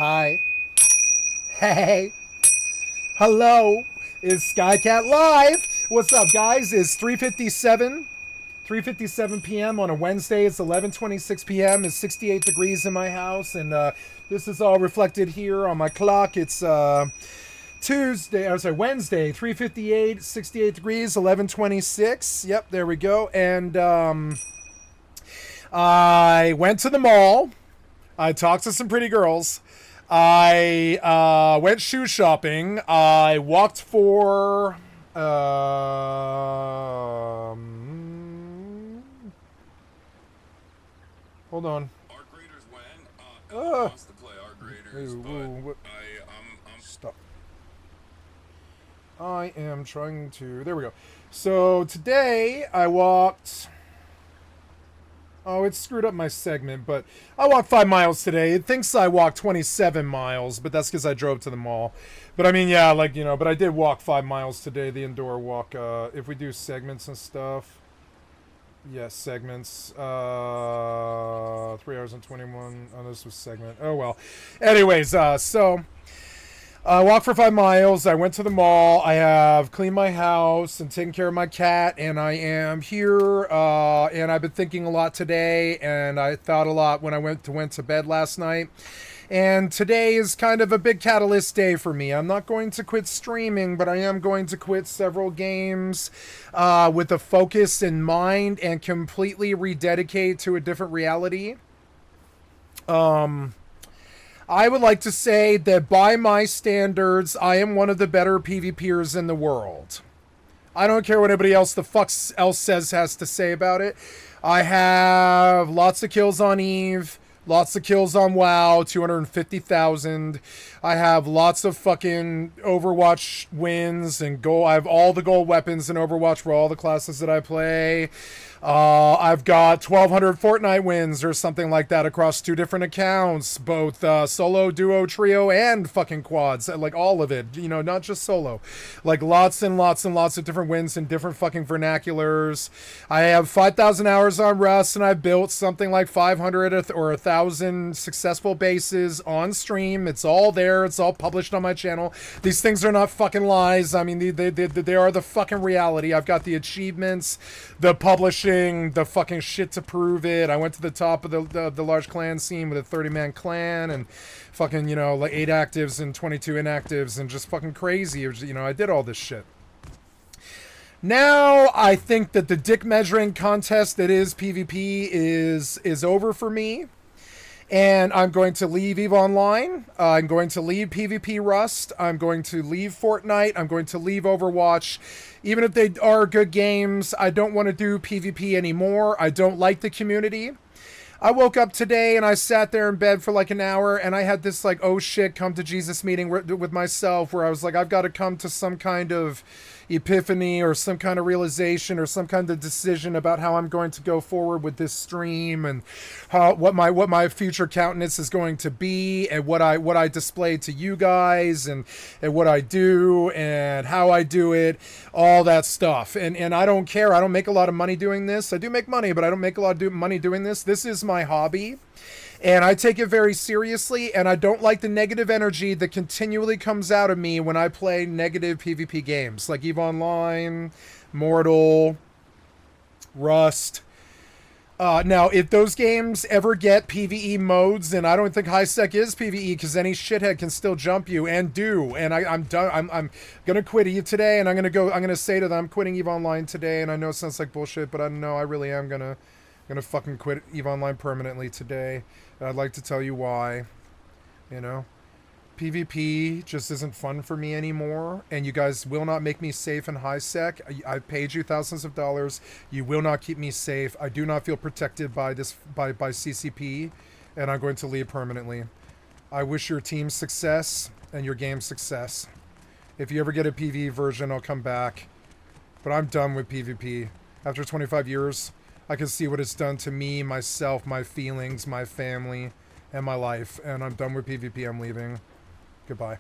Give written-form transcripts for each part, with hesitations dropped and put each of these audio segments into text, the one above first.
Hi. Hey. Hello. It's Skycatlive. What's up, guys? It's 3:57 p.m. on a Wednesday. It's 11:26 p.m. It's 68 degrees in my house, and this is all reflected here on my clock. It's Wednesday, 3:58, 68 degrees, 11:26. Yep, there we go. And I went to the mall. I talked to some pretty girls. I went shoe shopping. I walked for hold on. Our graders went. Ella wants to play our graders, but I'm Stop. I am trying to. There we go. So today I walked. Oh, it screwed up my segment, but I walked 5 miles today. It thinks I walked 27 miles, but that's because I drove to the mall. But I mean, yeah, like, you know, but I did walk 5 miles today, the indoor walk. If we do segments and stuff. Yes, segments. 3 hours and 21. Oh, this was segment. Oh, well. Anyways, so I walked for 5 miles. I went to the mall. I have cleaned my house and taken care of my cat, and I am here. And I've been thinking a lot today, and I thought a lot when I went to bed last night. And today is kind of a big catalyst day for me. I'm not going to quit streaming, but I am going to quit several games with a focus in mind and completely rededicate to a different reality. I would like to say that by my standards, I am one of the better PvPers in the world. I don't care what anybody else has to say about it. I have lots of kills on Eve, lots of kills on WoW, 250,000. I have lots of fucking Overwatch wins and gold. I have all the gold weapons in Overwatch for all the classes that I play. I've got 1,200 Fortnite wins or something like that across 2 different accounts, both solo, duo, trio, and fucking quads. Like all of it, you know, not just solo. Like lots and lots and lots of different wins in different fucking vernaculars. I have 5,000 hours on Rust, and I built something like 500 or 1,000 successful bases on stream. It's all there. It's all published on my channel. These things are not fucking lies. I mean, they are the fucking reality. I've got the achievements, the publishing, the fucking shit to prove it. I went to the top of the large clan scene with a 30-man clan and fucking, you know, like 8 actives and 22 inactives and just fucking crazy. It was, you know, I did all this shit. Now I think that the dick measuring contest that is PvP is over for me. And I'm going to leave EVE Online. I'm going to leave PvP Rust. I'm going to leave Fortnite. I'm going to leave Overwatch. Even if they are good games, I don't want to do PvP anymore. I don't like the community. I woke up today and I sat there in bed for like an hour and I had this like, oh shit, come to Jesus meeting with myself where I was like, I've got to come to some kind of epiphany or some kind of realization or some kind of decision about how I'm going to go forward with this stream and what my future countenance is going to be and what I display to you guys and what I do and how I do it, all that stuff. And I don't care. I don't make a lot of money doing this. I do make money, but I don't make a lot of money doing this. This is my hobby. And I take it very seriously, and I don't like the negative energy that continually comes out of me when I play negative PvP games, like EVE Online, Mortal, Rust. Now, if those games ever get PvE modes, and I don't think HighSec is PvE, because any shithead can still jump you, and do, and I'm done. I'm gonna quit EVE today, and I'm gonna say to them, I'm quitting EVE Online today, and I know it sounds like bullshit, but I know I really am gonna fucking quit EVE Online permanently today. And I'd like to tell you why. You know, PvP just isn't fun for me anymore, and you guys will not make me safe in HighSec. I paid you thousands of dollars. You will not keep me safe. I do not feel protected by this by CCP, and I'm going to leave permanently. I wish your team success and your game success. If you ever get a PvE version, I'll come back. But I'm done with PvP. After 25 years, I can see what it's done to me, myself, my feelings, my family, and my life. And I'm done with PvP. I'm leaving. Goodbye.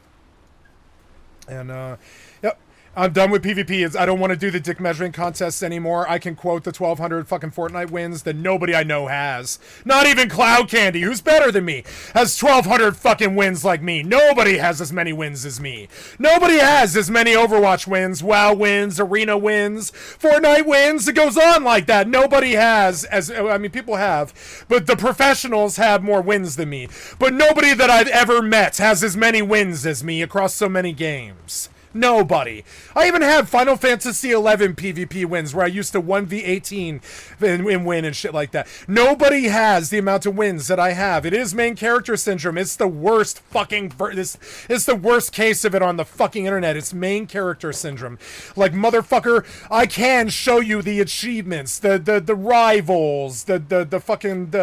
And, yep. I'm done with PvP. I don't want to do the dick measuring contests anymore. I can quote the 1,200 fucking Fortnite wins that nobody I know has. Not even Cloud Candy, who's better than me, has 1,200 fucking wins like me. Nobody has as many wins as me. Nobody has as many Overwatch wins, WoW wins, Arena wins, Fortnite wins. It goes on like that. Nobody has, I mean, people have, but the professionals have more wins than me. But nobody that I've ever met has as many wins as me across so many games. Nobody. I even have Final Fantasy XI PvP wins where I used to 1v18 and win and shit like that. Nobody has the amount of wins that I have. It is main character syndrome. It's the worst fucking... It's the worst case of it on the fucking internet. It's main character syndrome. Like, motherfucker, I can show you the achievements, the rivals, the fucking,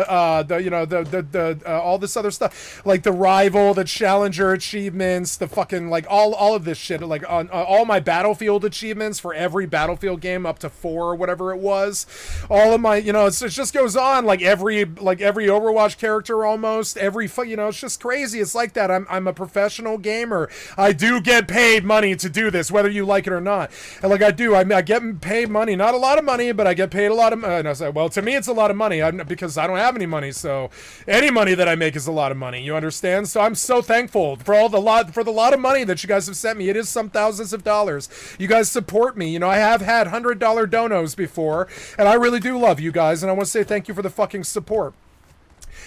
all this other stuff. Like, the rival, the challenger achievements, the fucking, like, all of this shit, like, on all my Battlefield achievements for every Battlefield game up to 4 or whatever it was. All of my, it just goes on, like every Overwatch character almost, it's just crazy. It's like that. I'm a professional gamer. I do get paid money to do this, whether you like it or not. And like I do, I get paid money, not a lot of money, but I get paid a lot of money. And I say, well, to me, it's a lot of money because I don't have any money. So any money that I make is a lot of money. You understand? So I'm so thankful for the lot of money that you guys have sent me. It is some thousands of dollars. You guys support me. I have had $100 donos before, and I really do love you guys, and I want to say thank you for the fucking support.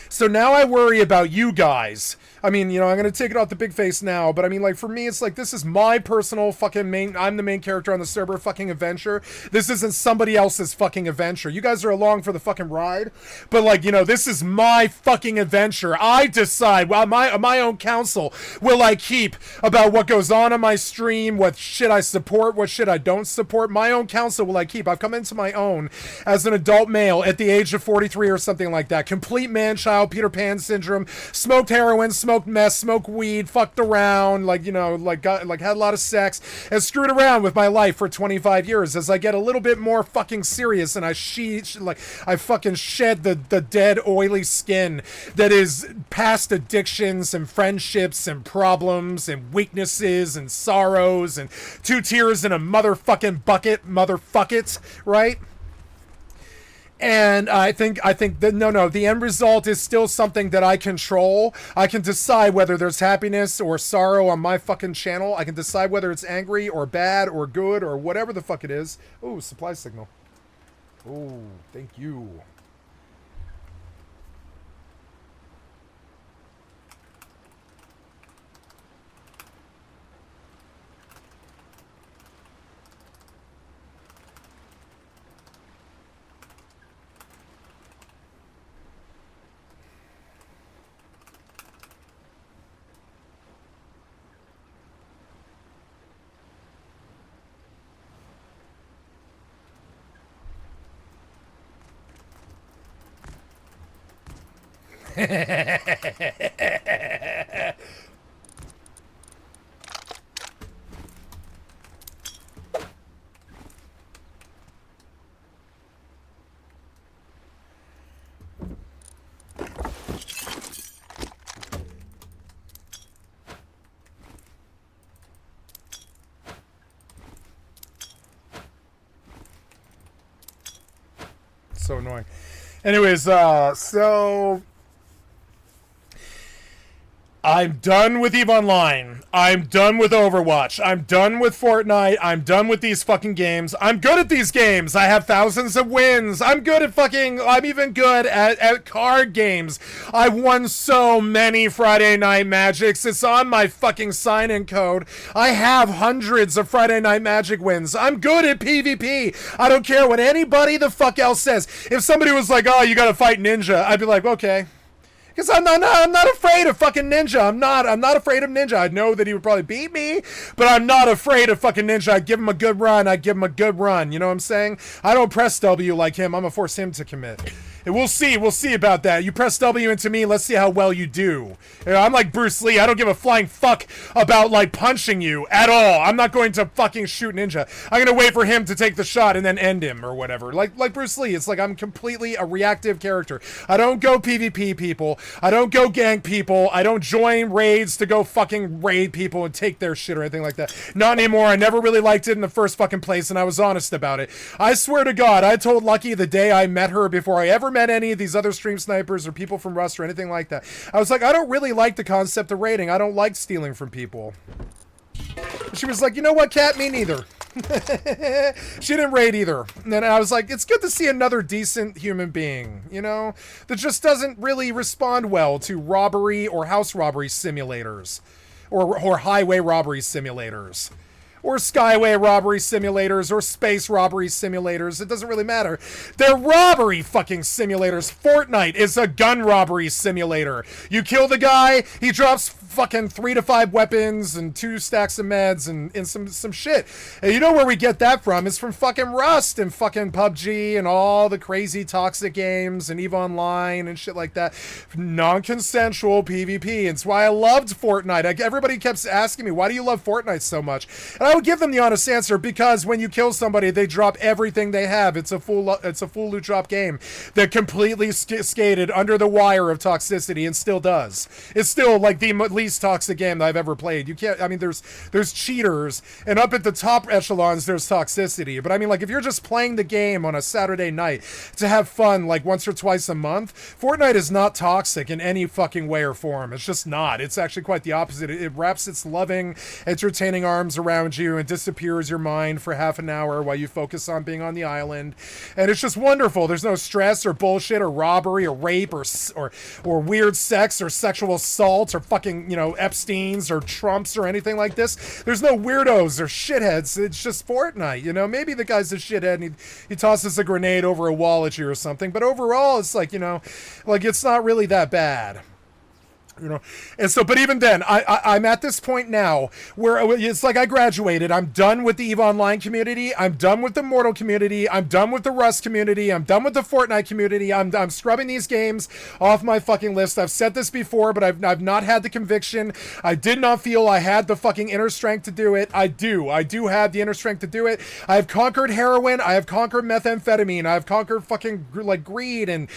So now I worry about you guys. I mean, I'm going to take it off the big face now, but I mean, like, for me, it's like, this is my personal fucking I'm the main character on the server fucking adventure. This isn't somebody else's fucking adventure. You guys are along for the fucking ride, but like, this is my fucking adventure. I decide, well, my own counsel will I keep about what goes on my stream, what shit I support, what shit I don't support. My own counsel will I keep. I've come into my own as an adult male at the age of 43 or something like that. Complete man-child, Peter Pan syndrome, smoked heroin, smoked meth, smoked weed, fucked around, had a lot of sex, and screwed around with my life for 25 years. As I get a little bit more fucking serious and I fucking shed the dead, oily skin that is past addictions and friendships and problems and weaknesses and sorrows and 2 tears in a motherfucking bucket, motherfuckets, right? And I think that no, the end result is still something that I control. I can decide whether there's happiness or sorrow on my fucking channel. I can decide whether it's angry or bad or good or whatever the fuck it is. Ooh, supply signal. Ooh, thank you. So annoying. Anyways, so I'm done with EVE Online. I'm done with Overwatch. I'm done with Fortnite. I'm done with these fucking games. I'm good at these games. I have thousands of wins. I'm even good at card games. I've won so many Friday Night Magics. It's on my fucking sign-in code. I have hundreds of Friday Night Magic wins. I'm good at PvP. I don't care what anybody the fuck else says. If somebody was like, oh, you gotta fight Ninja, I'd be like, okay. Because I'm not afraid of fucking Ninja. I'm not afraid of Ninja. I know that he would probably beat me, but I'm not afraid of fucking Ninja. I'd give him a good run. You know what I'm saying? I don't press W like him. I'm gonna force him to commit. And we'll see about that. You press W into me, let's see how well you do. You know, I'm like Bruce Lee, I don't give a flying fuck about, like, punching you at all. I'm not going to fucking shoot Ninja. I'm gonna wait for him to take the shot and then end him or whatever. Like Bruce Lee, it's like I'm completely a reactive character. I don't go PvP people. I don't go gank people. I don't join raids to go fucking raid people and take their shit or anything like that. Not anymore. I never really liked it in the first fucking place, and I was honest about it. I swear to God, I told Lucky the day I met her, before I ever met any of these other stream snipers or people from Rust or anything like that, I was like, I don't really like the concept of raiding. I don't like stealing from people. She was like, you know what, Cat? Me neither. She didn't raid either. And then I was like, it's good to see another decent human being, you know, that just doesn't really respond well to robbery or house robbery simulators or highway robbery simulators. Or skyway robbery simulators, or space robbery simulators. It doesn't really matter. They're robbery fucking simulators. Fortnite is a gun robbery simulator. You kill the guy, he drops fucking 3 to 5 weapons and 2 stacks of meds and some shit. And you know where we get that from? It's from fucking Rust and fucking PUBG and all the crazy toxic games and EVE Online and shit like that. Non-consensual PvP. It's why I loved Fortnite. Everybody kept asking me, why do you love Fortnite so much? And I would give them the honest answer, because when you kill somebody, they drop everything they have. It's a full loot drop game that completely skated under the wire of toxicity and still does. It's still like the least toxic game that I've ever played. You can't, I mean, there's cheaters, and up at the top echelons there's toxicity. But I mean, like, if you're just playing the game on a Saturday night to have fun, like once or twice a month, Fortnite is not toxic in any fucking way or form. It's just not. It's actually quite the opposite. It wraps its loving, entertaining arms around you and disappears your mind for half an hour while you focus on being on the island, and it's just wonderful. There's no stress or bullshit or robbery or rape or weird sex or sexual assault or fucking, you know, Epstein's or Trumps or anything like this. There's no weirdos or shitheads. It's just Fortnite, you know. Maybe the guy's a shithead and he tosses a grenade over a wall at you or something, but overall it's like, you know, like, it's not really that bad. You know, and so, but even then, I'm at this point now where it's like I graduated. I'm done with the EVE Online community. I'm done with the Mortal community. I'm done with the Rust community. I'm done with the Fortnite community. I'm scrubbing these games off my fucking list. I've said this before, but I've not had the conviction. I did not feel I had the fucking inner strength to do it. I do have the inner strength to do it. I've conquered heroin. I have conquered methamphetamine. I've conquered fucking like greed and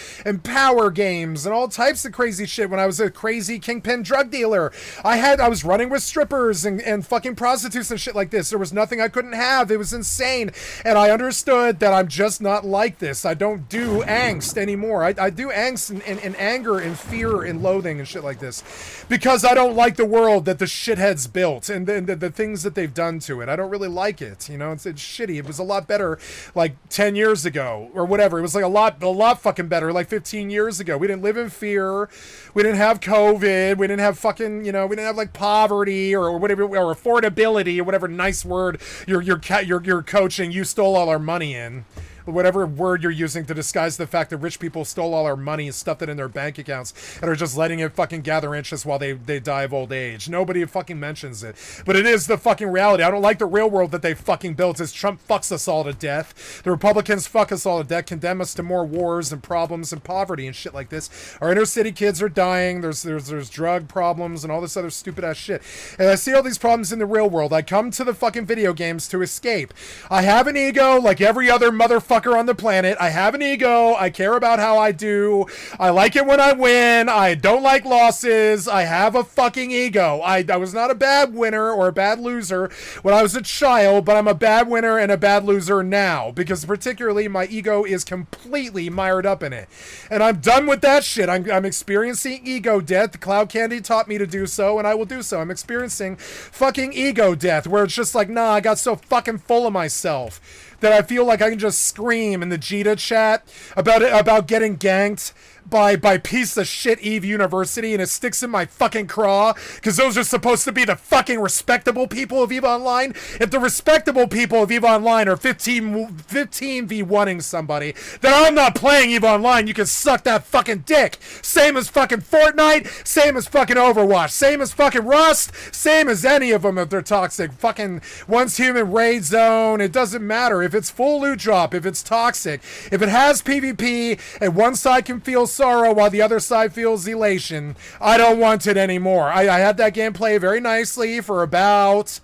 power games and all types of crazy shit when I was a crazy kingpin drug dealer. I was running with strippers and fucking prostitutes and shit like this. There was nothing I couldn't have. It was insane. And I understood that I'm just not like this. I don't do angst anymore. I do angst and anger and fear and loathing and shit like this because I don't like the world that the shitheads built and the things that they've done to it. I don't really like it. You know, it's shitty. It was a lot better like 10 years ago or whatever. It was like a lot fucking better like 15 years ago. We didn't live in fear. We didn't have COVID. We didn't have fucking, you know, we didn't have like poverty or whatever, or affordability or whatever nice word you're coaching. You stole all our money in. Whatever word you're using to disguise the fact that rich people stole all our money and stuffed it in their bank accounts and are just letting it fucking gather interest while they die of old age. Nobody fucking mentions it. But it is the fucking reality. I don't like the real world that they fucking built as Trump fucks us all to death. The Republicans fuck us all to death, condemn us to more wars and problems and poverty and shit like this. Our inner city kids are dying. There's drug problems and all this other stupid ass shit. And I see all these problems in the real world. I come to the fucking video games to escape. I have an ego like every other motherfucker on the planet. I have an ego. I care about how I do. I like it when I win. I don't like losses. I have a fucking ego. I was not a bad winner or a bad loser when I was a child, but I'm a bad winner and a bad loser now because particularly my ego is completely mired up in it. And I'm done with that shit. I'm experiencing ego death. The Cloud Candy taught me to do so, and I will do so. I'm experiencing fucking ego death where it's just like, nah, I got so fucking full of myself that I feel like I can just scream in the Jita chat about getting ganked by piece of shit Eve University, and it sticks in my fucking craw, because those are supposed to be the fucking respectable people of EVE Online. If the respectable people of EVE Online are 15v1ing somebody, then I'm not playing EVE Online. You can suck that fucking dick. Same as fucking Fortnite, same as fucking Overwatch, same as fucking Rust, same as any of them if they're toxic. Fucking Once Human Raid Zone, it doesn't matter. If it's full loot drop, if it's toxic, if it has PvP, and one side can feel sorrow while the other side feels elation, I don't want it anymore. I had that game play very nicely for about,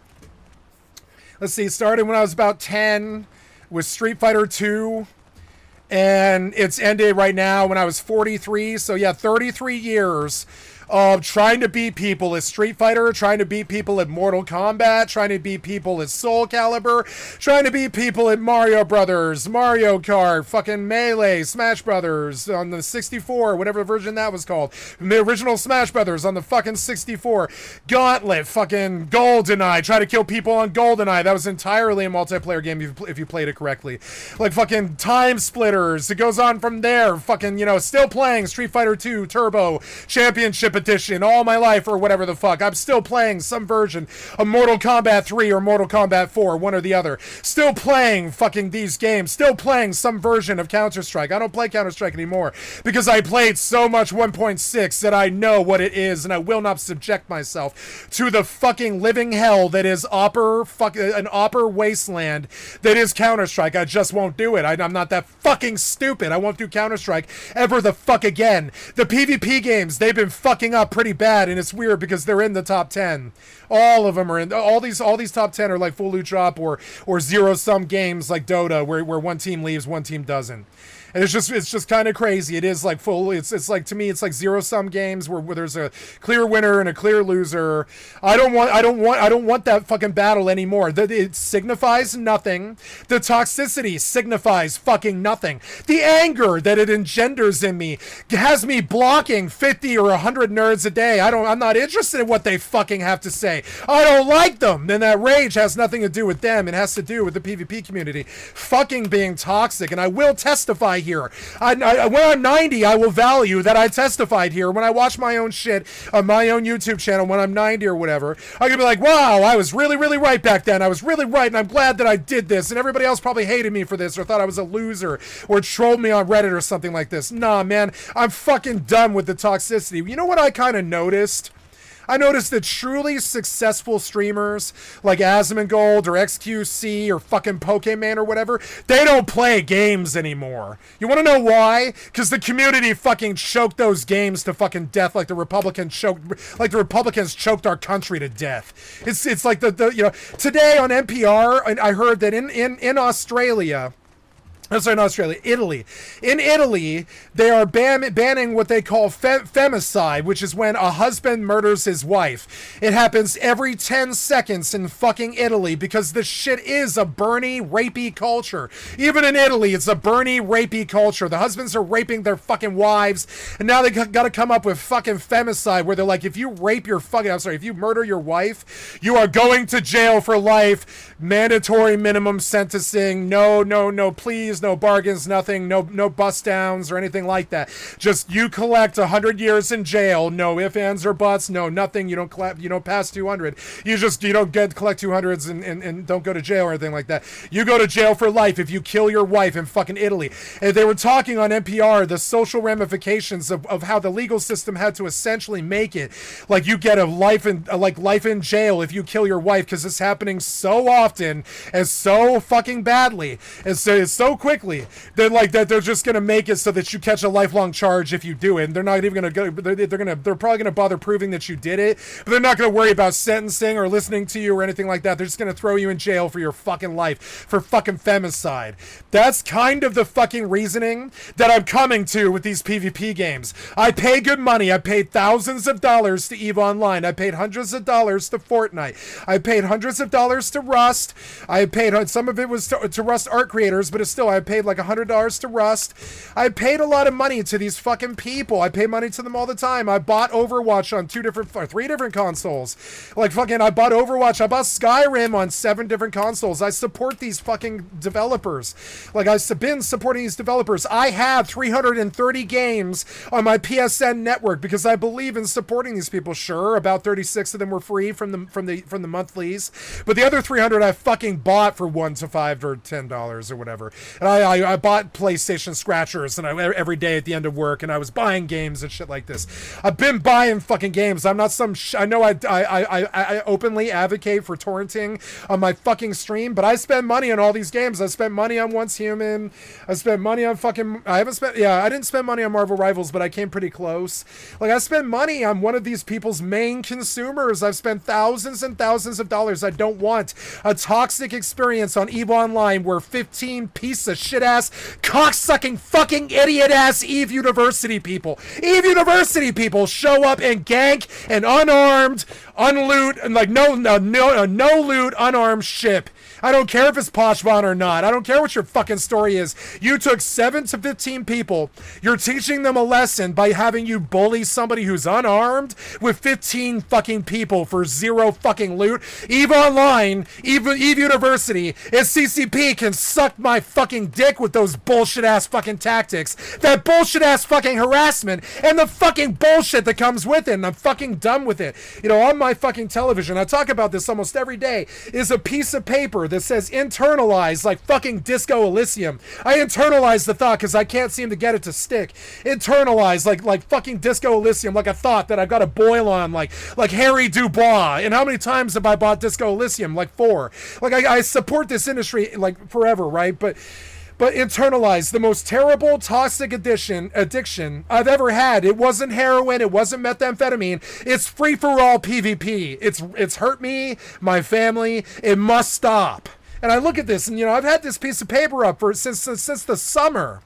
let's see, it started when I was about 10 with Street Fighter 2, and it's ended right now when I was 43, so yeah, 33 years of trying to beat people at Street Fighter, trying to beat people at Mortal Kombat, trying to beat people at Soul Calibur, trying to beat people at Mario Brothers, Mario Kart, fucking Melee, Smash Brothers on the 64, whatever version that was called. The original Smash Brothers on the fucking 64. Gauntlet, fucking GoldenEye, try to kill people on GoldenEye. That was entirely a multiplayer game if you played it correctly. Like fucking Time Splitters. It goes on from there. Fucking, you know, still playing Street Fighter 2 Turbo Championship Edition all my life, or whatever the fuck. I'm still playing some version of Mortal Kombat 3 or Mortal Kombat 4, one or the other. Still playing fucking these games. Still playing some version of Counter-Strike. I don't play Counter-Strike anymore because I played so much 1.6 that I know what it is, and I will not subject myself to the fucking living hell that is an opera wasteland that is Counter-Strike. I just won't do it. I'm not that fucking stupid. I won't do Counter-Strike ever the fuck again. The PvP games, they've been fucking up pretty bad, and it's weird because they're in the top 10. All of them are in. All these top 10 are like full loot drop or zero sum games like Dota, where one team leaves, one team doesn't. And it's just kind of crazy. It is like full. It's like, to me, it's like zero sum games where there's a clear winner and a clear loser. I don't want that fucking battle anymore. It signifies nothing. The toxicity signifies fucking nothing. The anger that it engenders in me has me blocking 50 or 100 nerds a day. I'm not interested in what they fucking have to say. I don't like them. And that rage has nothing to do with them. It has to do with the PvP community fucking being toxic. And I will testify here. When I'm 90, I will value that I testified here. When I watch my own shit on my own YouTube channel when I'm 90 or whatever, I'm gonna be like, wow, I was really, really right back then. I was really right, and I'm glad that I did this. And everybody else probably hated me for this or thought I was a loser or trolled me on Reddit or something like this. Nah, man, I'm fucking done with the toxicity. You know what I kind of noticed? I noticed that truly successful streamers like Asmongold or XQC or fucking Pokemon or whatever, they don't play games anymore. You want to know why? Because the community fucking choked those games to fucking death like the Republicans choked our country to death. It's like the you know, today on NPR, I heard that in Australia, I'm sorry, not Australia, Italy. In Italy, they are banning what they call femicide, which is when a husband murders his wife. It happens every 10 seconds in fucking Italy because this shit is a Bernie, rapey culture. Even in Italy, it's a Bernie, rapey culture. The husbands are raping their fucking wives, and now they gotta come up with fucking femicide, where they're like, if you murder your wife, you are going to jail for life, mandatory minimum sentencing, no, please, no bargains, nothing, no bust downs or anything like that. Just you collect 100 years in jail, no ifs, ands, or buts, no nothing. You don't pass 200. You don't collect 200s and don't go to jail or anything like that. You go to jail for life if you kill your wife in fucking Italy. And they were talking on NPR the social ramifications of how the legal system had to essentially make it like you get life in jail if you kill your wife, because it's happening so often and so fucking badly and so quickly that they're just gonna make it so that you catch a lifelong charge if you do it. And they're not even gonna go. They're probably gonna bother proving that you did it, but they're not gonna worry about sentencing or listening to you or anything like that. They're just gonna throw you in jail for your fucking life for fucking femicide. That's kind of the fucking reasoning that I'm coming to with these PvP games. I pay good money. I paid thousands of dollars to EVE Online. I paid hundreds of dollars to Fortnite. I paid hundreds of dollars to Rust. I paid some of it was to Rust art creators, but it's still I I paid like $100 to Rust. I paid a lot of money to these fucking people. I pay money to them all the time. I bought Overwatch on 3 different consoles. Like fucking, I bought Overwatch. I bought Skyrim on 7 different consoles. I support these fucking developers. Like, I've been supporting these developers. I have 330 games on my PSN network because I believe in supporting these people. Sure, about 36 of them were free from the monthlies, but the other 300 I fucking bought for $1 to $5 or $10 or whatever. And I bought PlayStation scratchers and every day at the end of work, and I was buying games and shit like this. I've been buying fucking games. I'm not some. I know I openly advocate for torrenting on my fucking stream, but I spend money on all these games. I spent money on Once Human. I spent money on fucking. I didn't spend money on Marvel Rivals, but I came pretty close. Like, I spent money on one of these people's main consumers. I've spent thousands and thousands of dollars. I don't want a toxic experience on EVE Online where 15 piece of shit ass, cocksucking, fucking idiot ass EVE University people show up and gank an unarmed, unloot, and like no loot, unarmed ship. I don't care if it's Poshvon or not. I don't care what your fucking story is. You took 7 to 15 people. You're teaching them a lesson by having you bully somebody who's unarmed with 15 fucking people for 0 fucking loot. EVE Online, EVE University, and CCP can suck my fucking dick with those bullshit ass fucking tactics. That bullshit ass fucking harassment and the fucking bullshit that comes with it. And I'm fucking done with it. You know, on my fucking television, I talk about this almost every day, is a piece of paper that says internalize, like fucking Disco Elysium. I internalize the thought because I can't seem to get it to stick. Internalize, like fucking Disco Elysium, like a thought that I've got to boil on, like Harry Dubois. And how many times have I bought Disco Elysium? Like 4. Like, I support this industry like forever, right? But internalize the most terrible toxic addiction I've ever had. It wasn't heroin. It wasn't methamphetamine. It's free-for-all PvP. It's hurt me, my family. It must stop. And I look at this, and, you know, I've had this piece of paper up since the summer.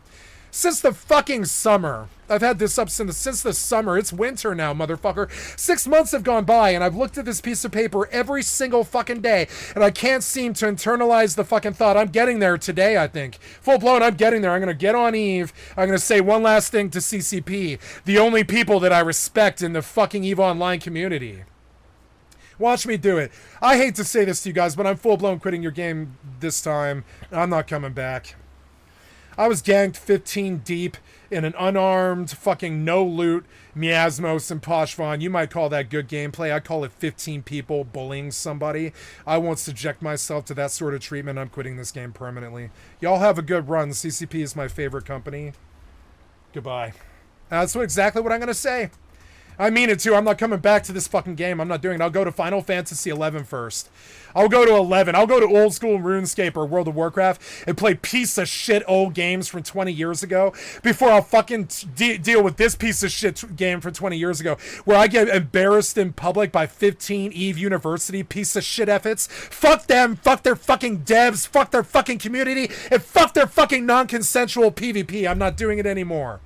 Since the fucking summer. I've had this up since the summer. It's winter now, motherfucker. 6 months have gone by, and I've looked at this piece of paper every single fucking day, and I can't seem to internalize the fucking thought. I'm getting there today, I think. Full blown, I'm getting there. I'm going to get on EVE. I'm going to say one last thing to CCP, the only people that I respect in the fucking EVE Online community. Watch me do it. I hate to say this to you guys, but I'm full blown quitting your game this time. I'm not coming back. I was ganked 15 deep in an unarmed, fucking no loot, Miasmos and Poshvon. You might call that good gameplay. I call it 15 people bullying somebody. I won't subject myself to that sort of treatment. I'm quitting this game permanently. Y'all have a good run. CCP is my favorite company. Goodbye. That's exactly what I'm going to say. I mean it too. I'm not coming back to this fucking game. I'm not doing it. I'll go to Final Fantasy 11 first. I'll go to 11. I'll go to old school RuneScape or World of Warcraft and play piece of shit old games from 20 years ago before I'll fucking deal with this piece of shit game from 20 years ago where I get embarrassed in public by 15 EVE University piece of shit efforts. Fuck them. Fuck their fucking devs. Fuck their fucking community. And fuck their fucking non-consensual PvP. I'm not doing it anymore.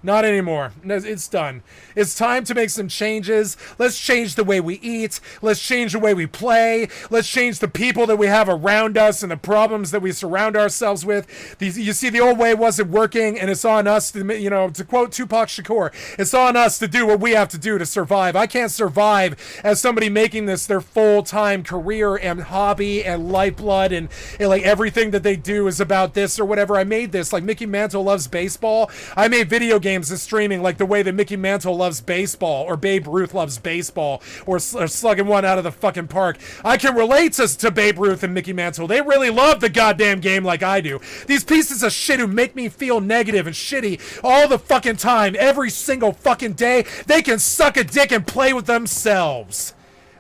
Not anymore. It's done. It's time to make some changes. Let's change the way we eat. Let's change the way we play. Let's change the people that we have around us and the problems that we surround ourselves with. You see, the old way wasn't working, and it's on us to, you know, to quote Tupac Shakur, it's on us to do what we have to do to survive. I can't survive as somebody making this their full-time career and hobby and lifeblood and like everything that they do is about this or whatever. I made this like Mickey Mantle loves baseball. I made video games and streaming like the way that Mickey Mantle loves baseball or Babe Ruth loves baseball or slugging one out of the fucking park. I can relate to Babe Ruth and Mickey Mantle. They really love the goddamn game like I do. These pieces of shit who make me feel negative and shitty all the fucking time, every single fucking day, they can suck a dick and play with themselves.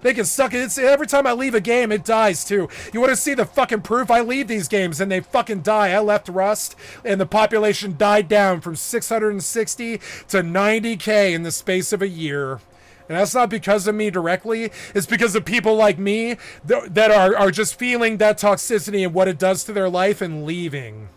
They can suck it. It's, every time I leave a game, it dies too. You want to see the fucking proof? I leave these games and they fucking die. I left Rust and the population died down from 660 to 90K in the space of a year. And that's not because of me directly. It's because of people like me that are just feeling that toxicity and what it does to their life and leaving.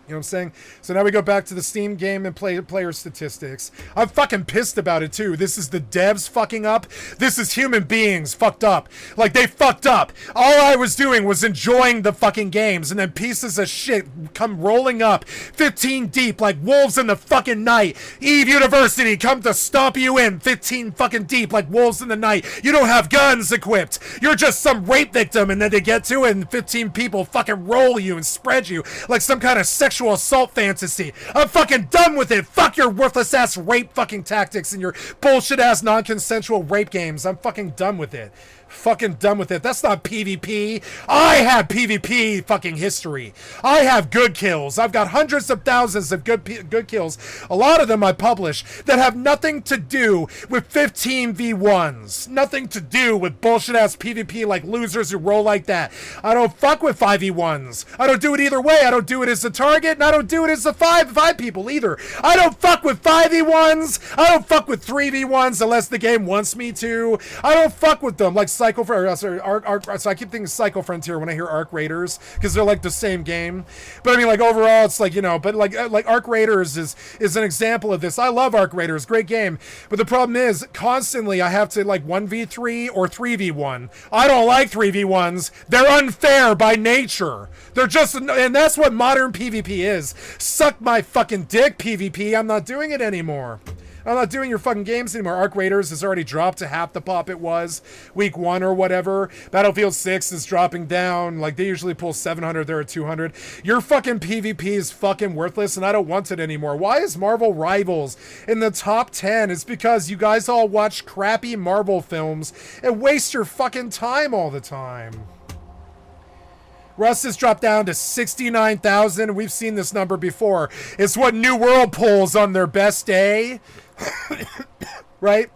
You know what I'm saying? So now we go back to the Steam game and player statistics. I'm fucking pissed about it too. This is the devs fucking up. This is human beings fucked up. Like, they fucked up. All I was doing was enjoying the fucking games, and then pieces of shit come rolling up 15 deep like wolves in the fucking night. Eve University come to stomp you in 15 fucking deep like wolves in the night. You don't have guns equipped. You're just some rape victim, and then they get to it and 15 people fucking roll you and spread you like some kind of sexual assault fantasy. I'm fucking done with it. Fuck your worthless ass rape fucking tactics and your bullshit ass non-consensual rape games. I'm fucking done with it. Fucking done with it. That's not PvP. I have PvP fucking history. I have good kills. I've got hundreds of thousands of good kills. A lot of them I publish that have nothing to do with 15v1s. Nothing to do with bullshit ass PvP like losers who roll like that. I don't fuck with 5v1s. I don't do it either way. I don't do it as the target, and I don't do it as the five people either. I don't fuck with 5v1s. I don't fuck with 3v1s unless the game wants me to. I don't fuck with them like so I keep thinking Psycho Frontier when I hear Arc Raiders, because they're like the same game. But I mean, like, overall, it's like, you know, but like Arc Raiders is an example of this. I love Arc Raiders, great game. But the problem is, constantly I have to like 1v3 or 3v1. I don't like 3v1s. They're unfair by nature. They're just, and that's what modern PvP is. Suck my fucking dick, PvP. I'm not doing it anymore. I'm not doing your fucking games anymore. Arc Raiders has already dropped to half the pop it was week 1 or whatever. Battlefield 6 is dropping down. Like, they usually pull 700, they're at 200. Your fucking PvP is fucking worthless, and I don't want it anymore. Why is Marvel Rivals in the top 10? It's because you guys all watch crappy Marvel films and waste your fucking time all the time. Rust has dropped down to 69,000. We've seen this number before. It's what New World pulls on their best day. Right?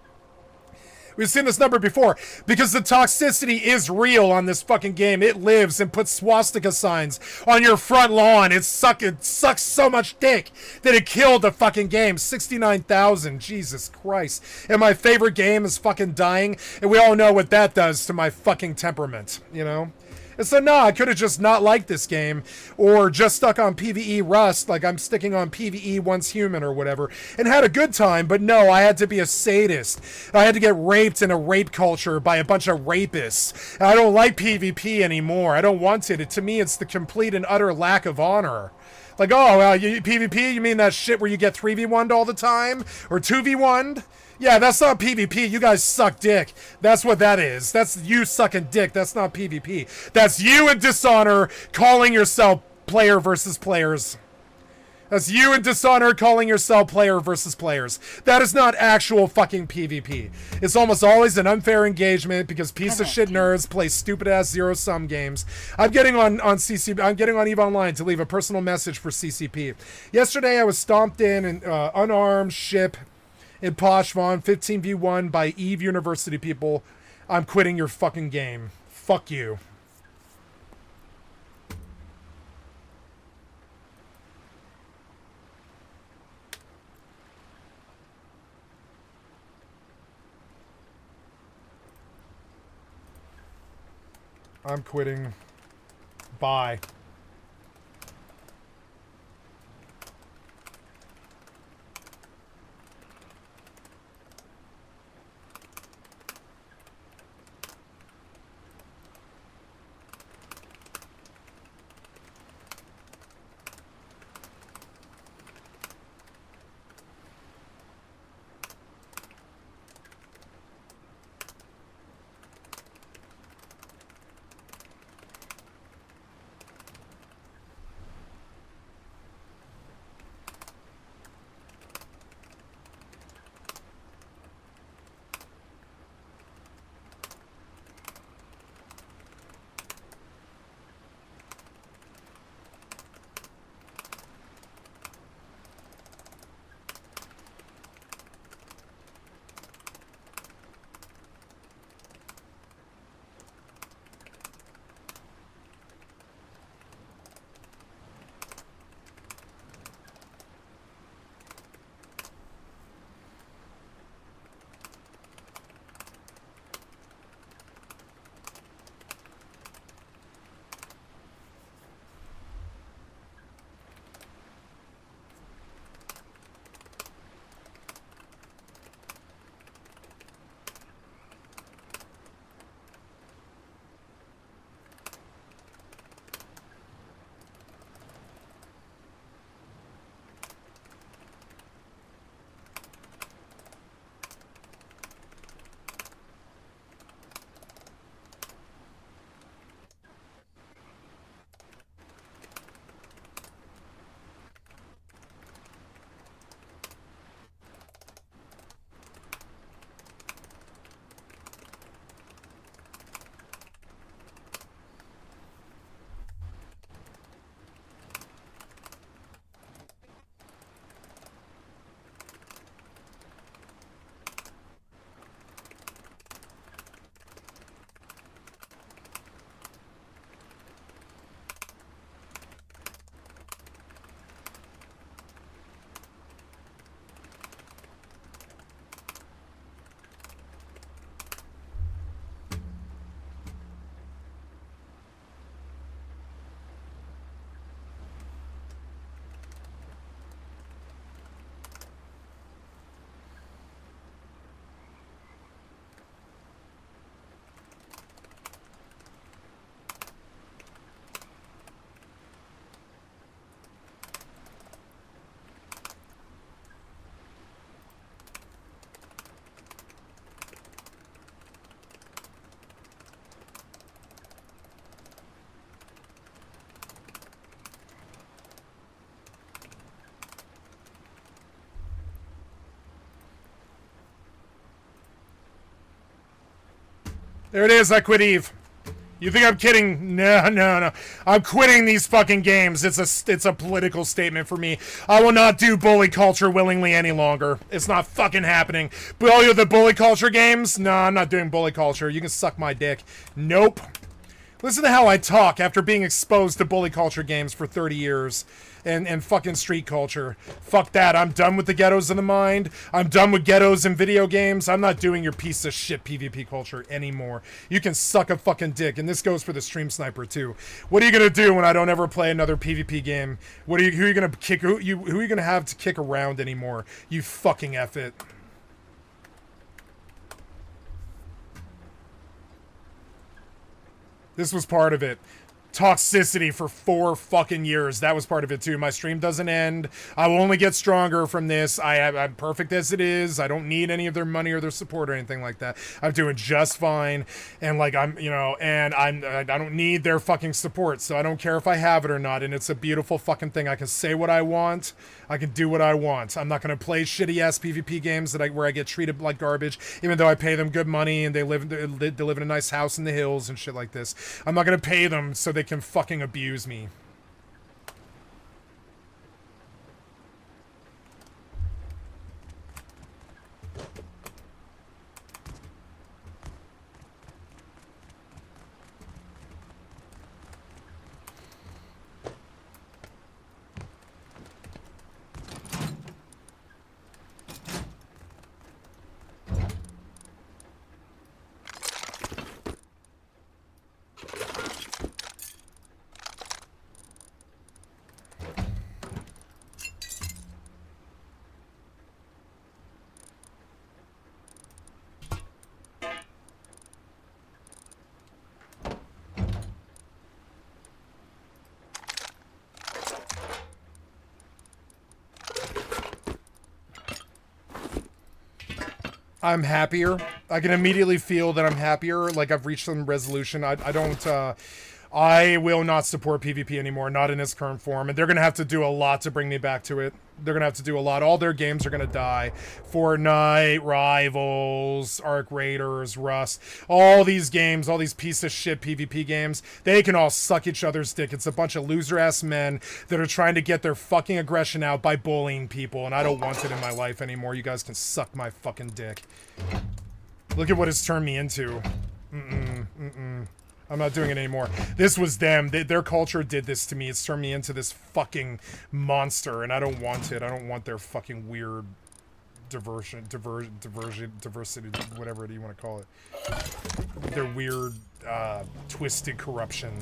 We've seen this number before because the toxicity is real on this fucking game. It lives and puts swastika signs on your front lawn. It sucks so much dick that it killed the fucking game. 69,000. Jesus Christ. And my favorite game is fucking dying. And we all know what that does to my fucking temperament, you know? And so, no, I could have just not liked this game, or just stuck on PvE Rust, like I'm sticking on PvE Once Human or whatever, and had a good time. But no, I had to be a sadist. I had to get raped in a rape culture by a bunch of rapists. And I don't like PvP anymore. I don't want it. To me, it's the complete and utter lack of honor. Like, oh, PvP, you mean that shit where you get 3v1'd all the time? Or 2v1'd? Yeah, that's not PvP. You guys suck dick. That's what that is. That's you sucking dick. That's not PvP. That's you in Dishonor calling yourself player versus players. That's you in Dishonor calling yourself player versus players. That is not actual fucking PvP. It's almost always an unfair engagement because piece of shit nerds play stupid ass zero-sum games. I'm getting on CCP. I'm getting on EVE Online to leave a personal message for CCP. Yesterday I was stomped in an unarmed ship in Poshvon, 15v1 by EVE University people. I'm quitting your fucking game. Fuck you. I'm quitting. Bye. There it is. I quit Eve. You think I'm kidding? No. I'm quitting these fucking games. It's a political statement for me. I will not do bully culture willingly any longer. It's not fucking happening. But all you the bully culture games? No, I'm not doing bully culture. You can suck my dick. Nope. Listen to how I talk after being exposed to bully culture games for 30 years. And fucking street culture. Fuck that. I'm done with the ghettos in the mind. I'm done with ghettos in video games. I'm not doing your piece of shit PvP culture anymore. You can suck a fucking dick. And this goes for the stream sniper too. What are you gonna do when I don't ever play another PvP game? Who are you gonna kick? Who are you gonna have to kick around anymore? You fucking F it. This was part of it. Toxicity for 4 fucking years. That was part of it too. My stream doesn't end. I will only get stronger from this. I'm perfect as it is. I don't need any of their money or their support or anything like that. I'm doing just fine. And like I don't need their fucking support. So I don't care if I have it or not. And it's a beautiful fucking thing. I can say what I want. I can do what I want. I'm not gonna play shitty ass PvP games where I get treated like garbage, even though I pay them good money and they live in a nice house in the hills and shit like this. I'm not gonna pay them so they can fucking abuse me. I'm happier. I can immediately feel that I'm happier. Like I've reached some resolution. I will not support PvP anymore, not in its current form. And they're going to have to do a lot to bring me back to it. They're going to have to do a lot. All their games are going to die. Fortnite, Rivals, Arc Raiders, Rust. All these games, all these piece of shit PvP games, they can all suck each other's dick. It's a bunch of loser-ass men that are trying to get their fucking aggression out by bullying people. And I don't want it in my life anymore. You guys can suck my fucking dick. Look at what it's turned me into. I'm not doing it anymore. This was them. Their culture did this to me. It's turned me into this fucking monster, and I don't want it. I don't want their fucking weird diversity, whatever you want to call it. Their weird, twisted corruption.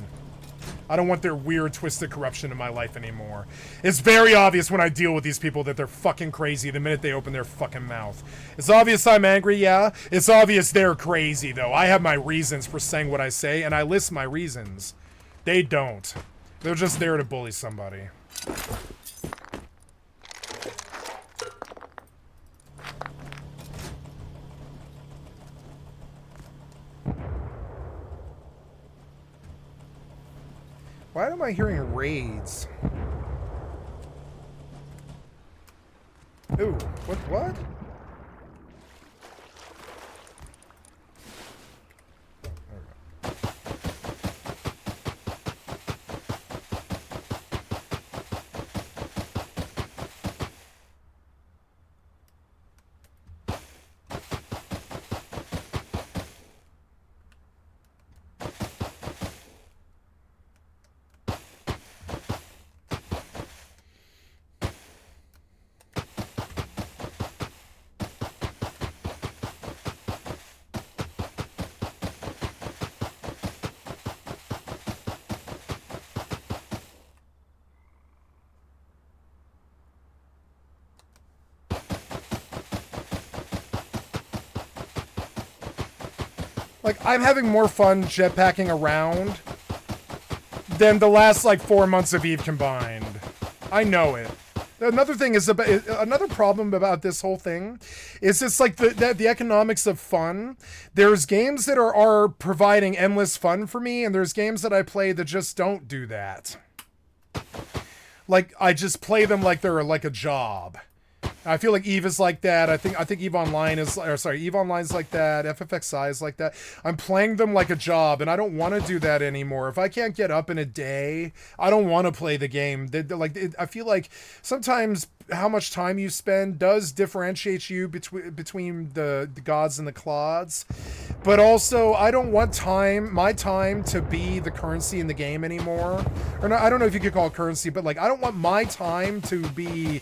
I don't want their weird, twisted corruption in my life anymore. It's very obvious when I deal with these people that they're fucking crazy the minute they open their fucking mouth. It's obvious I'm angry, yeah. It's obvious they're crazy, though. I have my reasons for saying what I say, and I list my reasons. They don't. They're just there to bully somebody. Why am I hearing raids? Ooh, what? Like, I'm having more fun jetpacking around than the last, like, 4 months of Eve combined. I know it. Another thing is another problem about this whole thing is it's like the economics of fun. There's games that are providing endless fun for me, and there's games that I play that just don't do that. Like, I just play them like they're like a job. I feel like Eve is like that. I think Eve Online is, or sorry, Eve Online's like that. FFXI is like that. I'm playing them like a job, and I don't want to do that anymore. If I can't get up in a day, I don't want to play the game. I feel like sometimes how much time you spend does differentiate you between the gods and the clods. But also, I don't want my time to be the currency in the game anymore. Or no, I don't know if you could call it currency, but like, I don't want my time to be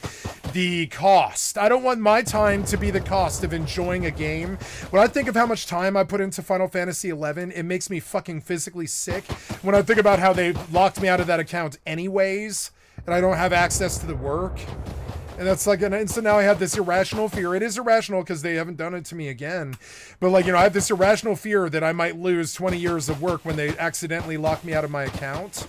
the cost. I don't want my time to be the cost of enjoying a game. When I think of how much time I put into Final Fantasy XI, it makes me fucking physically sick. When I think about how they locked me out of that account anyways, and I don't have access to the work. And that's like, and so now I have this irrational fear. It is irrational because they haven't done it to me again. But like, you know, I have this irrational fear that I might lose 20 years of work when they accidentally lock me out of my account.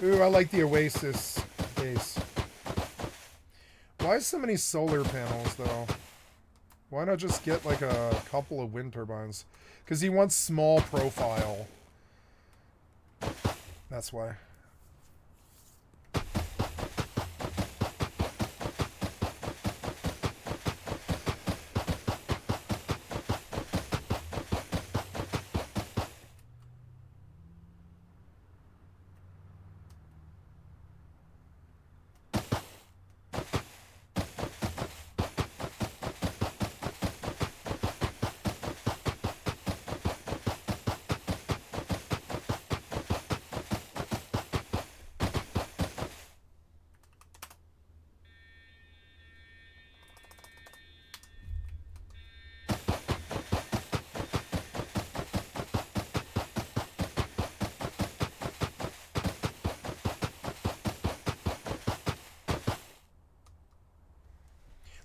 Ooh, I like the Oasis base. Why so many solar panels, though? Why not just get, like, a couple of wind turbines? Because he wants small profile. That's why.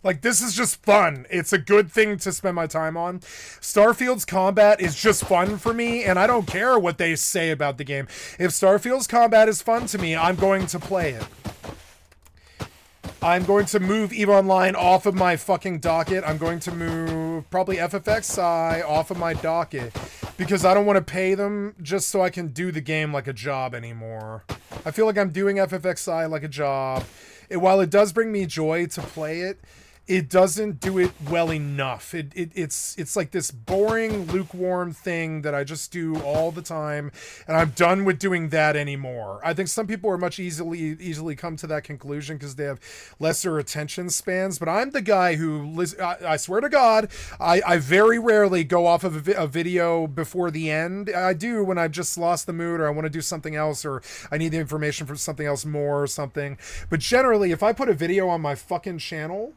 Like, this is just fun. It's a good thing to spend my time on. Starfield's combat is just fun for me, and I don't care what they say about the game. If Starfield's combat is fun to me, I'm going to play it. I'm going to move EVE Online off of my fucking docket. I'm going to move probably FFXI off of my docket because I don't want to pay them just so I can do the game like a job anymore. I feel like I'm doing FFXI like a job. While it does bring me joy to play it, it doesn't do it well enough. It's like this boring, lukewarm thing that I just do all the time, and I'm done with doing that anymore. I think some people are much easily come to that conclusion because they have lesser attention spans, but I'm the guy who, I swear to God, I very rarely go off of a video before the end. I do when I've just lost the mood or I want to do something else or I need the information for something else more or something. But generally, if I put a video on my fucking channel,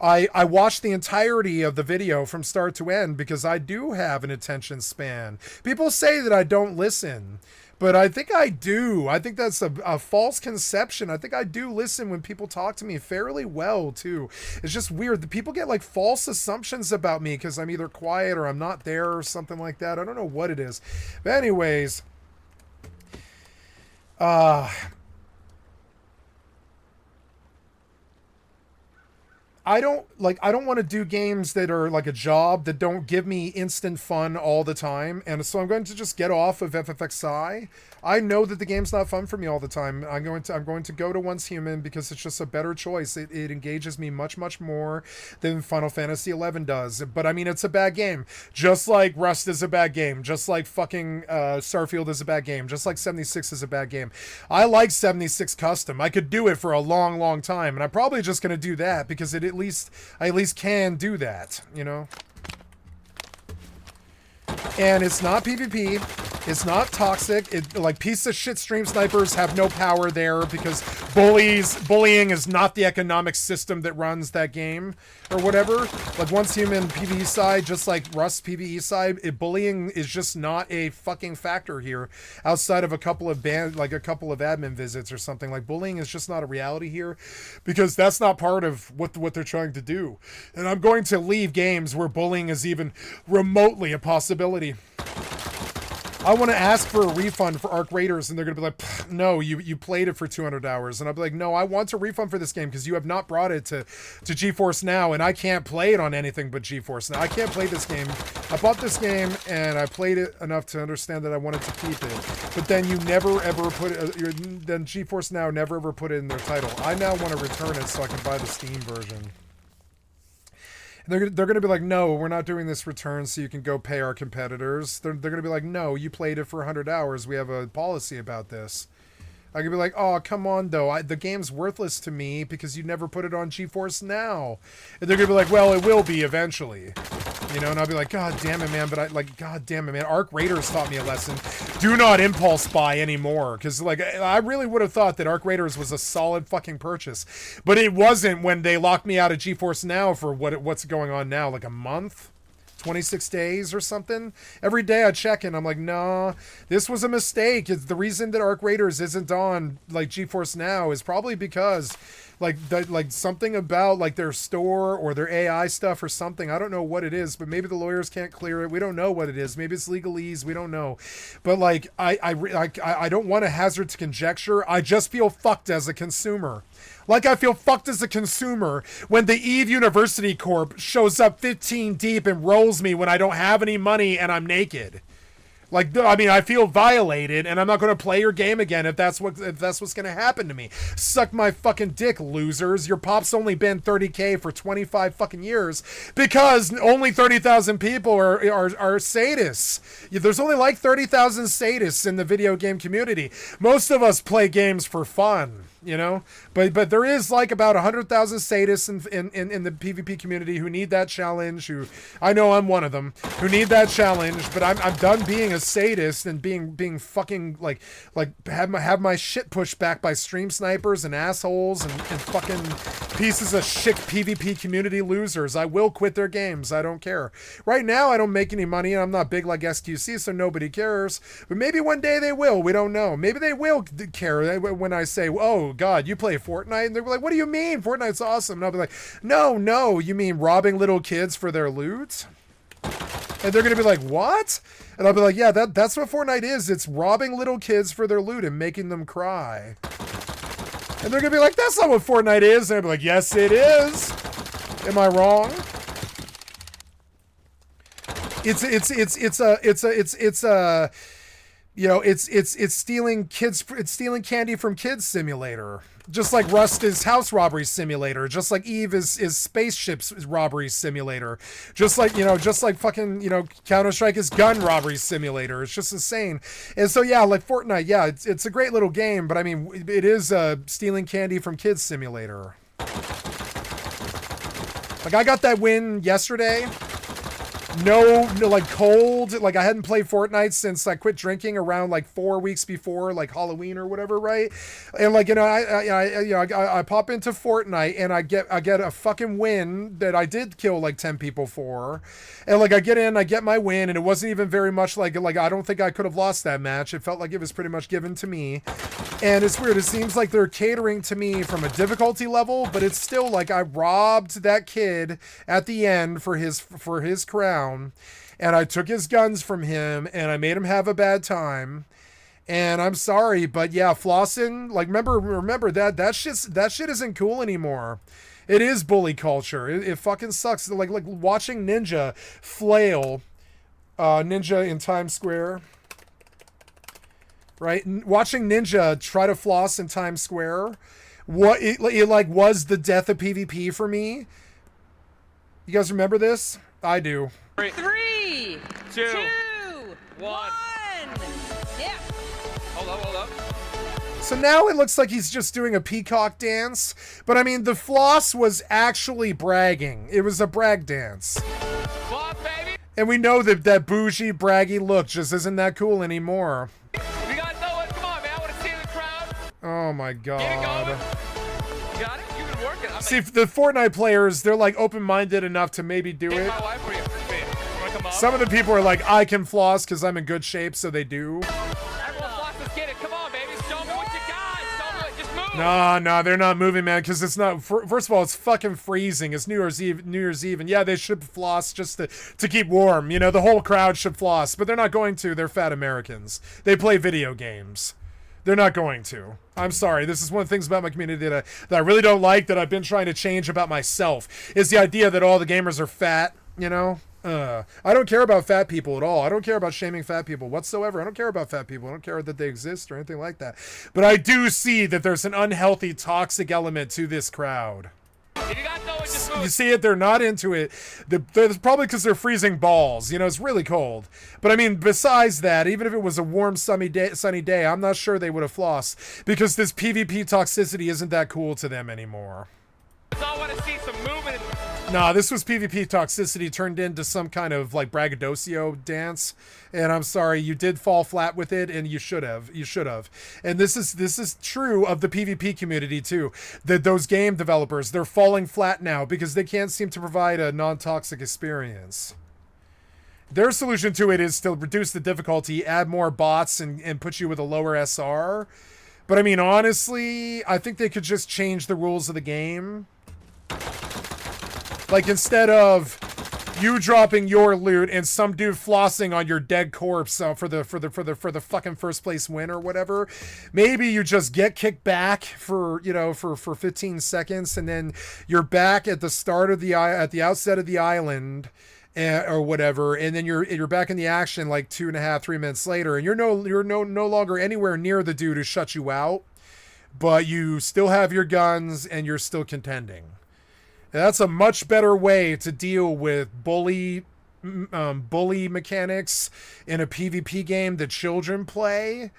I watch the entirety of the video from start to end because I do have an attention span. People say that I don't listen, but I think I do. I think that's a false conception. I think I do listen when people talk to me fairly well, too. It's just weird. The people get, like, false assumptions about me because I'm either quiet or I'm not there or something like that. I don't know what it is. But anyways, I don't want to do games that are like a job that don't give me instant fun all the time. And so I'm going to just get off of FFXI. I know that the game's not fun for me all the time. I'm going to go to Once Human because it's just a better choice. It engages me much more than Final Fantasy XI does. But I mean, it's a bad game. Just like Rust is a bad game. Just like fucking Starfield is a bad game. Just like 76 is a bad game. I like 76 Custom. I could do it for a long time. And I'm probably just going to do that because I at least can do that, you know? And it's not PvP. It's not toxic. Like, piece of shit stream snipers have no power there because bullying is not the economic system that runs that game or whatever. Like, Once Human PvE side, just like Rust PvE side, bullying is just not a fucking factor here outside of a couple of admin visits or something. Like, bullying is just not a reality here because that's not part of what they're trying to do. And I'm going to leave games where bullying is even remotely a possibility. I want to ask for a refund for Arc Raiders, and they're going to be like, no, you played it for 200 hours. And I'll be like, no, I want a refund for this game because you have not brought it to GeForce Now, and I can't play it on anything but GeForce Now. I can't play this game. I bought this game, and I played it enough to understand that I wanted to keep it. But then you never, ever put it, then GeForce Now never, ever put it in their title. I now want to return it so I can buy the Steam version. They're going to be like, no, we're not doing this return so you can go pay our competitors. They're going to be like, no, you played it for 100 hours. We have a policy about this. I could be like, oh, come on, though. The game's worthless to me because you never put it on GeForce Now. And they're going to be like, well, it will be eventually. You know, and I'll be like, God damn it, man. But God damn it, man. Arc Raiders taught me a lesson. Do not impulse buy anymore. Because, like, I really would have thought that Arc Raiders was a solid fucking purchase. But it wasn't when they locked me out of GeForce Now for what's going on now. Like a month? 26 days or something. Every day I check in, I'm like, nah, this was a mistake. It's the reason that Arc Raiders isn't on like GeForce Now is probably because like something about like their store or their AI stuff or something. I don't know what it is, but maybe the lawyers can't clear it. We don't know what it is. Maybe it's legalese. We don't know. But like I don't want to hazard to conjecture. I just feel fucked as a consumer. Like I feel fucked as a consumer when the Eve University Corp shows up 15 deep and rolls me when I don't have any money and I'm naked. Like, I mean, I feel violated, and I'm not going to play your game again if that's what's going to happen to me. Suck my fucking dick, losers. Your pop's only been 30K for 25 fucking years because only 30,000 people are sadists. There's only like 30,000 sadists in the video game community. Most of us play games for fun. You know, but there is like about 100,000 sadists in the PvP community who need that challenge. Who I know I'm one of them who need that challenge. But I'm done being a sadist and being fucking like have my shit pushed back by stream snipers and assholes and fucking pieces of shit PvP community losers. I will quit their games. I don't care. Right now I don't make any money and I'm not big like SQC, so nobody cares. But maybe one day they will. We don't know. Maybe they will care when I say, oh God, you play Fortnite? And they're like, what do you mean? Fortnite's awesome. And I'll be like, no, you mean robbing little kids for their loot? And they're going to be like, what? And I'll be like, yeah, that's what Fortnite is. It's robbing little kids for their loot and making them cry. And they're going to be like, that's not what Fortnite is. And I'll be like, yes, it is. Am I wrong? You know, it's stealing candy from Kids Simulator. Just like Rust is House Robbery Simulator. Just like Eve is Spaceships Robbery Simulator. Just like fucking, Counter-Strike is Gun Robbery Simulator. It's just insane. And so, yeah, like Fortnite, yeah, it's a great little game, but I mean, it is stealing candy from Kids Simulator. Like, I got that win yesterday. No, like cold. Like I hadn't played Fortnite since I quit drinking around like 4 weeks before like Halloween or whatever, right? And like I pop into Fortnite and I get a fucking win that I did kill like 10 people for, and like I get in, I get my win, and it wasn't even very much like I don't think I could have lost that match. It felt like it was pretty much given to me, and it's weird. It seems like they're catering to me from a difficulty level, but it's still like I robbed that kid at the end for his crown. And I took his guns from him and I made him have a bad time. And I'm sorry, but yeah, flossing, like remember that shit isn't cool anymore. It is bully culture. It fucking sucks. Like watching Ninja flail Ninja in Times Square. Right? Watching Ninja try to floss in Times Square. It like was the death of PvP for me. You guys remember this? I do. 3, 2, 1. Yeah. Hold up. So now it looks like he's just doing a peacock dance. But I mean, the floss was actually bragging. It was a brag dance. Floss, baby. And we know that bougie, braggy look just isn't that cool anymore. We got no one. Come on, man. I want to see the crowd. Oh my God. Get it going. You got it? You've been working. See, the Fortnite players, they're like open-minded enough to maybe do it. My wife for you. Some of the people are like, I can floss because I'm in good shape, so they do. Everyone floss, let's get it. Come on, baby. Show me what you got. Show me. Just move. No, they're not moving, man, because it's not. First of all, it's fucking freezing. It's New Year's Eve, and yeah, they should floss just to keep warm. You know, the whole crowd should floss, but they're not going to. They're fat Americans. They play video games. They're not going to. I'm sorry. This is one of the things about my community that I really don't like, that I've been trying to change about myself, is the idea that all the gamers are fat, you know? I don't care about fat people at all. I don't care about shaming fat people whatsoever. I don't care about fat people. I don't care that they exist or anything like that. But I do see that there's an unhealthy, toxic element to this crowd. If you got no one, just move. You see it, they're not into it. That's probably because they're freezing balls. You know, it's really cold. But I mean, besides that, even if it was a warm, sunny day, I'm not sure they would have flossed, because this PvP toxicity isn't that cool to them anymore. I want to see some movement. Nah, this was PvP toxicity turned into some kind of like braggadocio dance, and I'm sorry, you did fall flat with it, and you should have. And this is true of the PvP community too. That those game developers, they're falling flat now because they can't seem to provide a non-toxic experience. Their solution to it is to reduce the difficulty, add more bots, and put you with a lower SR. But I mean, honestly, I think they could just change the rules of the game. Like, instead of you dropping your loot and some dude flossing on your dead corpse for the fucking first place win or whatever, maybe you just get kicked back for 15 seconds, and then you're back at the start of at the outset of the island, or whatever, and then you're back in the action like 2.5-3 minutes later, and you're no longer anywhere near the dude who shut you out, but you still have your guns and you're still contending. And that's a much better way to deal with bully mechanics in a PvP game that children play.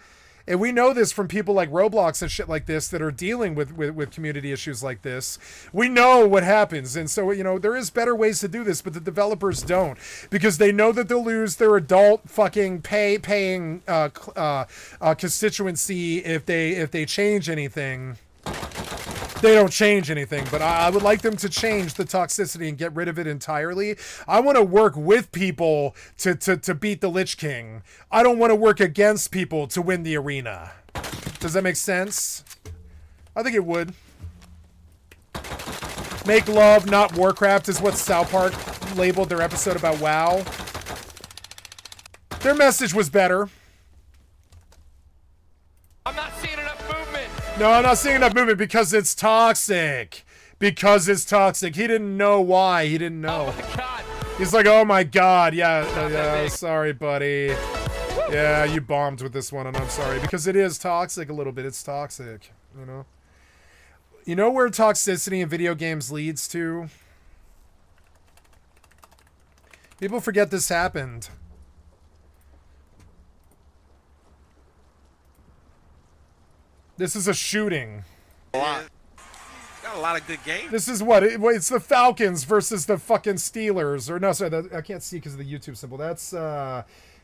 And we know this from people like Roblox and shit like this that are dealing with community issues like this. We know what happens. And so, you know, there is better ways to do this, but the developers don't, because they know that they'll lose their adult fucking paying constituency if they change anything. They don't change anything, but I would like them to change the toxicity and get rid of it entirely. I want to work with people to beat the Lich King. I don't want to work against people to win the arena. Does that make sense? I think it would. Make love, not Warcraft, is what South Park labeled their episode about WoW. Their message was better. I'm not seeing enough movement. No, I'm not seeing enough movement because it's toxic. Because it's toxic. He didn't know why. He didn't know. Oh my God. He's like, oh my God. Yeah, sorry, buddy. Yeah, you bombed with this one, and I'm sorry. Because it is toxic a little bit. It's toxic, you know? You know where toxicity in video games leads to? People forget this happened. This is a shooting. Got a lot of good games. This is what? It's the Falcons versus the fucking Steelers. Or no, sorry, I can't see because of the YouTube symbol. That's,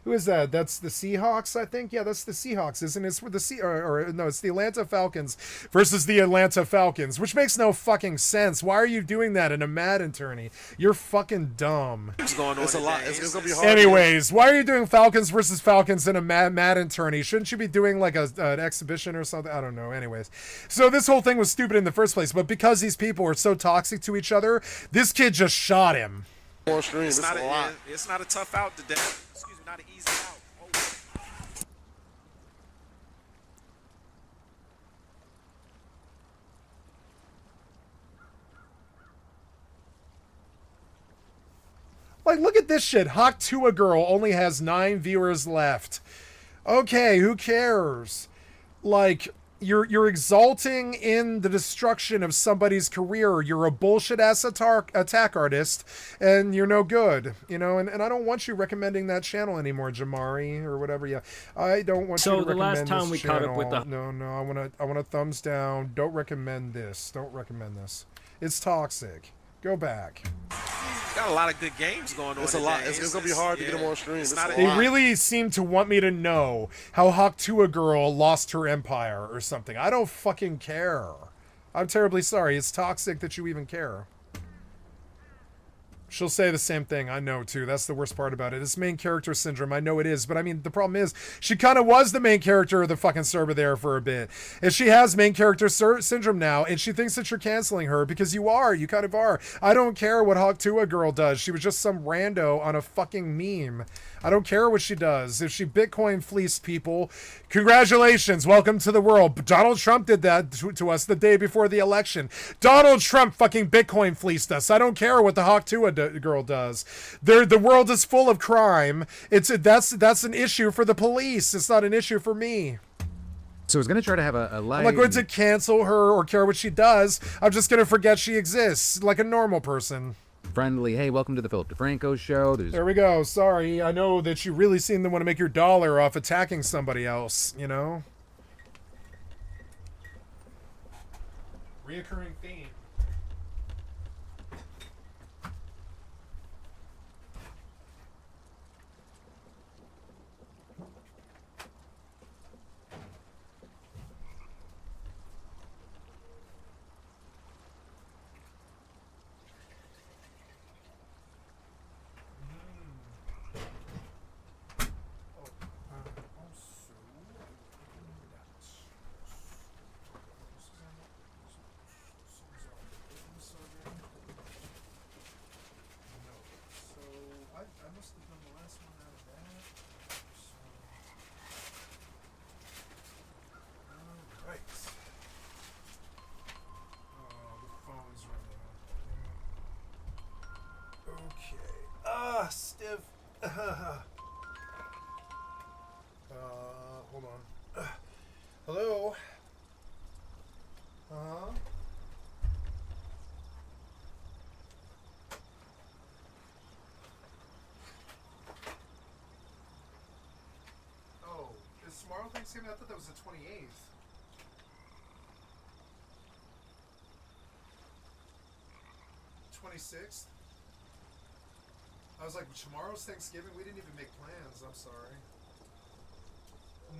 who is that? That's the Seahawks, I think? Yeah, that's the Seahawks, isn't it? It's with the no, it's the Atlanta Falcons versus the Atlanta Falcons, which makes no fucking sense. Why are you doing that in a Madden tourney? You're fucking dumb. It's going on. It's a lot. It's gonna be hard. Anyways, why are you doing Falcons versus Falcons in a Madden tourney? Shouldn't you be doing like an exhibition or something? I don't know. Anyways, so this whole thing was stupid in the first place, but because these people are so toxic to each other, this kid just shot him. It's not a tough out today. Excuse me, not an easy out. Oh. Like, look at this shit. Hawk to a Girl only has 9 viewers left. Okay, who cares? Like, you're exalting in the destruction of somebody's career. You're a bullshit ass attack artist, and you're no good, you know. And I don't want you recommending that channel anymore, Jamari or whatever. Yeah, I don't want you to recommend this channel. So the last time we caught up with the no, I want a thumbs down. Don't recommend this. Don't recommend this. It's toxic. Go back. Got a lot of good games going on. It's a lot. It's gonna be hard to get them on stream. They really seem to want me to know how Hawk to a Girl lost her empire or something. I don't fucking care. I'm terribly sorry. It's toxic that you even care. She'll say the same thing. I know, too. That's the worst part about it. It's main character syndrome. I know it is. But, I mean, the problem is she kind of was the main character of the fucking server there for a bit. And she has main character syndrome now, and she thinks that you're canceling her because you are. You kind of are. I don't care what Hawk Tua girl does. She was just some rando on a fucking meme. I don't care what she does. If she Bitcoin fleeced people, congratulations. Welcome to the world. But Donald Trump did that to us the day before the election. Donald Trump fucking Bitcoin fleeced us. I don't care what the Hawk Tua girl does. The world is full of crime. That's an issue for the police. It's not an issue for me. So I was going to try to have a live... I'm not going to cancel her or care what she does. I'm just going to forget she exists like a normal person. Friendly, hey, welcome to the Philip DeFranco show. There we go. Sorry, I know that you really seem to want to make your dollar off attacking somebody else, you know? Reoccurring theme. Stiff. Hold on. Hello? Oh, is tomorrow Thanksgiving? I thought that was the 28th. '26th? I was like, tomorrow's Thanksgiving? We didn't even make plans. I'm sorry.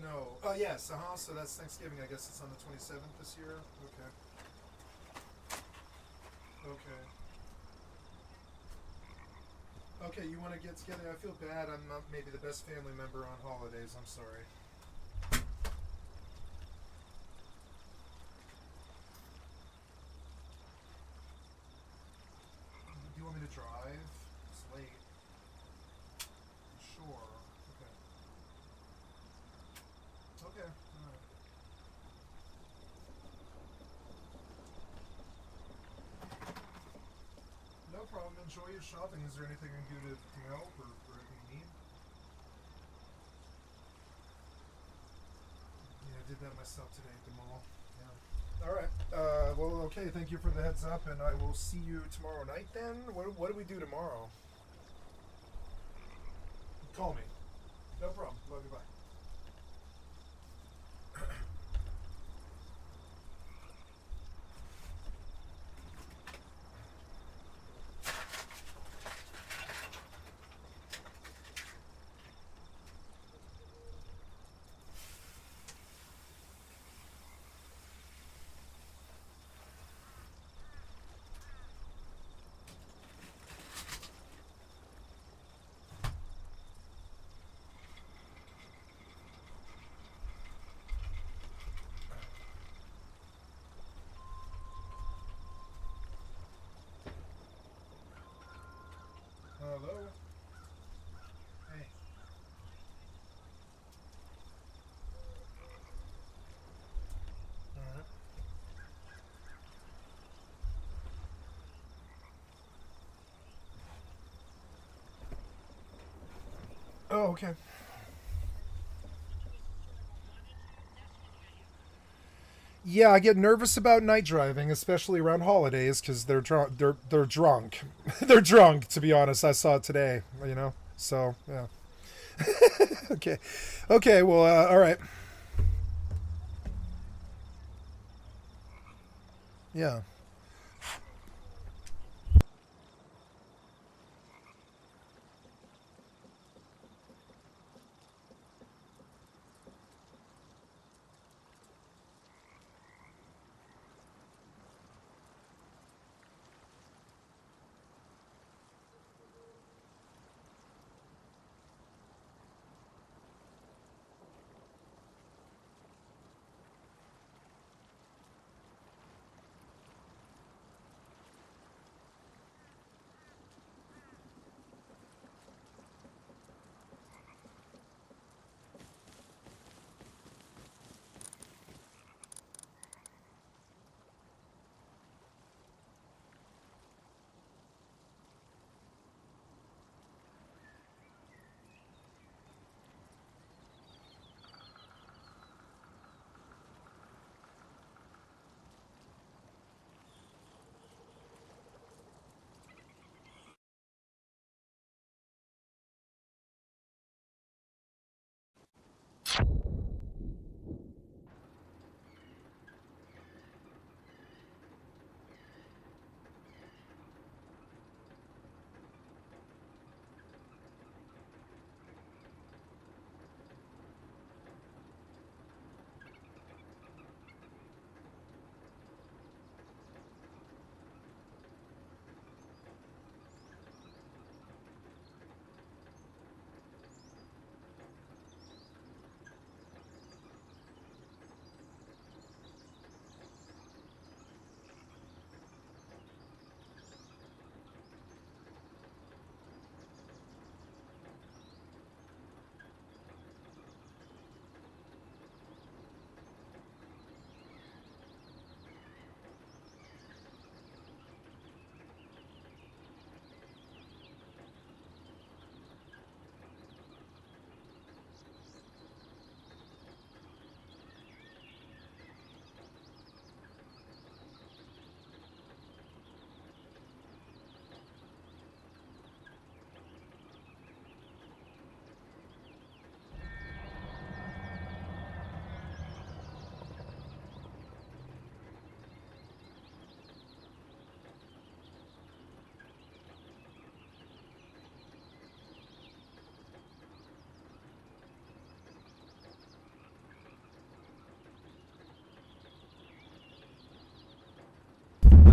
No. Oh, yes. So that's Thanksgiving. I guess it's on the 27th this year? Okay. Okay. Okay, you want to get together? I feel bad. I'm not maybe the best family member on holidays. I'm sorry. Do you want me to drive? It's late. Sure. Okay. Okay. All right. No problem. Enjoy your shopping. Is there anything I can do to help or anything you need? Yeah, I did that myself today at the mall. Yeah. All right. Well, okay. Thank you for the heads up, and I will see you tomorrow night then. What do we do tomorrow? Call me. No problem. Love you. Bye. Hello? Hey. Alright. Oh, okay. Yeah, I get nervous about night driving, especially around holidays, because they're drunk. They're drunk. They're drunk. To be honest, I saw it today. You know, so yeah. Okay, okay. Well, all right. Yeah.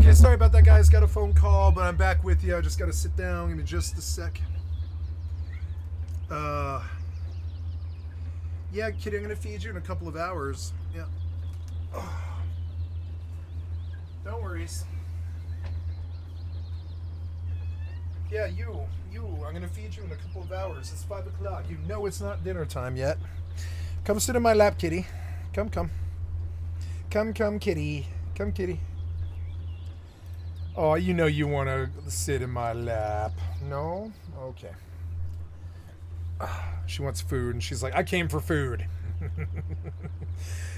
Okay, sorry about that, guys. Got a phone call, but I'm back with you. I just got to sit down. Give me just a sec. Yeah, kitty, I'm going to feed you in a couple of hours. Yeah. Don't worries. Yeah, you. I'm going to feed you in a couple of hours. It's 5 o'clock. You know it's not dinner time yet. Come sit in my lap, kitty. Come. Come, kitty. Come, kitty. Oh, you know you want to sit in my lap. No? Okay. She wants food, and she's like, I came for food.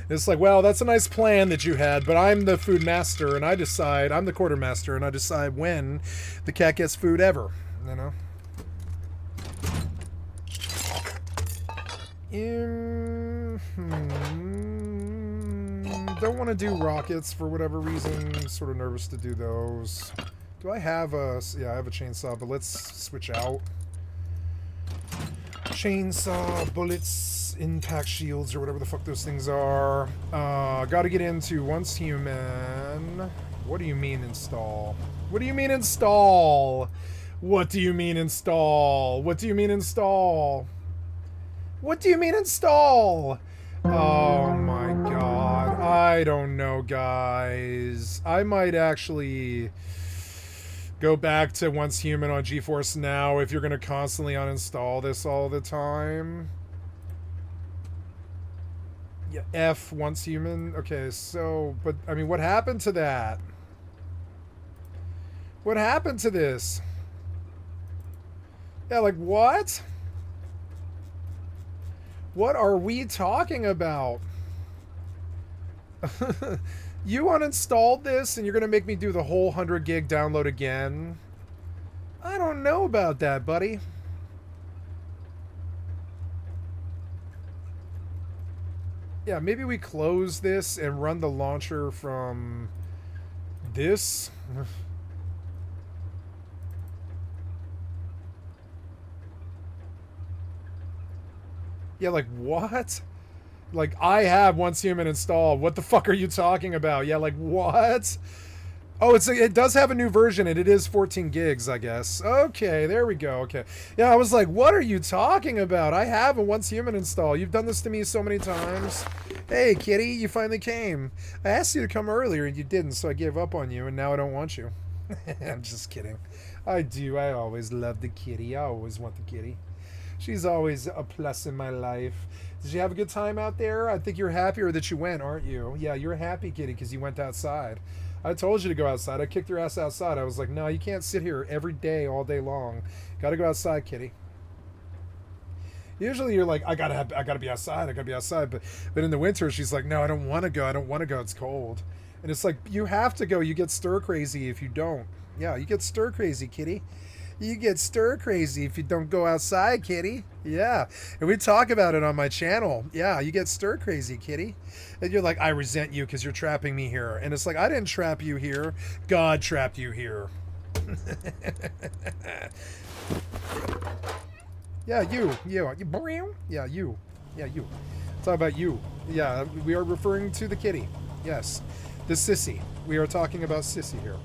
It's like, well, that's a nice plan that you had, but I'm the food master, and I'm the quartermaster, and I decide when the cat gets food ever, you know? Don't want to do rockets for whatever reason. I'm sort of nervous to do those. Do I have a... Yeah, I have a chainsaw, but let's switch out. Chainsaw, bullets, impact shields, or whatever the fuck those things are. Gotta get into Once Human. What do you mean install? What do you mean install? What do you mean install? What do you mean install? What do you mean install? Oh my god. I don't know, guys. I might actually go back to Once Human on GeForce Now if you're going to constantly uninstall this all the time. Yeah, F Once Human. Okay, so, but, I mean, what happened to that? What happened to this? Yeah, like, what? What are we talking about? You uninstalled this and you're going to make me do the whole 100 gig download again? I don't know about that, buddy. Yeah, maybe we close this and run the launcher from this. Yeah, like, what? Like, I have Once Human installed. What the fuck are you talking about? Yeah, like, what? Oh, it does have a new version, and it is 14 gigs, I guess. Okay, there we go. Okay. Yeah, I was like, what are you talking about? I have a Once Human install. You've done this to me so many times. Hey, kitty, you finally came. I asked you to come earlier, and you didn't, so I gave up on you, and now I don't want you. I'm just kidding. I do. I always love the kitty. I always want the kitty. She's always a plus in my life. Did you have a good time out there? I think you're happier that you went, aren't you? Yeah, you're happy, kitty, because you went outside. I told you to go outside. I kicked your ass outside. I was like, no, you can't sit here every day, all day long. Got to go outside, kitty. Usually you're like, I gotta be outside. I gotta be outside. But in the winter, she's like, no, I don't want to go. I don't want to go. It's cold. And it's like, you have to go. You get stir crazy if you don't. Yeah, you get stir crazy, kitty. You get stir crazy if you don't go outside, kitty. Yeah. And we talk about it on my channel. Yeah, you get stir crazy, kitty. And you're like, I resent you because you're trapping me here. And it's like, I didn't trap you here. God trapped you here. Yeah, you. Yeah, you. Yeah, you. Yeah, you. Talk about you. Yeah, we are referring to the kitty. Yes. The sissy. We are talking about sissy here.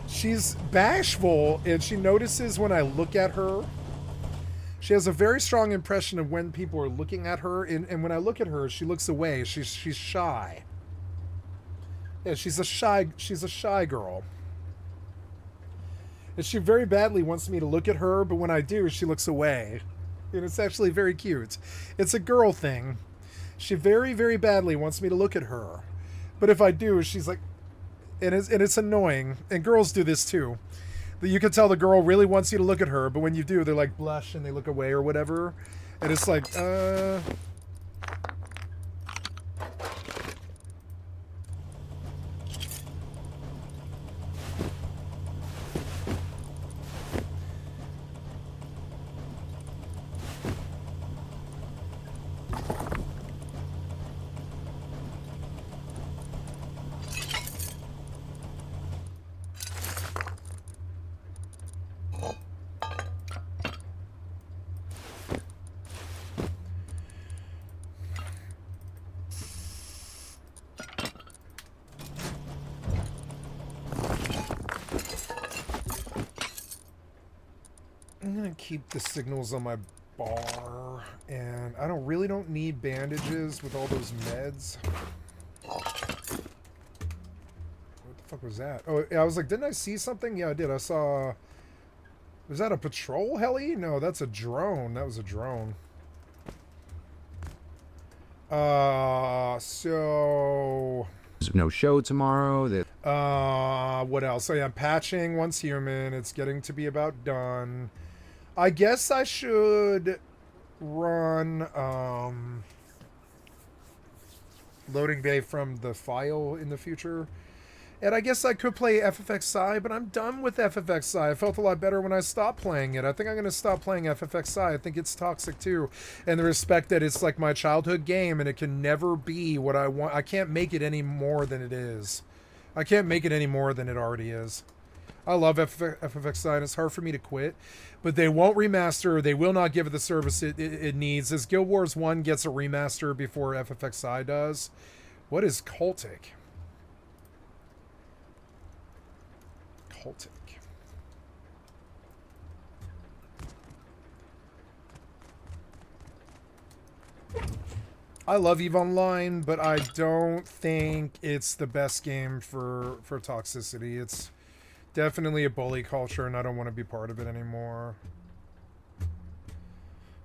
She's bashful, and she notices when I look at her. She has a very strong impression of when people are looking at her, and when I look at her, she looks away. She's shy. Yeah, she's a shy girl. And she very badly wants me to look at her, but when I do, she looks away. And it's actually very cute. It's a girl thing. She very, very badly wants me to look at her. But if I do, she's like... And it's annoying. And girls do this too. You can tell the girl really wants you to look at her, but when you do, they're like blush and they look away or whatever. And it's like, I'm gonna keep the signals on my bar, and I really don't need bandages with all those meds. What the fuck was that? Oh, yeah, I was like, didn't I see something? Yeah, I did. I saw... Was that a patrol heli? No, that's a drone. That was a drone. So... There's no show tomorrow. What else? So yeah, patching once human. It's getting to be about done. I guess I should run loading bay from the file in the future. And I guess I could play FFXI, but I'm done with FFXI. I felt a lot better when I stopped playing it. I think I'm going to stop playing FFXI. I think it's toxic too. And the respect that it's like my childhood game and it can never be what I want. I can't make it any more than it is. I can't make it any more than it already is. I love FFXI and it's hard for me to quit. But they won't remaster. They will not give it the service it needs. As Guild Wars 1 gets a remaster before FFXI does. What is cultic? Cultic. I love EVE Online, but I don't think it's the best game for toxicity. It's definitely a bully culture, and I don't want to be part of it anymore. I'm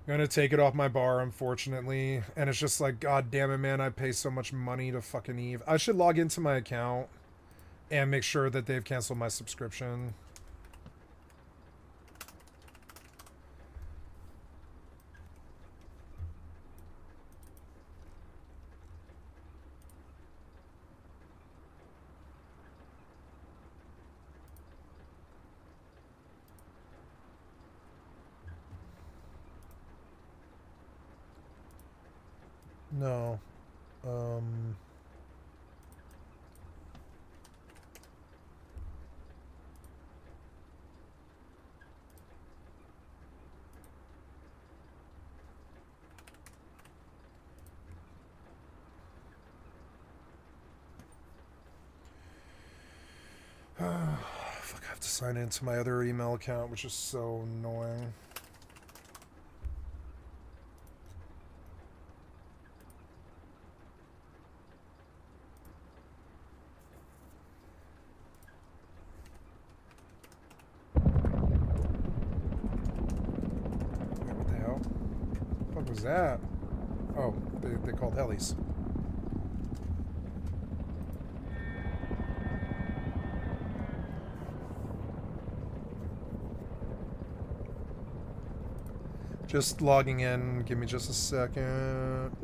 gonna take it off my bar, unfortunately. And it's just like, god damn it, man, I pay so much money to fucking EVE. I should log into my account and make sure that they've canceled my subscription. No. Fuck, I have to sign into my other email account, which is so annoying. Wait, what the hell? What the fuck was that? Oh, they called helis. Just logging in. Give me just a second.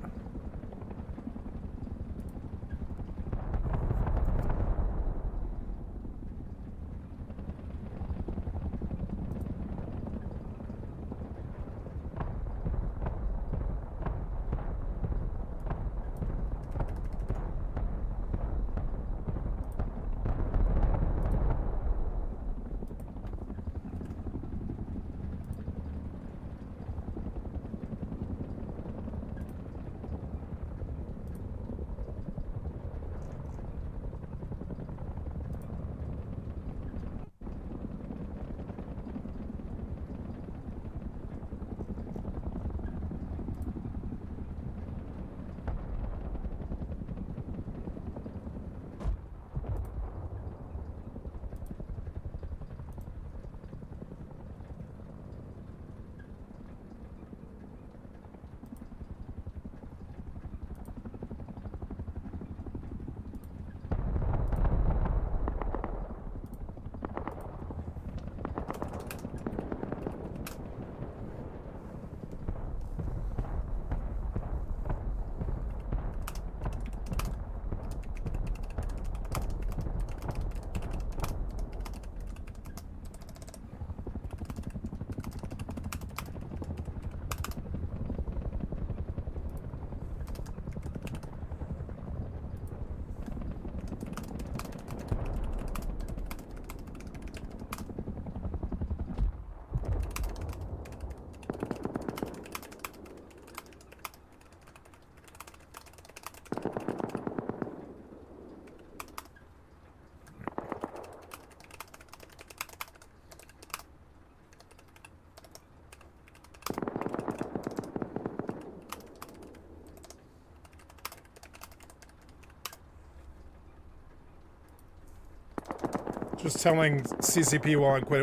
Just telling CCP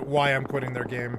why I'm quitting their game.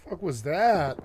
Fuck was that?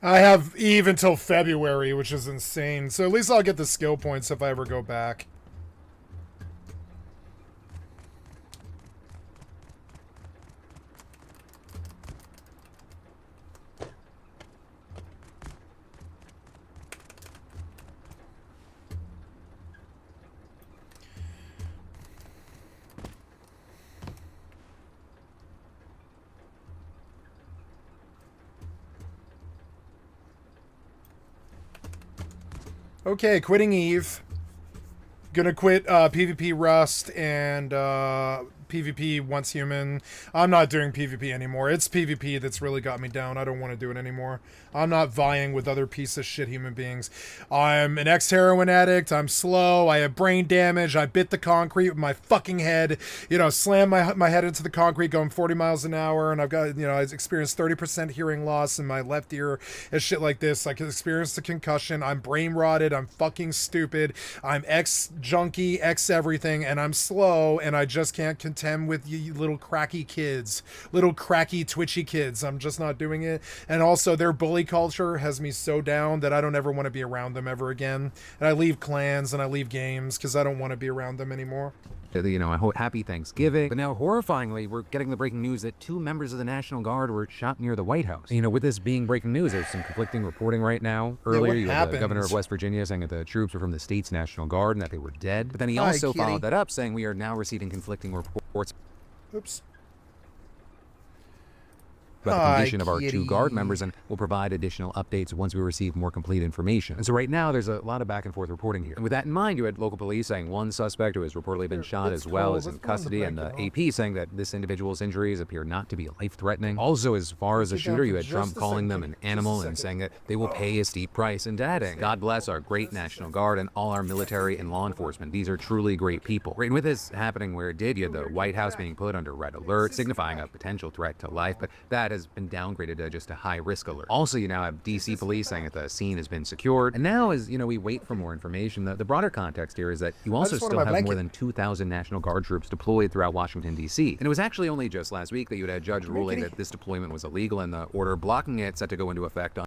I have Eve until February, which is insane. So at least I'll get the skill points if I ever go back. Okay, quitting Eve. Gonna quit PvP Rust and PvP Once Human. I'm not doing PvP anymore. It's PvP that's really got me down. I don't want to do it anymore. I'm not vying with other piece of shit human beings. I'm an ex-heroin addict. I'm slow. I have brain damage. I bit the concrete with my fucking head. You know, slammed my head into the concrete going 40 miles an hour. And I've got, you know, I experienced 30% hearing loss in my left ear and shit like this. I experienced a concussion. I'm brain rotted. I'm fucking stupid. I'm ex-junkie, ex-everything. And I'm slow. And I just can't contend with you little cracky kids. Little cracky, twitchy kids. I'm just not doing it. And also, their bully culture has me so down that I don't ever want to be around them ever again. And I leave clans and I leave games because I don't want to be around them anymore. You know, a happy Thanksgiving. But now, horrifyingly, we're getting the breaking news that 2 members of the National Guard were shot near the White House. You know, with this being breaking news, there's some conflicting reporting right now. Earlier, you had the governor of West Virginia saying that the troops were from the state's National Guard and that they were dead. But then he also followed that up, saying we are now receiving conflicting reports. Oops. About the condition of our 2 Guard members, and we'll provide additional updates once we receive more complete information. And so right now, there's a lot of back and forth reporting here. And with that in mind, you had local police saying 1 suspect who has reportedly been shot as well is in custody, and the AP saying that this individual's injuries appear not to be life-threatening. Also, as far as the shooter, you had Trump calling them an animal and saying that they will pay a steep price, and adding, God bless our great National Guard and all our military and law enforcement. These are truly great people. Right, and with this happening where it did, you had the White House being put under red alert, signifying a potential threat to life, but that has been downgraded to just a high-risk alert. Also, you now have DC police saying that the scene has been secured. And now, as you know, we wait for more information. The broader context here is that you also still have more than 2,000 National Guard troops deployed throughout Washington, D.C. And it was actually only just last week that you had a judge ruling that this deployment was illegal, and the order blocking it set to go into effect on...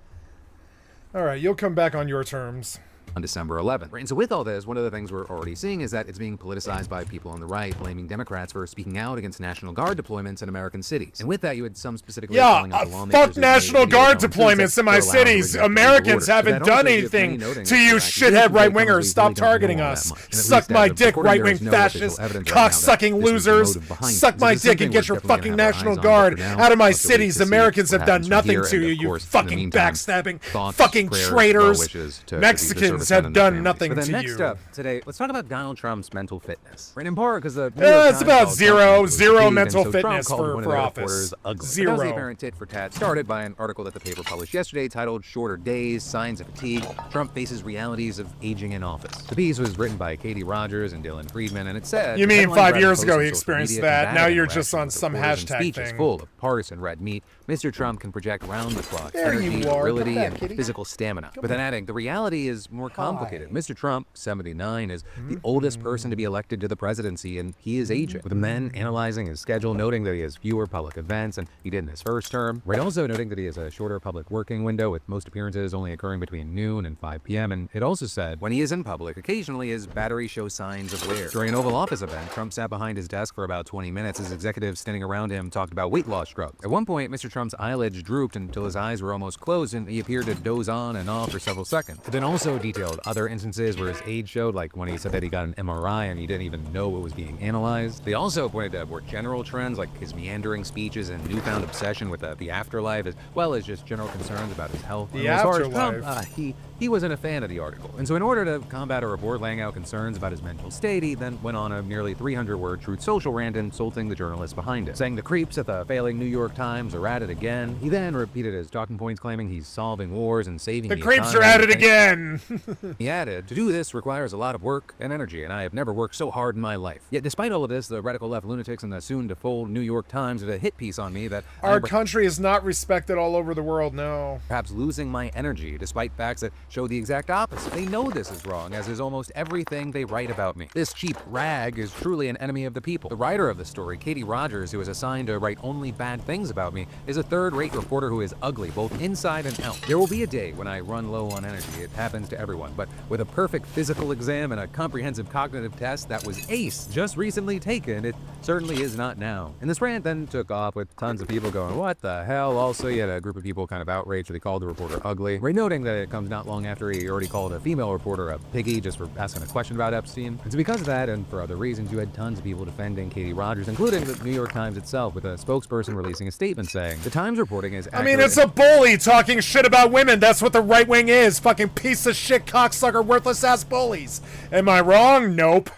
All right, you'll come back on your terms. On December 11th. Right? And so with all this, one of the things we're already seeing is that it's being politicized by people on the right, blaming Democrats for speaking out against National Guard deployments in American cities. And with that, you had some specifically calling out the lawmakers. Fuck National Guard deployments in my cities. Americans haven't done anything to you shithead right-wingers. Stop targeting us. Suck my dick, right-wing fascists, cock-sucking losers. Suck my dick and get your fucking National Guard out of my cities. Americans have done nothing to you, you fucking backstabbing, fucking traitors. Mexicans have done nothing to you. Next up today, let's talk about Donald Trump's mental fitness. Right, in part because the it's about zero mental fitness for office. Zero. That was the apparent tit for tat started by an article that the paper published yesterday titled "Shorter Days: Signs of Fatigue. Trump Faces Realities of Aging in Office." The piece was written by Katie Rogers and Dylan Friedman, and it said, "You mean 5 years ago he experienced that? Now you're just on some hashtag speech thing." Is full of partisan red meat. Mr. Trump can project round-the-clock energy, virility, and physical stamina. But then adding, the reality is more complicated. Mr. Trump, 79, is the oldest person to be elected to the presidency, and he is aging. With the men analyzing his schedule, noting that he has fewer public events than he did in his first term. Right, also noting that he has a shorter public working window, with most appearances only occurring between noon and 5 p.m. And it also said, when he is in public, occasionally his battery shows signs of wear. During an Oval Office event, Trump sat behind his desk for about 20 minutes as executives standing around him talked about weight loss drugs. At one point, Mr. Trump's eyelids drooped until his eyes were almost closed, and he appeared to doze on and off for several seconds. It then also detailed other instances where his age showed, like when he said that he got an MRI and he didn't even know what was being analyzed. They also pointed to more general trends, like his meandering speeches and newfound obsession with the afterlife, as well as just general concerns about his health. The as far as afterlife. Trump, he wasn't a fan of the article. And so in order to combat a report laying out concerns about his mental state, he then went on a nearly 300-word Truth Social rant insulting the journalists behind it, saying the creeps at the failing New York Times are at it again. He then repeated his talking points, claiming he's solving wars and saving the creeps economy. are at it again. He added, to do this requires a lot of work and energy, and I have never worked so hard in my life. Yet despite all of this, the radical left lunatics in the soon-to-fold New York Times did a hit piece on me that our country is not respected all over the world, no. Perhaps losing my energy, despite facts that show the exact opposite. They know this is wrong, as is almost everything they write about me. This cheap rag is truly an enemy of the people. The writer of the story, Katie Rogers, who is assigned to write only bad things about me, is a third-rate reporter who is ugly, both inside and out. There will be a day when I run low on energy. It happens to everyone. But with a perfect physical exam and a comprehensive cognitive test that was ace just recently taken, it certainly is not now. And this rant then took off with tons of people going, what the hell? Also, you had a group of people kind of outraged that they called the reporter ugly. Right, noting that it comes not long after he already called a female reporter a piggy just for asking a question about Epstein. And so because of that, and for other reasons, you had tons of people defending Katie Rogers, including the New York Times itself, with a spokesperson releasing a statement saying, the Times reporting is accurate. I mean, it's a bully talking shit about women. That's what the right wing is. Fucking piece of shit, cocksucker, worthless ass bullies. Am I wrong? Nope.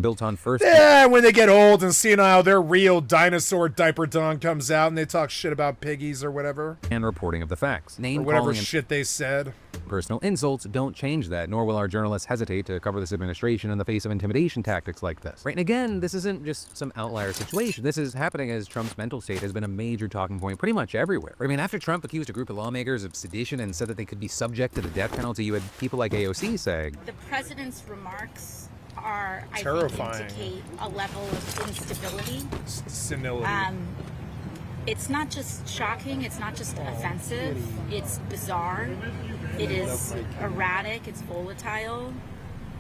Built on first. Yeah, when they get old and senile, their real dinosaur diaper dong comes out and they talk shit about piggies or whatever. And reporting of the facts. Or whatever shit they said. Personal insults don't change that, nor will our journalists hesitate to cover this administration in the face of intimidation tactics like this. Right, and again, this isn't just some outlier situation. This is happening as Trump's mental state has been a major talking point pretty much everywhere. I mean, after Trump accused a group of lawmakers of sedition and said that they could be subject to the death penalty, you had people like AOC saying, the president's remarks are, terrifying. I think, indicate a level of instability. Senility. It's not just shocking, it's not just offensive, it's bizarre, it is erratic, it's volatile,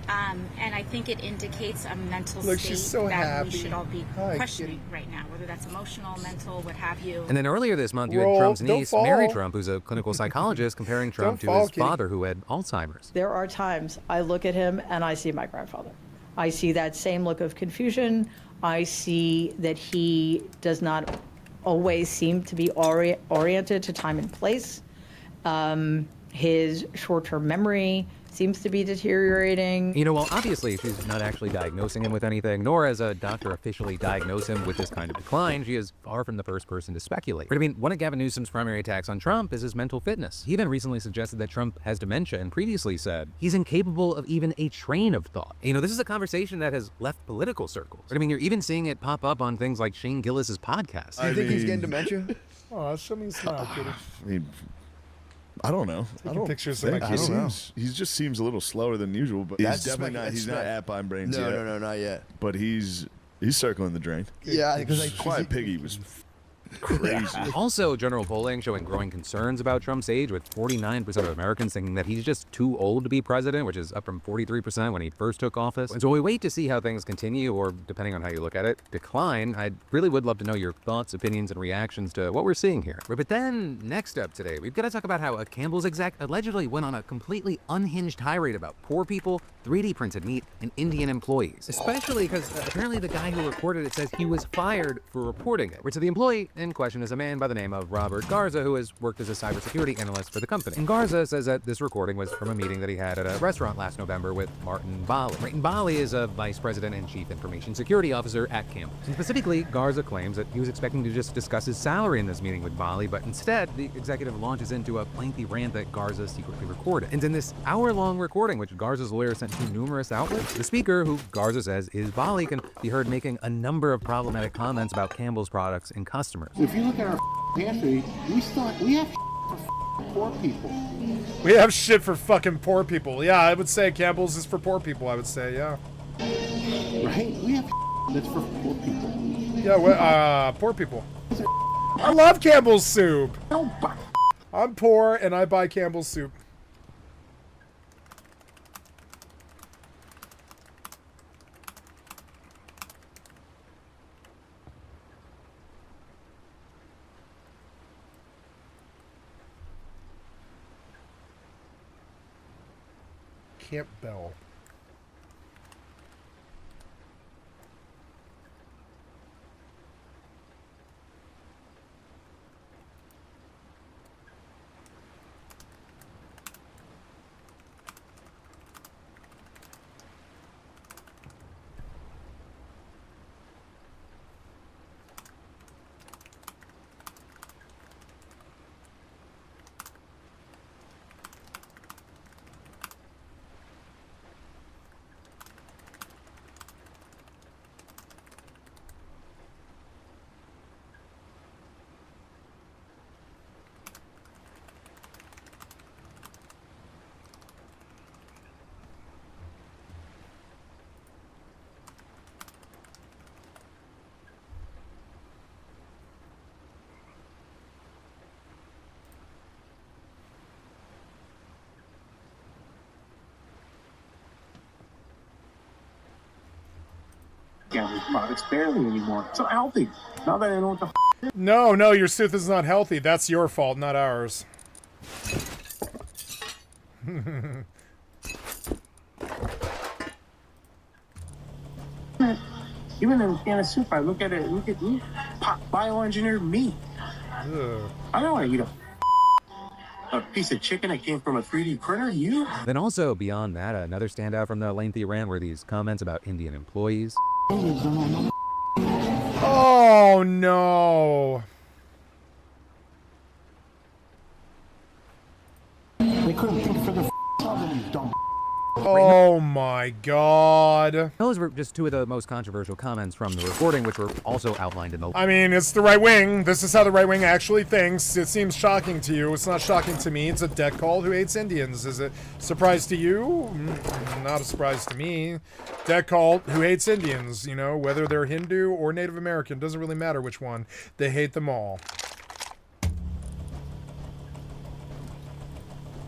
and I think it indicates a mental state that we should all be questioning right now, whether that's emotional, mental, what have you. And then earlier this month, you had Trump's niece, Mary Trump, who's a clinical psychologist, comparing Trump to his father, who had Alzheimer's. There are times I look at him and I see my grandfather. I see that same look of confusion. I see that he does not always seem to be oriented to time and place. His short-term memory seems to be deteriorating. You know, well, obviously she's not actually diagnosing him with anything, nor has a doctor officially diagnosed him with this kind of decline. She is far from the first person to speculate. But I mean, one of Gavin Newsom's primary attacks on Trump is his mental fitness. He even recently suggested that Trump has dementia and previously said he's incapable of even a train of thought. You know, this is a conversation that has left political circles. I mean, you're even seeing it pop up on things like Shane Gillis's podcast. Do you think he's getting dementia? Oh, show me a smile, kitty. I mean, I don't know. Taking pictures of my I kitty. don't know. He just seems a little slower than usual, but he's definitely not. He's not at Pine Brains yet. No, not yet. But he's circling the drain. Yeah, because Quiet Piggy was crazy. Also, general polling showing growing concerns about Trump's age, with 49% of Americans thinking that he's just too old to be president, which is up from 43% when he first took office. And so we wait to see how things continue, or depending on how you look at it, decline. I really would love to know your thoughts, opinions, and reactions to what we're seeing here. But then, next up today, we've got to talk about how a Campbell's exec allegedly went on a completely unhinged tirade about poor people, 3D printed meat, and Indian employees. Especially because apparently the guy who recorded it says he was fired for reporting it. So the employee in question is a man by the name of Robert Garza, who has worked as a cybersecurity analyst for the company. And Garza says that this recording was from a meeting that he had at a restaurant last November with Martin Bali. Martin Bali is a vice president and chief information security officer at Campbell's. And specifically, Garza claims that he was expecting to just discuss his salary in this meeting with Bali, but instead, the executive launches into a lengthy rant that Garza secretly recorded. And in this hour-long recording, which Garza's lawyer sent to numerous outlets, the speaker, who Garza says is Bali, can be heard making a number of problematic comments about Campbell's products and customers. If you look at our pantry, we have for poor people. We have shit for fucking poor people. Yeah, I would say Campbell's is for poor people, I would say, yeah. Right? We have that's for poor people. Yeah, poor people. I love Campbell's soup. I'm poor and I buy Campbell's soup. Camp Bell. gambling products barely anymore. So healthy. Now that I know what the No, your tooth is not healthy. That's your fault, not ours. Even in a can of soup, I look at it, look at me, bioengineered meat. Ugh. I don't want to eat a piece of chicken that came from a 3D printer. You? Then also, beyond that, another standout from the lengthy rant were these comments about Indian employees. Oh, no. They couldn't think for the other, you dumb. Oh my God. Those were just two of the most controversial comments from the recording, which were also outlined in the... I mean, it's the right wing. This is how the right wing actually thinks. It seems shocking to you. It's not shocking to me. It's a debt call who hates Indians. Is it a surprise to you? Not a surprise to me. Debt call who hates Indians, you know, whether they're Hindu or Native American. Doesn't really matter which one. They hate them all.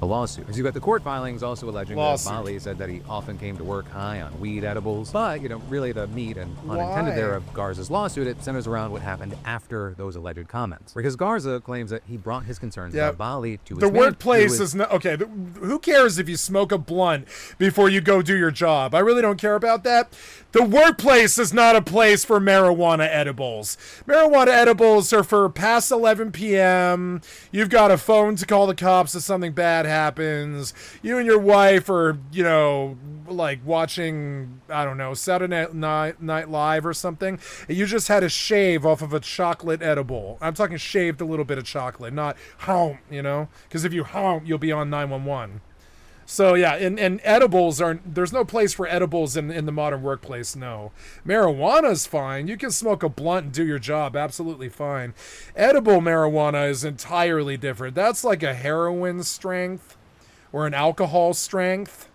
A lawsuit. As you got the court filings also alleging that Bali said that he often came to work high on weed edibles. But, you know, really the meat and unintended there of Garza's lawsuit, it centers around what happened after those alleged comments. Because Garza claims that he brought his concerns about Bali to his The workplace is not... Okay, who cares if you smoke a blunt before you go do your job? I really don't care about that. The workplace is not a place for marijuana edibles. Marijuana edibles are for past 11 p.m. You've got a phone to call the cops if something bad happens. You and your wife are, you know, like watching, I don't know, Saturday Night Live or something. And you just had a shave off of a chocolate edible. I'm talking shaved a little bit of chocolate, not home, you know? Because if you home, you'll be on 911. So yeah, and edibles aren't, there's no place for edibles in the modern workplace, no. Marijuana's fine. You can smoke a blunt and do your job absolutely fine. Edible marijuana is entirely different. That's like a heroin strength or an alcohol strength.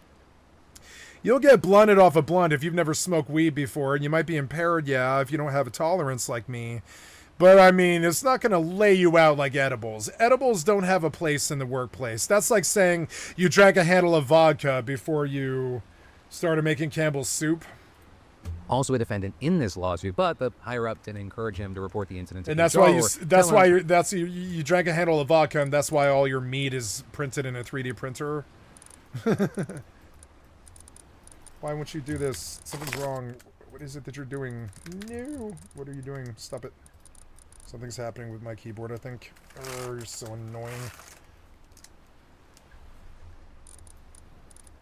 You'll get blunted off a blunt if you've never smoked weed before, and you might be impaired, yeah, if you don't have a tolerance like me. But, I mean, it's not going to lay you out like edibles. Edibles don't have a place in the workplace. That's like saying you drank a handle of vodka before you started making Campbell's soup. Also a defendant in this lawsuit, but the higher-up didn't encourage him to report the incident to and that's why you drank a handle of vodka, and that's why all your meat is printed in a 3D printer. Why won't you do this? Something's wrong. What is it that you're doing? No. What are you doing? Stop it. Something's happening with my keyboard, I think. Oh, you're so annoying.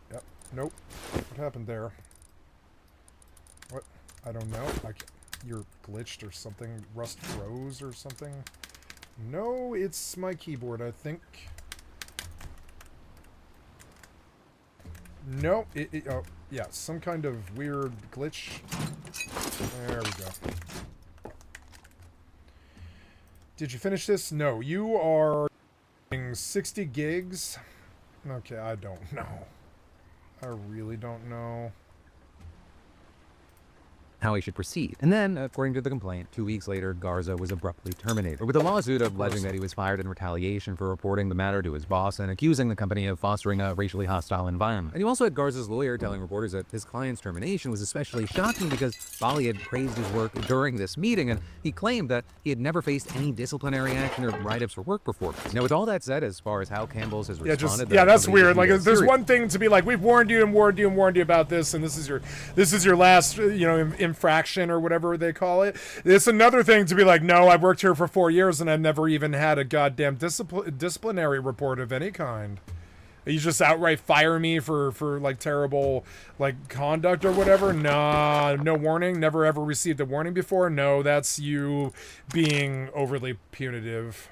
Yep. Nope. What happened there? What? I don't know. You're glitched or something. Rust froze or something. No, it's my keyboard, I think. No, oh, yeah, some kind of weird glitch. There we go. Did you finish this? No, you are 60 gigs. Okay, I don't know. I really don't know how he should proceed. And then, according to the complaint, 2 weeks later, Garza was abruptly terminated, with a lawsuit alleging that he was fired in retaliation for reporting the matter to his boss and accusing the company of fostering a racially hostile environment. And you also had Garza's lawyer telling reporters that his client's termination was especially shocking because Bali had praised his work during this meeting, and he claimed that he had never faced any disciplinary action or write-ups for work performance. Now, with all that said, as far as how Campbell's has responded... Yeah, that's weird. Like, there's one thing to be like, we've warned you and warned you and warned you about this, and this is your last, you know, infraction or whatever they call it. It's another thing to be like, no, I've worked here for 4 years and I've never even had a goddamn disciplinary report of any kind. You just outright fire me for like terrible like conduct or whatever? Nah, no warning. Never ever received a warning before. No, that's you being overly punitive.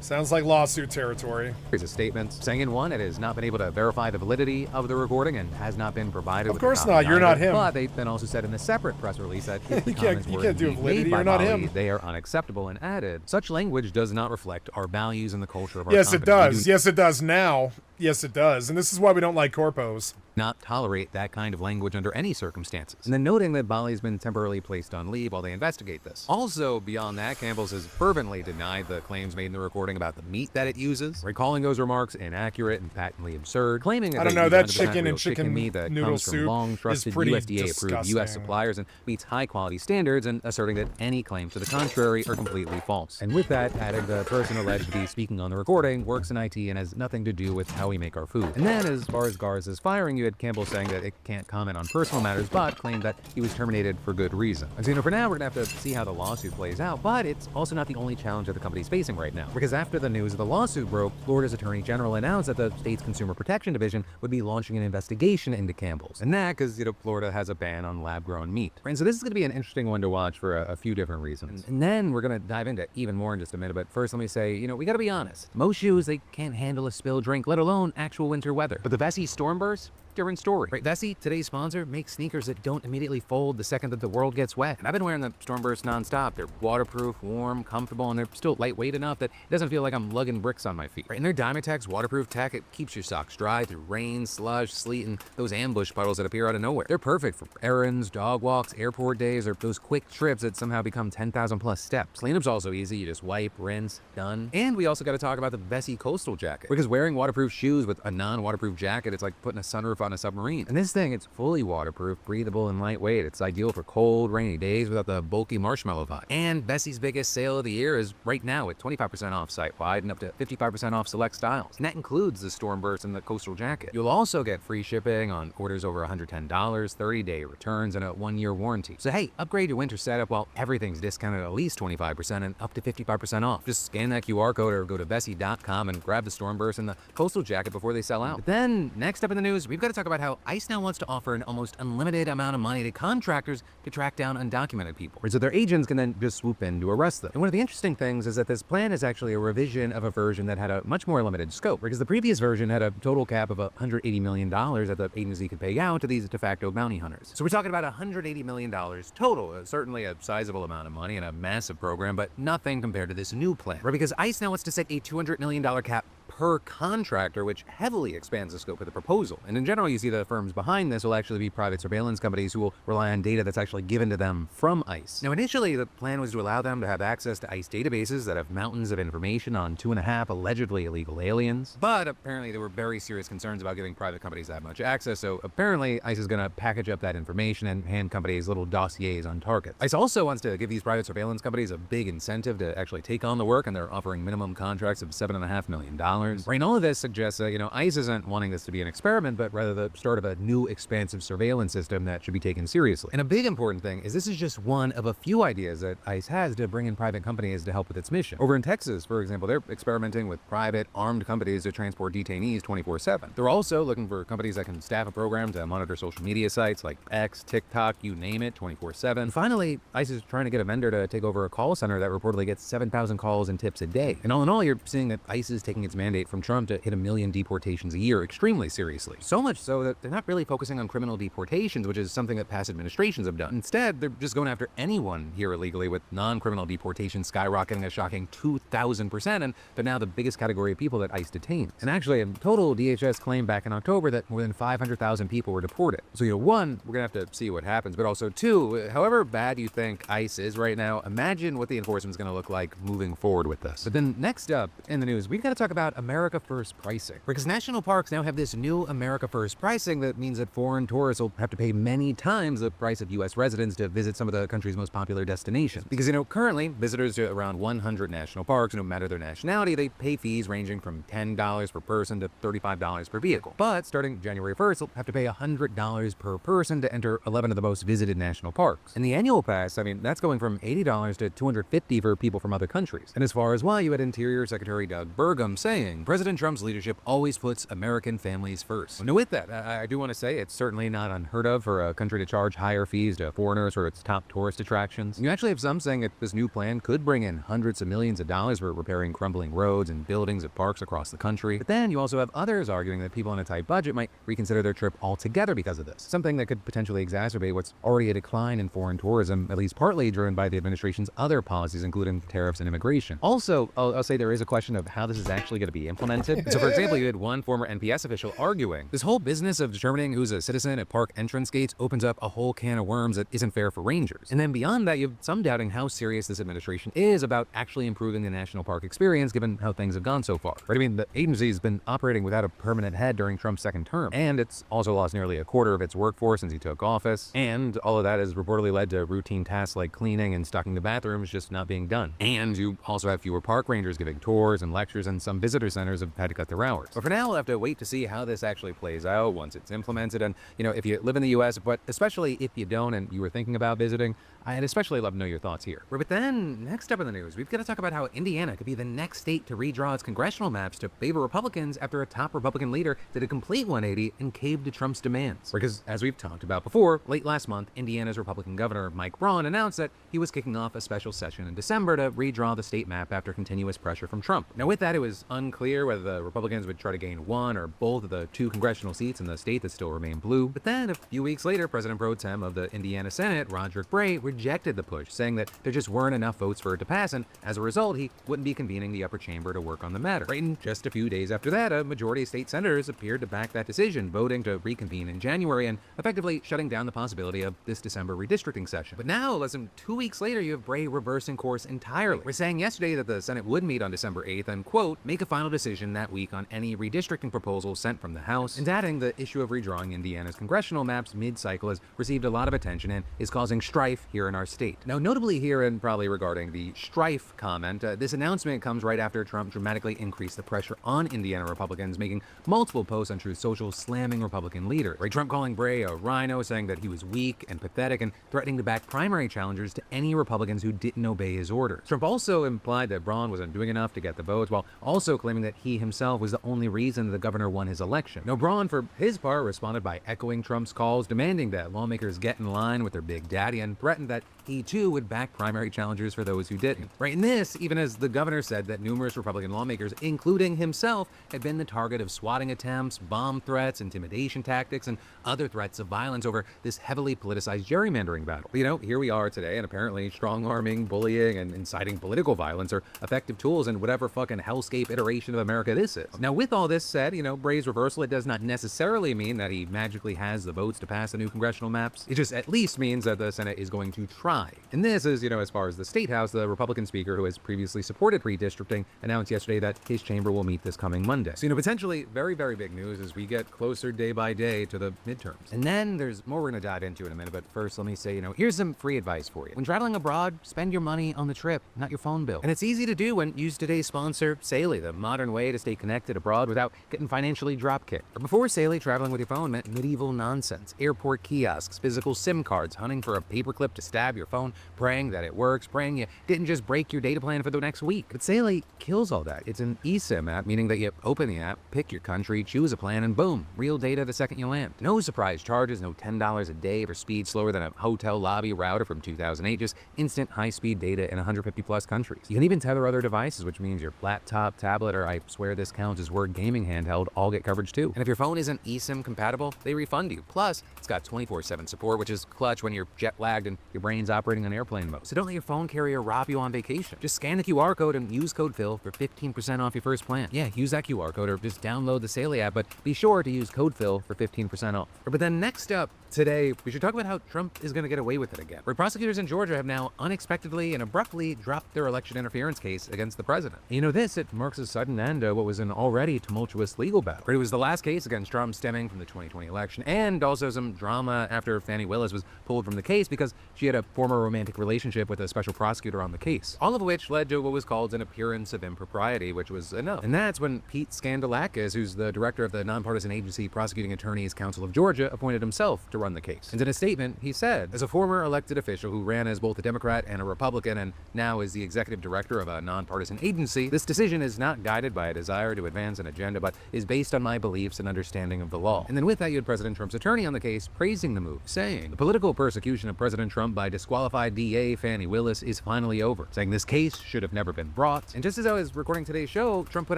Sounds like lawsuit territory. Here's a statement saying in one, it has not been able to verify the validity of the recording and has not been provided with a copy. Of course not, you're not him. But they then also said in the separate press release that if the comments were validity, made by not Bali, him. they are unacceptable, and added, such language does not reflect our values and the culture of our Yes, company. it does. Yes, it does now. Yes, it does. And this is why we don't like corpos. Not tolerate that kind of language under any circumstances. And then noting that Bali's been temporarily placed on leave while they investigate this. Also, beyond that, Campbell's has fervently denied the claims made in the recording about the meat that it uses, recalling those remarks inaccurate and patently absurd, claiming that I don't know, that chicken and chicken meat that noodle comes from soup long-trusted is pretty USDA-approved U.S. suppliers and meets high-quality standards, and asserting that any claims to the contrary are completely false. And with that, adding the person alleged to be speaking on the recording works in IT and has nothing to do with how we make our food. And then, as far as Garza's firing, you had Campbell saying that it can't comment on personal matters, but claimed that he was terminated for good reason. And so, for now, we're gonna have to see how the lawsuit plays out, but it's also not the only challenge that the company's facing right now. Because after the news of the lawsuit broke, Florida's Attorney General announced that the state's Consumer Protection Division would be launching an investigation into Campbell's. And that because, Florida has a ban on lab-grown meat. And so this is gonna be an interesting one to watch for a few different reasons. And then we're gonna dive into even more in just a minute, but first let me say, we gotta be honest. Most shoes, they can't handle a spilled drink, let alone actual winter weather. But the Vessi Stormburst? Different story. Right, Vessi, today's sponsor, makes sneakers that don't immediately fold the second that the world gets wet. And I've been wearing the Stormburst nonstop. They're waterproof, warm, comfortable, and they're still lightweight enough that it doesn't feel like I'm lugging bricks on my feet. Right, and their Dymatex waterproof tech, it keeps your socks dry through rain, slush, sleet, and those ambush puddles that appear out of nowhere. They're perfect for errands, dog walks, airport days, or those quick trips that somehow become 10,000 plus steps. Cleanup's also easy. You just wipe, rinse, done. And we also got to talk about the Vessi Coastal Jacket, because wearing waterproof shoes with a non-waterproof jacket, it's like putting a sunroof on a submarine. And this thing, it's fully waterproof, breathable, and lightweight. It's ideal for cold, rainy days without the bulky marshmallow vibe. And Vessi's biggest sale of the year is right now at 25% off site-wide and up to 55% off select styles. And that includes the Stormburst and the Coastal Jacket. You'll also get free shipping on orders over $110, 30-day returns, and a 1-year warranty. So hey, upgrade your winter setup while everything's discounted at least 25% and up to 55% off. Just scan that QR code or go to Vessi.com and grab the Stormburst and the Coastal Jacket before they sell out. But then, next up in the news, we've got to talk about how ICE now wants to offer an almost unlimited amount of money to contractors to track down undocumented people, so their agents can then just swoop in to arrest them. And one of the interesting things is that this plan is actually a revision of a version that had a much more limited scope, because the previous version had a total cap of $180 million that the agency could pay out to these de facto bounty hunters. So we're talking about $180 million total, certainly a sizable amount of money and a massive program, but nothing compared to this new plan, right? Because ICE now wants to set a $200 million cap per contractor, which heavily expands the scope of the proposal. And in general, you see the firms behind this will actually be private surveillance companies who will rely on data that's actually given to them from ICE. Now, initially, the plan was to allow them to have access to ICE databases that have mountains of information on 2.5 allegedly illegal aliens. But apparently, there were very serious concerns about giving private companies that much access, so apparently, ICE is going to package up that information and hand companies little dossiers on targets. ICE also wants to give these private surveillance companies a big incentive to actually take on the work, and they're offering minimum contracts of $7.5 million. Right, and all of this suggests that, ICE isn't wanting this to be an experiment, but rather the start of a new expansive surveillance system that should be taken seriously. And a big important thing is this is just one of a few ideas that ICE has to bring in private companies to help with its mission. Over in Texas, for example, they're experimenting with private armed companies to transport detainees 24/7. They're also looking for companies that can staff a program to monitor social media sites like X, TikTok, you name it, 24/7. Finally, ICE is trying to get a vendor to take over a call center that reportedly gets 7,000 calls and tips a day. And all in all, you're seeing that ICE is taking its mandate from Trump to hit 1 million deportations a year extremely seriously. So much so that they're not really focusing on criminal deportations, which is something that past administrations have done. Instead, they're just going after anyone here illegally, with non-criminal deportations skyrocketing a shocking 2,000%, and they're now the biggest category of people that ICE detains. And actually, in total, DHS claimed back in October that more than 500,000 people were deported. So, one, we're gonna have to see what happens, but also two, however bad you think ICE is right now, imagine what the enforcement's gonna look like moving forward with this. But then next up in the news, we've got to talk about America First pricing, because national parks now have this new America First pricing that means that foreign tourists will have to pay many times the price of U.S. residents to visit some of the country's most popular destinations. Because, currently, visitors to around 100 national parks, no matter their nationality, they pay fees ranging from $10 per person to $35 per vehicle. But starting January 1st, they'll have to pay $100 per person to enter 11 of the most visited national parks. And the annual pass, that's going from $80 to $250 for people from other countries. And as far as why, you had Interior Secretary Doug Burgum saying, President Trump's leadership always puts American families first. Now with that, I do want to say it's certainly not unheard of for a country to charge higher fees to foreigners for its top tourist attractions. And you actually have some saying that this new plan could bring in hundreds of millions of dollars for repairing crumbling roads and buildings at parks across the country. But then you also have others arguing that people on a tight budget might reconsider their trip altogether because of this, something that could potentially exacerbate what's already a decline in foreign tourism, at least partly driven by the administration's other policies, including tariffs and immigration. Also, I'll say there is a question of how this is actually going to be be implemented. So for example, you had one former NPS official arguing, this whole business of determining who's a citizen at park entrance gates opens up a whole can of worms that isn't fair for rangers. And then beyond that, you have some doubting how serious this administration is about actually improving the national park experience given how things have gone so far. Right? I mean, the agency's been operating without a permanent head during Trump's second term, and it's also lost nearly a quarter of its workforce since he took office, and all of that has reportedly led to routine tasks like cleaning and stocking the bathrooms just not being done. And you also have fewer park rangers giving tours and lectures, and some visitor centers have had to cut their hours. But for now, we'll have to wait to see how this actually plays out once it's implemented. And, you know, if you live in the U.S., but especially if you don't and you were thinking about visiting, I'd especially love to know your thoughts here. But then, next up in the news, we've got to talk about how Indiana could be the next state to redraw its congressional maps to favor Republicans after a top Republican leader did a complete 180 and caved to Trump's demands. Because, as we've talked about before, late last month, Indiana's Republican governor, Mike Braun, announced that he was kicking off a special session in December to redraw the state map after continuous pressure from Trump. Now, with that, it was unclear whether the Republicans would try to gain one or both of the 2 congressional seats in the state that still remain blue. But then, a few weeks later, President Pro Tem of the Indiana Senate, Roderick Bray, rejected the push, saying that there just weren't enough votes for it to pass, and as a result, he wouldn't be convening the upper chamber to work on the matter. Right, and just a few days after that, a majority of state senators appeared to back that decision, voting to reconvene in January and effectively shutting down the possibility of this December redistricting session. But now, less than 2 weeks later, you have Bray reversing course entirely. We're saying yesterday that the Senate would meet on December 8th and, quote, make a final decision that week on any redistricting proposals sent from the House, and adding the issue of redrawing Indiana's congressional maps mid-cycle has received a lot of attention and is causing strife here in our state. Now, notably here, and probably regarding the strife comment, this announcement comes right after Trump dramatically increased the pressure on Indiana Republicans, making multiple posts on Truth Social slamming Republican leaders. Right, Trump calling Bray a rhino, saying that he was weak and pathetic, and threatening to back primary challengers to any Republicans who didn't obey his orders. Trump also implied that Braun wasn't doing enough to get the votes, while also claiming that he himself was the only reason the governor won his election. Now, Braun, for his part, responded by echoing Trump's calls, demanding that lawmakers get in line with their big daddy, and threatened that he too would back primary challengers for those who didn't. Right, and this, even as the governor said that numerous Republican lawmakers, including himself, had been the target of swatting attempts, bomb threats, intimidation tactics, and other threats of violence over this heavily politicized gerrymandering battle. But, you know, here we are today, and apparently strong-arming, bullying, and inciting political violence are effective tools in whatever fucking hellscape iteration of America this is. Now, with all this said, you know, Bray's reversal, it does not necessarily mean that he magically has the votes to pass the new congressional maps. It just at least means that the Senate is going to try. And this is, you know, as far as the State House, the Republican speaker who has previously supported redistricting announced yesterday that his chamber will meet this coming Monday. So, you know, potentially very, very big news as we get closer day by day to the midterms. And then there's more we're going to dive into in a minute, but first let me say, you know, here's some free advice for you. When traveling abroad, spend your money on the trip, not your phone bill. And it's easy to do when use today's sponsor, Saily, the modern way to stay connected abroad without getting financially drop-kicked. But before Saily, traveling with your phone meant medieval nonsense, airport kiosks, physical SIM cards, hunting for a paperclip to stab your phone, praying that it works, praying you didn't just break your data plan for the next week. But Saily kills all that. It's an eSIM app, meaning that you open the app, pick your country, choose a plan, and boom, real data the second you land. No surprise charges, no $10 a day for speed slower than a hotel lobby router from 2008, just instant high-speed data in 150 plus countries. You can even tether other devices, which means your laptop, tablet, or I swear this counts as Word gaming handheld all get coverage too. And if your phone isn't eSIM compatible, they refund you. Plus, it's got 24/7 support, which is clutch when you're jet-lagged and your brain's operating on airplane mode. So don't let your phone carrier rob you on vacation. Just scan the QR code and use code Phil for 15% off your first plan. Yeah, use that QR code or just download the Saily app, but be sure to use code Phil for 15% off. But then next up, today, we should talk about how Trump is going to get away with it again. Where prosecutors in Georgia have now unexpectedly and abruptly dropped their election interference case against the president. And you know this, it marks a sudden end to what was an already tumultuous legal battle. It was the last case against Trump stemming from the 2020 election, and also some drama after Fani Willis was pulled from the case because she had a former romantic relationship with a special prosecutor on the case. All of which led to what was called an appearance of impropriety, which was enough. And that's when Pete Skandalakis, who's the director of the nonpartisan agency Prosecuting Attorneys Council of Georgia, appointed himself to run the case. And in a statement, he said, as a former elected official who ran as both a Democrat and a Republican and now is the executive director of a nonpartisan agency, this decision is not guided by a desire to advance an agenda, but is based on my beliefs and understanding of the law. And then with that, you had President Trump's attorney on the case praising the move, saying, the political persecution of President Trump by disqualifying disqualified DA Fani Willis is finally over, saying this case should have never been brought. And just as I was recording today's show, Trump put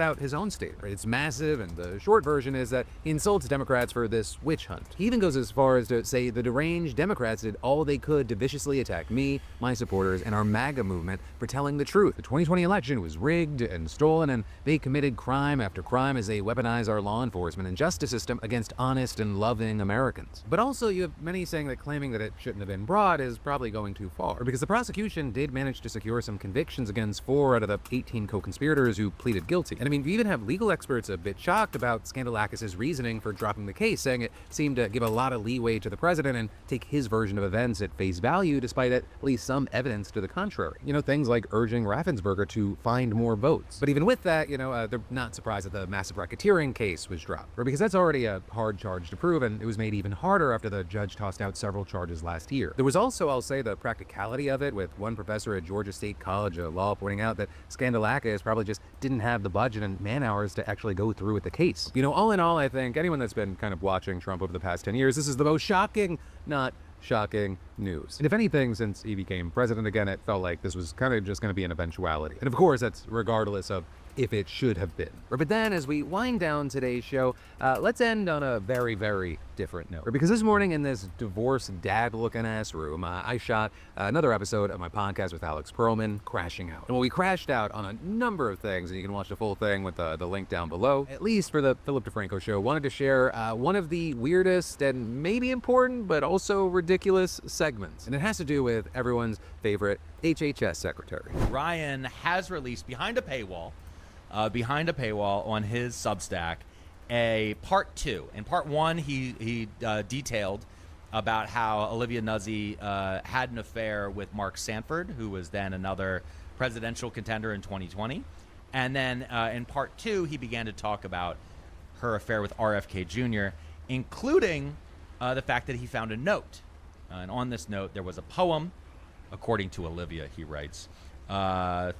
out his own statement. It's massive, and the short version is that he insults Democrats for this witch hunt. He even goes as far as to say the deranged Democrats did all they could to viciously attack me, my supporters, and our MAGA movement for telling the truth. The 2020 election was rigged and stolen, and they committed crime after crime as they weaponize our law enforcement and justice system against honest and loving Americans. But also, you have many saying that claiming that it shouldn't have been brought is probably going too far, because the prosecution did manage to secure some convictions against 4 out of the 18 co-conspirators who pleaded guilty. And I mean, we even have legal experts a bit shocked about Skandalakis' reasoning for dropping the case, saying it seemed to give a lot of leeway to the president and take his version of events at face value, despite at least some evidence to the contrary. You know, things like urging Raffensperger to find more votes. But even with that, they're not surprised that the massive racketeering case was dropped, because that's already a hard charge to prove, and it was made even harder after the judge tossed out several charges last year. There was also, I'll say, the practicality of it, with one professor at Georgia State College of Law pointing out that Skandalakis probably just didn't have the budget and man hours to actually go through with the case. All in all, I think anyone that's been kind of watching Trump over the past 10 years, this is the most shocking, not shocking news. And if anything, since he became president again, it felt like this was kind of just going to be an eventuality. And of course, that's regardless of if it should have been. But then, as we wind down today's show, let's end on a very, very different note. Because this morning in this divorced dad-looking-ass room, I shot another episode of my podcast with Alex Perlman, Crashing Out. And we crashed out on a number of things, and you can watch the full thing with the link down below. At least for the Philip DeFranco show, wanted to share one of the weirdest and maybe important, but also ridiculous segments. And it has to do with everyone's favorite HHS secretary. Ryan has released behind a paywall on his Substack a part 2. In part 1, he detailed about how Olivia Nuzzi had an affair with Mark Sanford, who was then another presidential contender in 2020. And then in part 2, he began to talk about her affair with RFK Jr., including the fact that he found a note. And on this note, there was a poem, according to Olivia, he writes,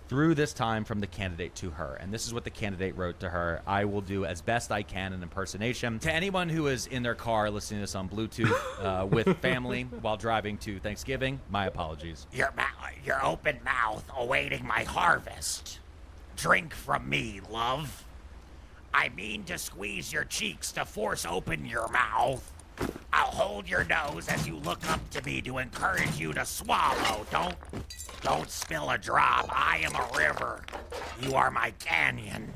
through this time from the candidate to her. And this is what the candidate wrote to her. I will do as best I can an impersonation. To anyone who is in their car listening to this on Bluetooth with family while driving to Thanksgiving, my apologies. Your open mouth awaiting my harvest. Drink from me, love. I mean to squeeze your cheeks to force open your mouth. I'll hold your nose as you look up to me to encourage you to swallow. Don't spill a drop. I am a river. You are my canyon.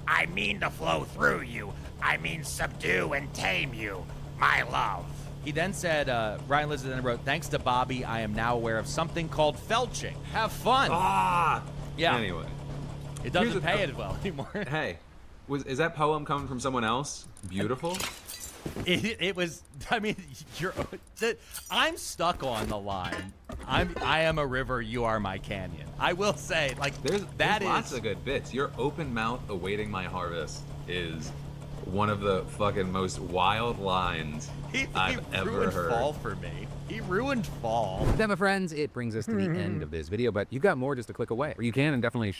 I mean to flow through you. I mean subdue and tame you, my love. He then said, Ryan Lizard then wrote, thanks to Bobby, I am now aware of something called felching. Have fun. Yeah. Anyway. It doesn't pay it well anymore. Hey, is that poem coming from someone else? Beautiful. It was. I mean, I'm stuck on the line. I am a river. You are my canyon. I will say, like, there's lots of good bits. Your open mouth awaiting my harvest is one of the fucking most wild lines I've ever heard. Fall for me. He ruined fall. Then, my friends, it brings us to the end of this video, but you've got more just to click away. Or you can and definitely.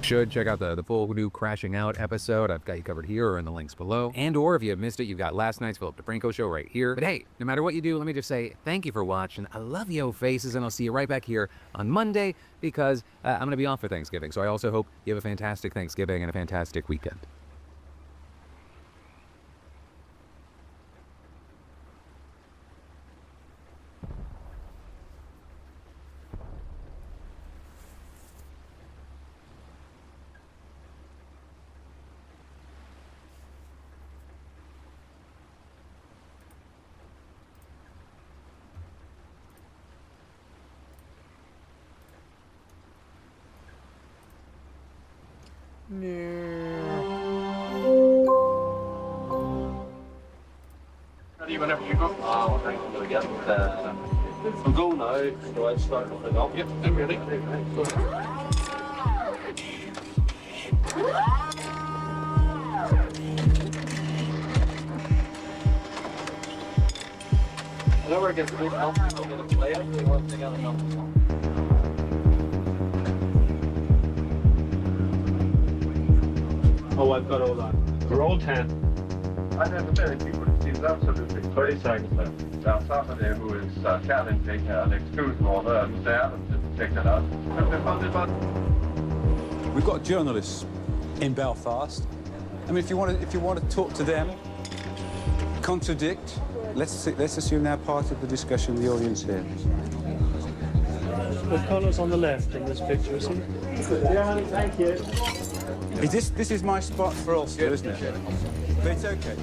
Should check out the full new Crashing Out episode. I've got you covered here or in the links below. And or if you have missed it, you've got last night's Philip DeFranco show right here. But hey, no matter what you do, let me just say thank you for watching. I love yo faces, and I'll see you right back here on Monday because I'm going to be off for Thanksgiving. So I also hope you have a fantastic Thanksgiving and a fantastic weekend. Ready whenever you go. Oh, thank you again. We'll go now. So I start looking up. Yep, I'm ready. Whoever gets a good number, will get a player. They want to get a number. Oh, I've got all that. We're all 10. I have a very few, but it seems absolutely 30 seconds left. Now, Saturday, who is challenging an excuse order, and Mr. Adams didn't take that out. We've got journalists in Belfast. I mean, if you want to talk to them, contradict, let's assume they're part of the discussion, the audience here. The colours on the left in this picture, see? Yeah, thank you. This is my spot for Ulster, isn't it? But it's okay.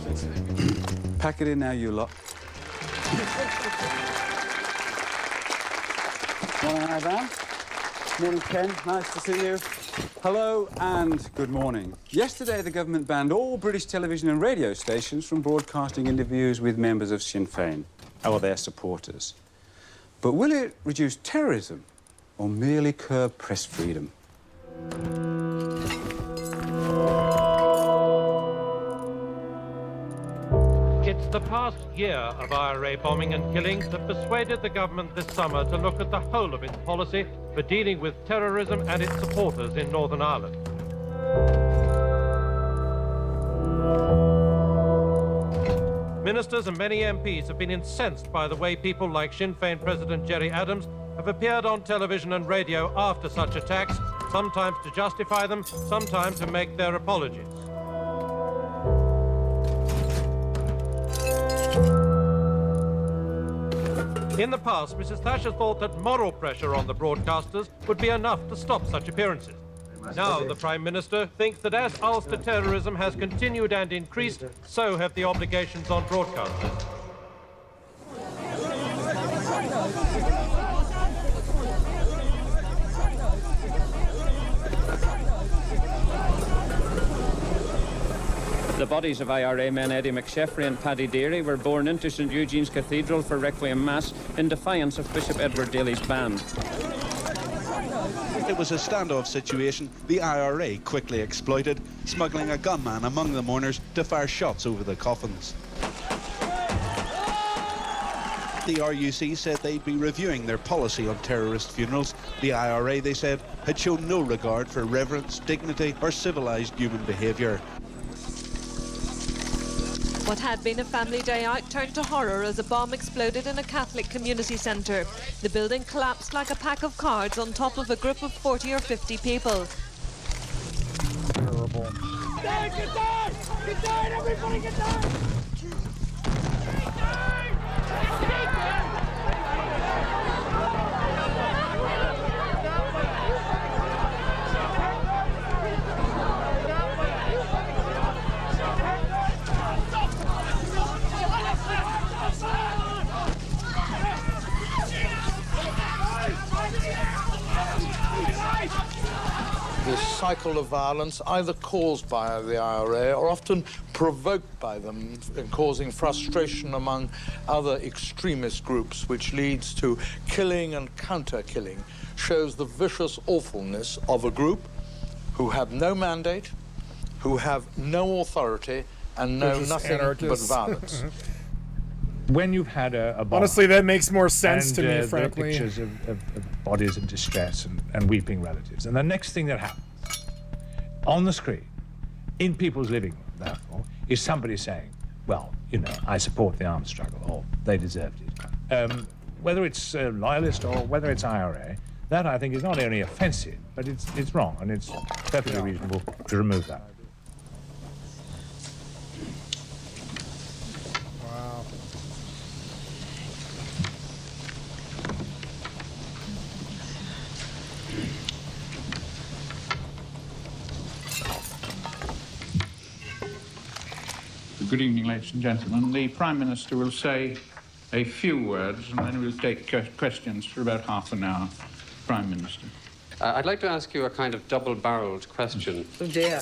Pack it in now, you lot. Morning, Ivan. Morning, Ken. Nice to see you. Hello and good morning. Yesterday, the government banned all British television and radio stations from broadcasting interviews with members of Sinn Féin or their supporters. But will it reduce terrorism or merely curb press freedom? It's the past year of IRA bombing and killing that persuaded the government this summer to look at the whole of its policy for dealing with terrorism and its supporters in Northern Ireland. Ministers and many MPs have been incensed by the way people like Sinn Féin President Gerry Adams have appeared on television and radio after such attacks, sometimes to justify them, sometimes to make their apologies. In the past, Mrs. Thatcher thought that moral pressure on the broadcasters would be enough to stop such appearances. Now the Prime Minister thinks that as Ulster terrorism has continued and increased, so have the obligations on broadcasters. The bodies of IRA men Eddie McSheffrey and Paddy Deary were borne into St Eugene's Cathedral for Requiem Mass in defiance of Bishop Edward Daly's ban. It was a standoff situation the IRA quickly exploited, smuggling a gunman among the mourners to fire shots over the coffins. The RUC said they'd be reviewing their policy on terrorist funerals. The IRA, they said, had shown no regard for reverence, dignity or civilised human behaviour. What had been a family day out turned to horror as a bomb exploded in a Catholic community centre. The building collapsed like a pack of cards on top of a group of 40 or 50 people. Terrible. Get down! Get down! Get down! Everybody get down! This cycle of violence, either caused by the IRA or often provoked by them, causing frustration among other extremist groups, which leads to killing and counter-killing, shows the vicious awfulness of a group who have no mandate, who have no authority, and know nothing but violence. When you've had a bomb, honestly, that makes more sense to me, frankly. There are pictures of bodies in distress and weeping relatives. And the next thing that happens on the screen, in people's living room, therefore, is somebody saying, well, you know, I support the armed struggle, or they deserved it. Whether it's loyalist or whether it's IRA, that I think is not only offensive, but it's wrong, and it's perfectly reasonable to remove that. Good evening, ladies and gentlemen. The Prime Minister will say a few words and then we'll take questions for about half an hour. Prime Minister. I'd like to ask you a kind of double-barreled question. Oh dear.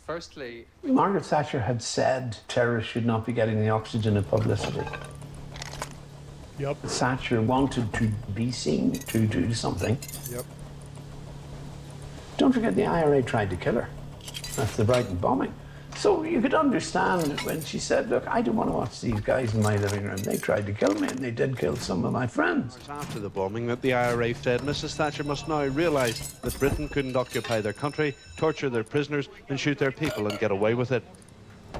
Firstly... Margaret Thatcher had said terrorists should not be getting the oxygen of publicity. Yep. Thatcher wanted to be seen to do something. Yep. Don't forget the IRA tried to kill her after the Brighton bombing. So you could understand when she said, look, I don't want to watch these guys in my living room. They tried to kill me, and they did kill some of my friends. After the bombing that the IRA said Mrs. Thatcher must now realise that Britain couldn't occupy their country, torture their prisoners and shoot their people and get away with it.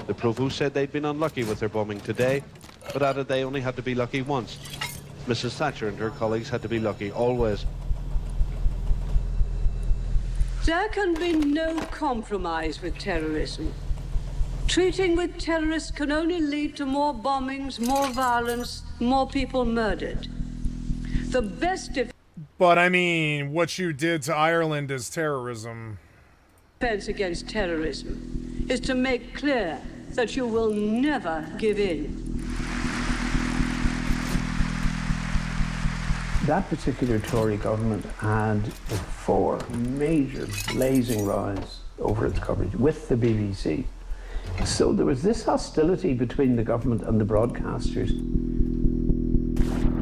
The Provost said they'd been unlucky with their bombing today, but added they only had to be lucky once. Mrs. Thatcher and her colleagues had to be lucky always. There can be no compromise with terrorism. Treating with terrorists can only lead to more bombings, more violence, more people murdered. The best But I mean, what you did to Ireland is terrorism. defense against terrorism is to make clear that you will never give in. That particular Tory government had 4 major blazing rows over its coverage with the BBC. So there was this hostility between the government and the broadcasters.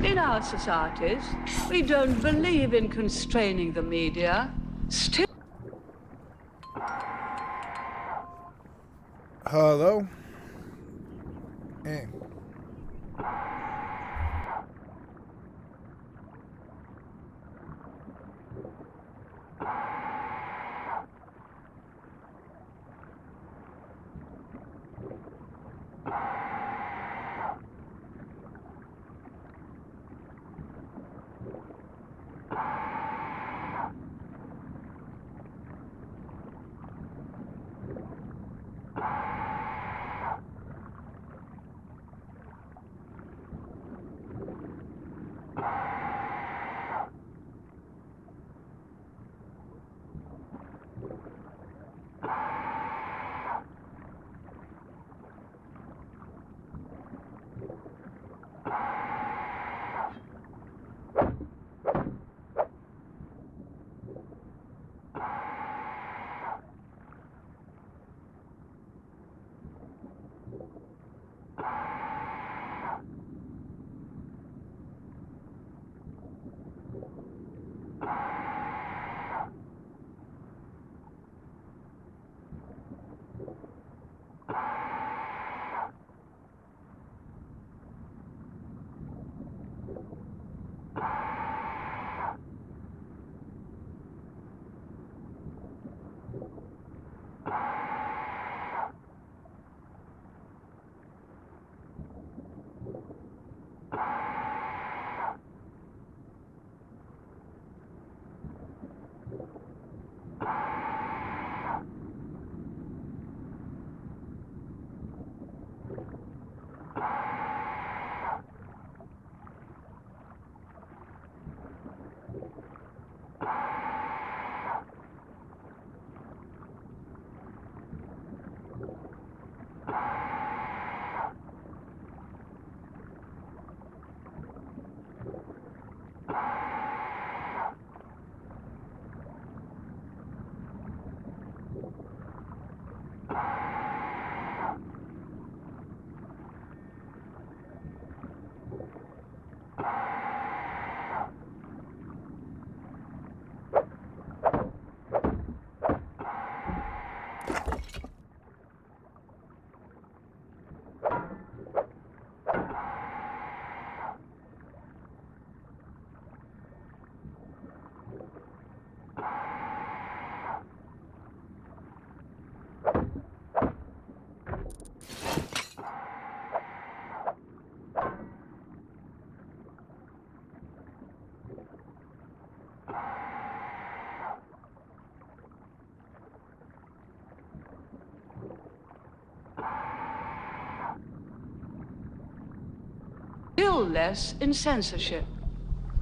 In our societies, we don't believe in constraining the media. Still. Hello? Hey. Still less in censorship.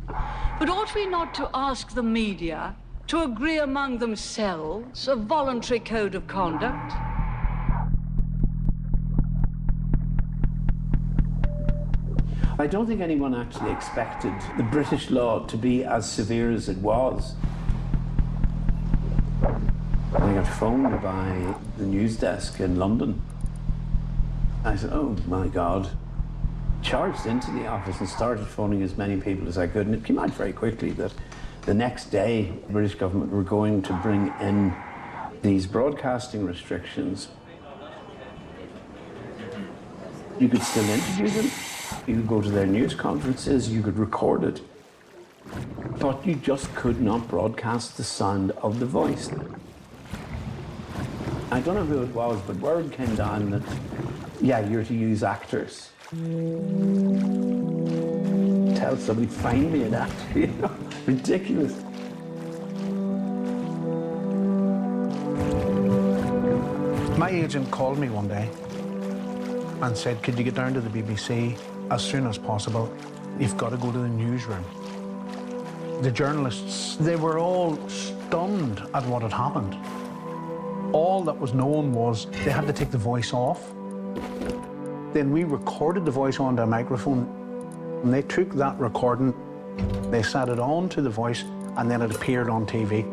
But ought we not to ask the media to agree among themselves a voluntary code of conduct? I don't think anyone actually expected the British law to be as severe as it was. I got phoned by the news desk in London. I said, oh my God. Charged into the office and started phoning as many people as I could. And it came out very quickly that the next day, the British government were going to bring in these broadcasting restrictions You could still interview them. You could go to their news conferences. You could record it. But you just could not broadcast the sound of the voice. I don't know who it was, but word came down that, yeah, you're to use actors. Tell somebody, find me an actor, you know? Ridiculous. My agent called me one day and said, could you get down to the BBC as soon as possible? You've got to go to the newsroom. The journalists, they were all stunned at what had happened. All that was known was they had to take the voice off. Then we recorded the voice onto a microphone, and they took that recording, they sat it on to the voice, and then it appeared on TV.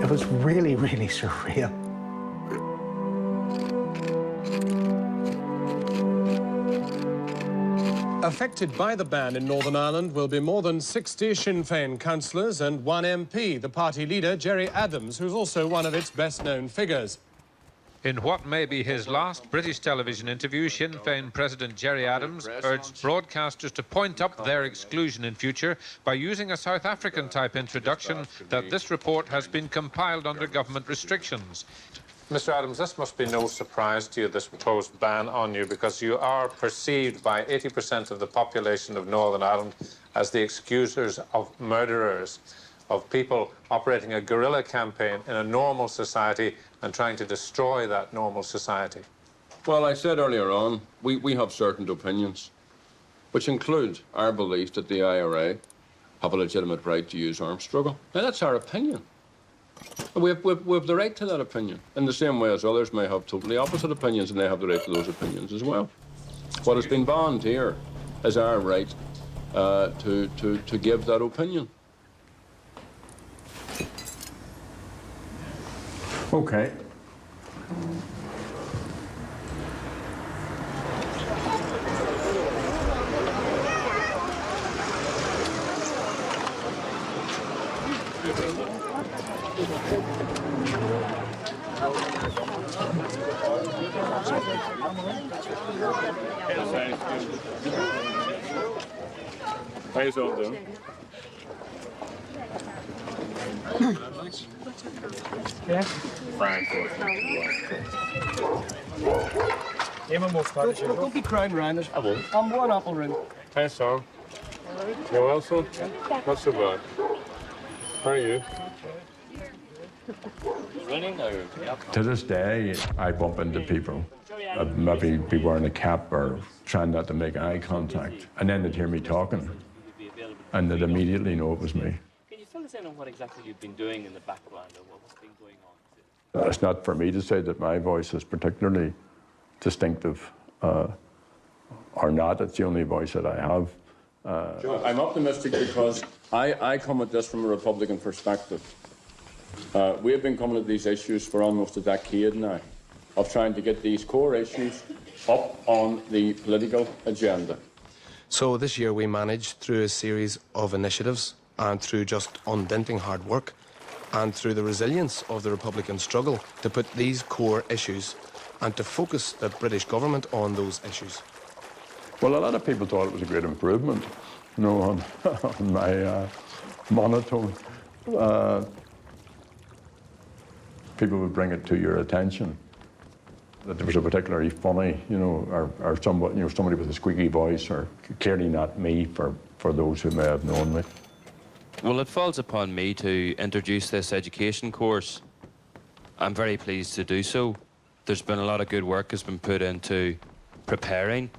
It was really, really surreal. Affected by the ban in Northern Ireland will be more than 60 Sinn Féin councillors and one MP, the party leader, Gerry Adams, who's also one of its best-known figures. In what may be his last British television interview, Sinn Féin President Gerry Adams urged broadcasters to point up their exclusion in future by using a South African-type introduction that this report has been compiled under government restrictions. Mr. Adams, this must be no surprise to you, this proposed ban on you, because you are perceived by 80% of the population of Northern Ireland as the excusers of murderers, of people operating a guerrilla campaign in a normal society and trying to destroy that normal society. Well, I said earlier on, we have certain opinions, which include our belief that the IRA have a legitimate right to use armed struggle. Now, that's our opinion. We have the right to that opinion, in the same way as others may have totally opposite opinions, and they have the right to those opinions as well. What has been banned here is our right to give that opinion. Okay. How you all doing? Yeah. Frank. Don't be crying around us. I won't. I'm one apple ring. Hey, Sam. You well, son? Not so bad. How are you? To this day, I bump into people. I'd maybe be wearing a cap or trying not to make eye contact. And then they'd hear me talking. And they'd immediately know it was me. Can you fill us in on what exactly you've been doing in the background or what's been going on? It's not for me to say that my voice is particularly distinctive or not. It's the only voice that I have. I'm optimistic because I come at this from a Republican perspective. We have been coming at these issues for almost a decade now, of trying to get these core issues up on the political agenda. So this year we managed, through a series of initiatives and through just undenting hard work and through the resilience of the Republican struggle, to put these core issues and to focus the British government on those issues. Well, a lot of people thought it was a great improvement, you know, on my monotone. People would bring it to your attention that there was a particularly funny, you know, or somebody, you know, somebody with a squeaky voice, or clearly not me for those who may have known me. Well, it falls upon me to introduce this education course. I'm very pleased to do so. There's been a lot of good work has been put into preparing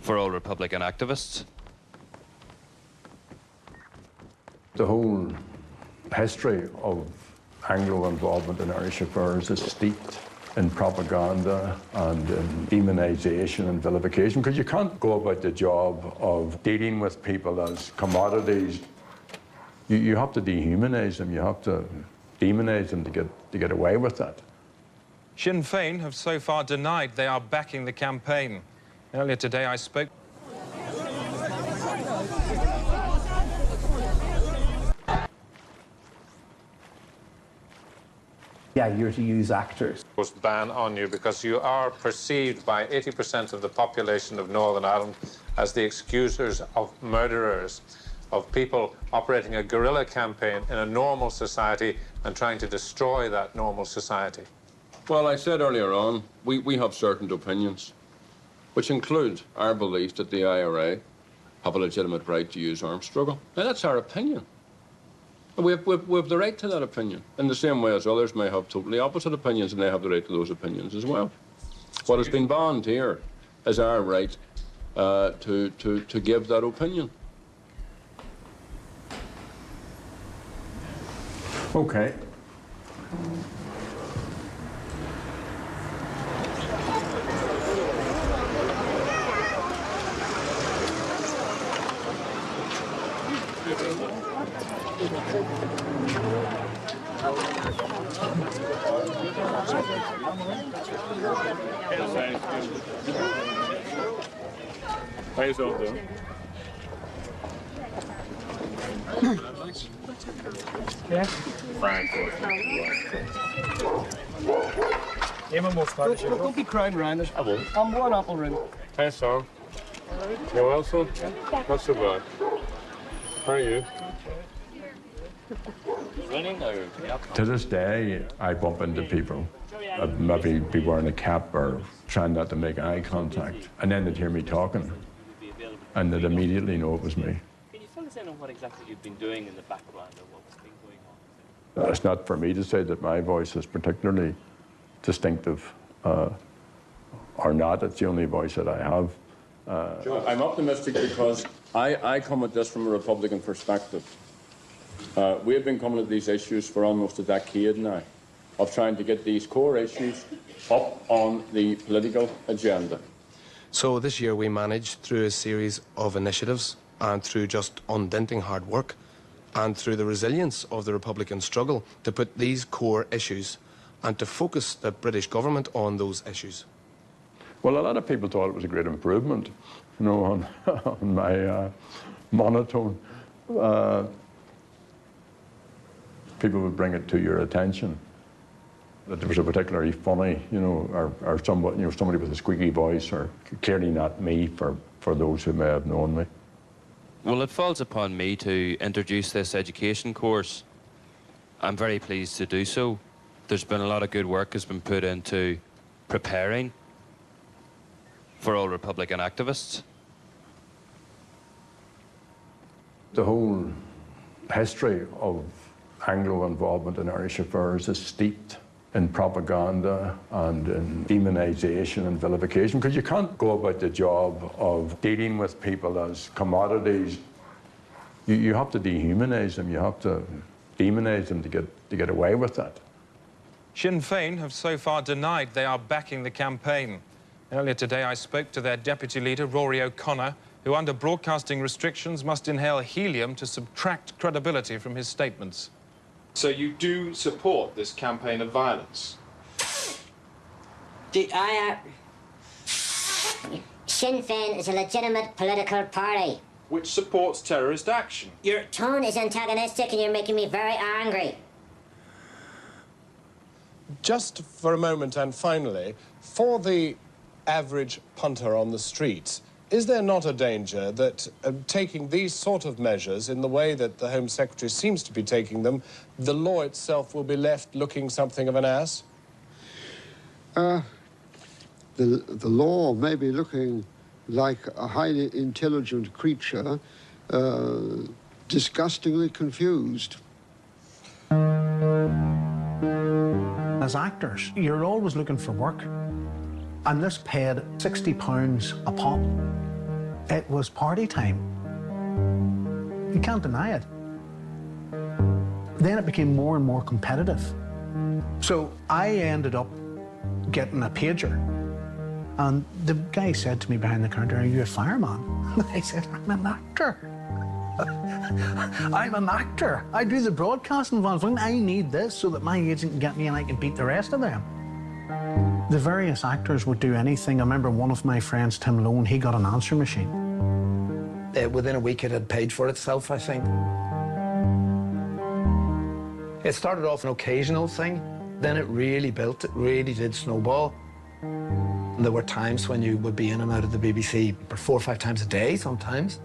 for all Republican activists. The whole history of Anglo involvement in Irish affairs is steeped in propaganda and in demonisation and vilification, because you can't go about the job of dealing with people as commodities. You have to dehumanize them, you have to demonize them to get away with that. Sinn Féin have so far denied they are backing the campaign. Earlier today I spoke... Yeah, you're to use actors. Ban on you because you are perceived by 80% of the population of Northern Ireland as the excusers of murderers, of people operating a guerrilla campaign in a normal society and trying to destroy that normal society. Well, I said earlier on, we have certain opinions, which include our belief that the IRA have a legitimate right to use armed struggle. Now, that's our opinion. We have the right to that opinion, in the same way as others may have totally opposite opinions, and they have the right to those opinions as well. What has been banned here is our right to give that opinion. Okay. How yourself doing? Yeah. Frank. Don't be crowding around us. I won't. I'm one apple room. Hey, Sam. You well, son? Not so bad. How are you? To this day, I bump into people. I'd maybe be wearing a cap or trying not to make eye contact, and then they'd hear me talking, and they'd immediately know it was me. Can you fill us in on what exactly you've been doing in the background or what's been going on? It's not for me to say that my voice is particularly distinctive or not. It's the only voice that I have. I'm optimistic because I come at this from a Republican perspective. We have been coming at these issues for almost a decade now, of trying to get these core issues up on the political agenda. So this year we managed, through a series of initiatives and through just undenting hard work and through the resilience of the Republican struggle, to put these core issues and to focus the British government on those issues. Well, a lot of people thought it was a great improvement, you know, on my monotone. People would bring it to your attention that there was a particularly funny, you know, or somebody, you know, somebody with a squeaky voice, or clearly not me for those who may have known me. Well, it falls upon me to introduce this education course. I'm very pleased to do so. There's been a lot of good work has been put into preparing for all Republican activists. The whole history of Anglo involvement in Irish affairs is steeped in propaganda and in demonization and vilification, because you can't go about the job of dealing with people as commodities. You have to dehumanize them, you have to demonize them to get away with that. Sinn Féin have so far denied they are backing the campaign. Earlier today, I spoke to their deputy leader, Rory O'Connor, who under broadcasting restrictions must inhale helium to subtract credibility from his statements. So you do support this campaign of violence? Sinn Féin is a legitimate political party. Which supports terrorist action. Your tone is antagonistic and you're making me very angry. Just for a moment and finally, for the average punter on the streets, is there not a danger that taking these sort of measures in the way that the Home Secretary seems to be taking them, the law itself will be left looking something of an ass? The law may be looking like a highly intelligent creature, disgustingly confused. As actors, you're always looking for work. And this paid £60 a pop. It was party time. You can't deny it. Then it became more and more competitive. So I ended up getting a pager. And the guy said to me behind the counter, "Are you a fireman?" I said, "I'm an actor." I'm an actor. I do the broadcasting involvement. I need this so that my agent can get me and I can beat the rest of them. The various actors would do anything. I remember one of my friends, Tim Lone, he got an answering machine. Within a week it had paid for itself, I think. It started off an occasional thing, Then it really built, it really did snowball. There were times when you would be in and out of the BBC for 4 or 5 times a day sometimes.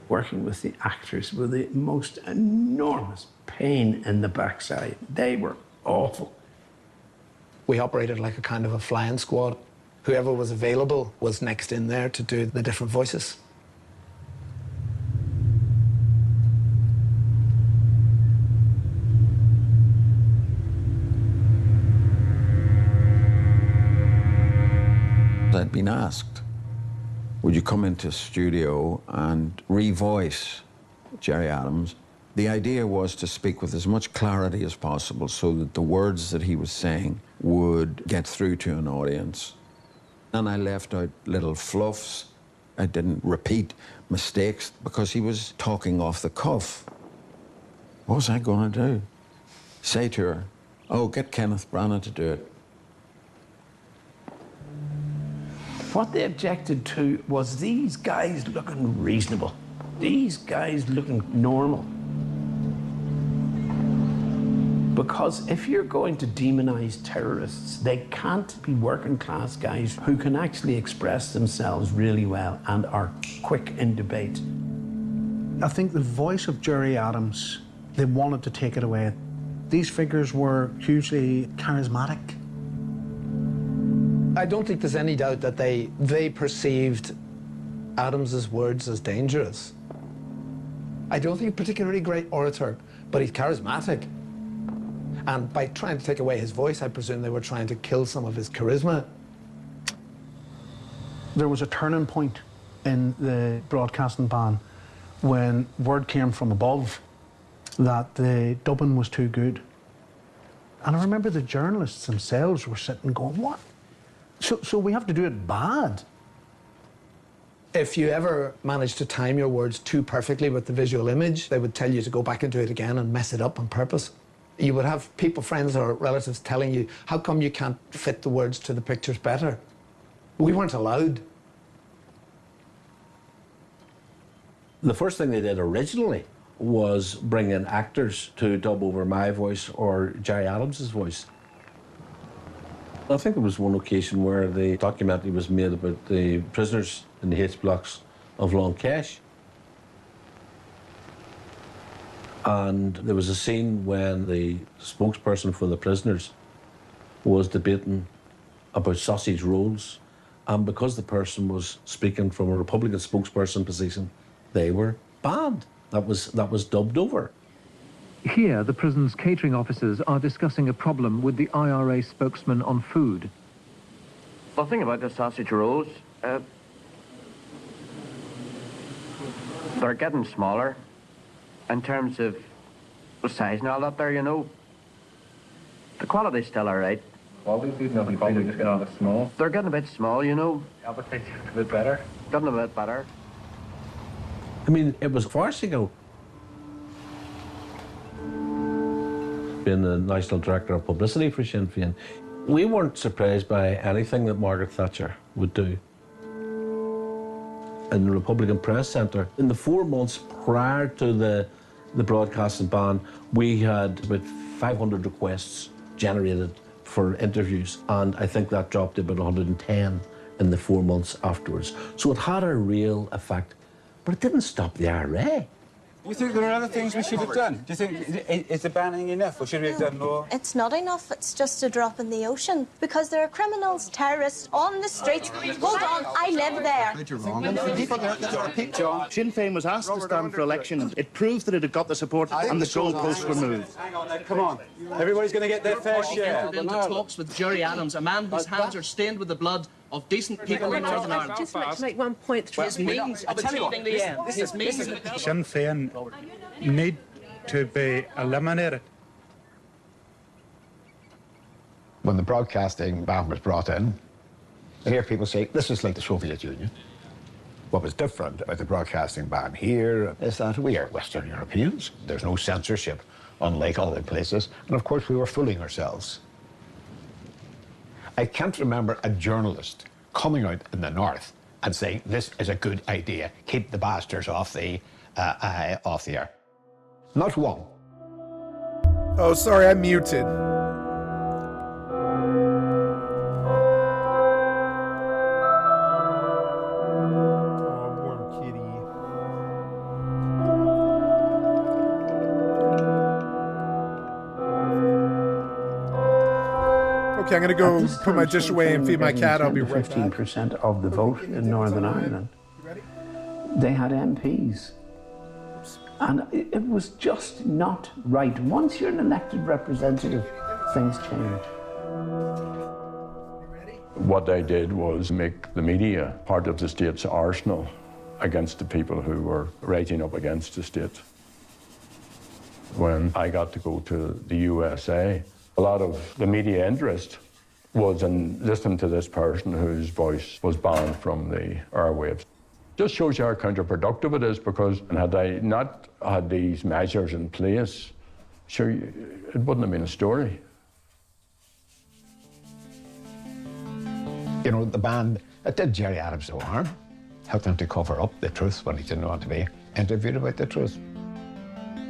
Working with the actors were the most enormous pain in the backside. They were awful. We operated like a kind of a flying squad. Whoever was available was next in there to do the different voices. I'd been asked, would you come into a studio and revoice Gerry Adams? The idea was to speak with as much clarity as possible so that the words that he was saying would get through to an audience. And I left out little fluffs. I didn't repeat mistakes because he was talking off the cuff. What was I going to do? Say to her, oh, get Kenneth Branagh to do it. What they objected to was these guys looking reasonable, these guys looking normal. Because if you're going to demonize terrorists, they can't be working class guys who can actually express themselves really well and are quick in debate. I think the voice of Gerry Adams, they wanted to take it away. These figures were hugely charismatic. I don't think there's any doubt that they perceived Adams's words as dangerous. I don't think he's a particularly great orator, but he's charismatic. And by trying to take away his voice, I presume they were trying to kill some of his charisma. There was a turning point in the broadcasting ban when word came from above that the dubbing was too good. And I remember the journalists themselves were sitting going, what? So we have to do it bad? If you ever managed to time your words too perfectly with the visual image, they would tell you to go back and do it again and mess it up on purpose. You would have people, friends or relatives telling you, how come you can't fit the words to the pictures better? We weren't allowed. The first thing they did originally was bring in actors to dub over my voice or Gerry Adams's voice. I think there was one occasion where the documentary was made about the prisoners in the H blocks of Long Kesh. And there was a scene when the spokesperson for the prisoners was debating about sausage rolls. And because the person was speaking from a Republican spokesperson position, they were banned. That was dubbed over. Here, the prison's catering officers are discussing a problem with the IRA spokesman on food. The thing about the sausage rolls, they're getting smaller in terms of the size and all that there, you know. The quality's still all right. Quality food, nothing quality, just getting a bit small. They're getting a bit small, you know. Appetite's a bit better. Getting a bit better. I mean, it was farcical. Being the National Director of Publicity for Sinn Féin, we weren't surprised by anything that Margaret Thatcher would do. In the Republican Press Centre, in the 4 months prior to the broadcasting ban, we had about 500 requests generated for interviews, and I think that dropped to about 110 in the 4 months afterwards. So it had a real effect, but it didn't stop the IRA. Do you think there are other things we should have done? Do you think, is the banning enough, or should we have done more? It's not enough, it's just a drop in the ocean. Because there are criminals, terrorists on the streets. Hold on, I live there. You're wrong. People there are people. John, Sinn Féin was asked to stand for election. It proved that it had got the support and the goalposts were moved. Hang on, come on. Everybody's going to get their fair share. Entered into talks with Gerry Adams, a man whose hands are stained with the blood of decent people in Northern Ireland. I'd just like to make one point. His means of achieving the end. His means of achieving. Sinn Féin need to be eliminated. When the broadcasting ban was brought in, I hear people say, this is like the Soviet Union. What was different about the broadcasting ban here is that we are Western Europeans. There's no censorship, unlike other places. And of course, we were fooling ourselves. I can't remember a journalist coming out in the North and saying, this is a good idea, keep the bastards off the air. Not one. Oh, sorry, I'm muted. Okay, I'm going to go put my dish away and feed my cat. I'll be right back. 15% of the vote in Northern Ireland. They had MPs. And it was just not right. Once you're an elected representative, things change. What they did was make the media part of the state's arsenal against the people who were rising up against the state. When I got to go to the USA, a lot of the media interest was in listening to this person whose voice was banned from the airwaves. Just shows you how counterproductive it is, because had I not had these measures in place, sure, it wouldn't have been a story. You know, the ban, it did Jerry Adams no harm. Helped him to cover up the truth when he didn't want to be interviewed about the truth.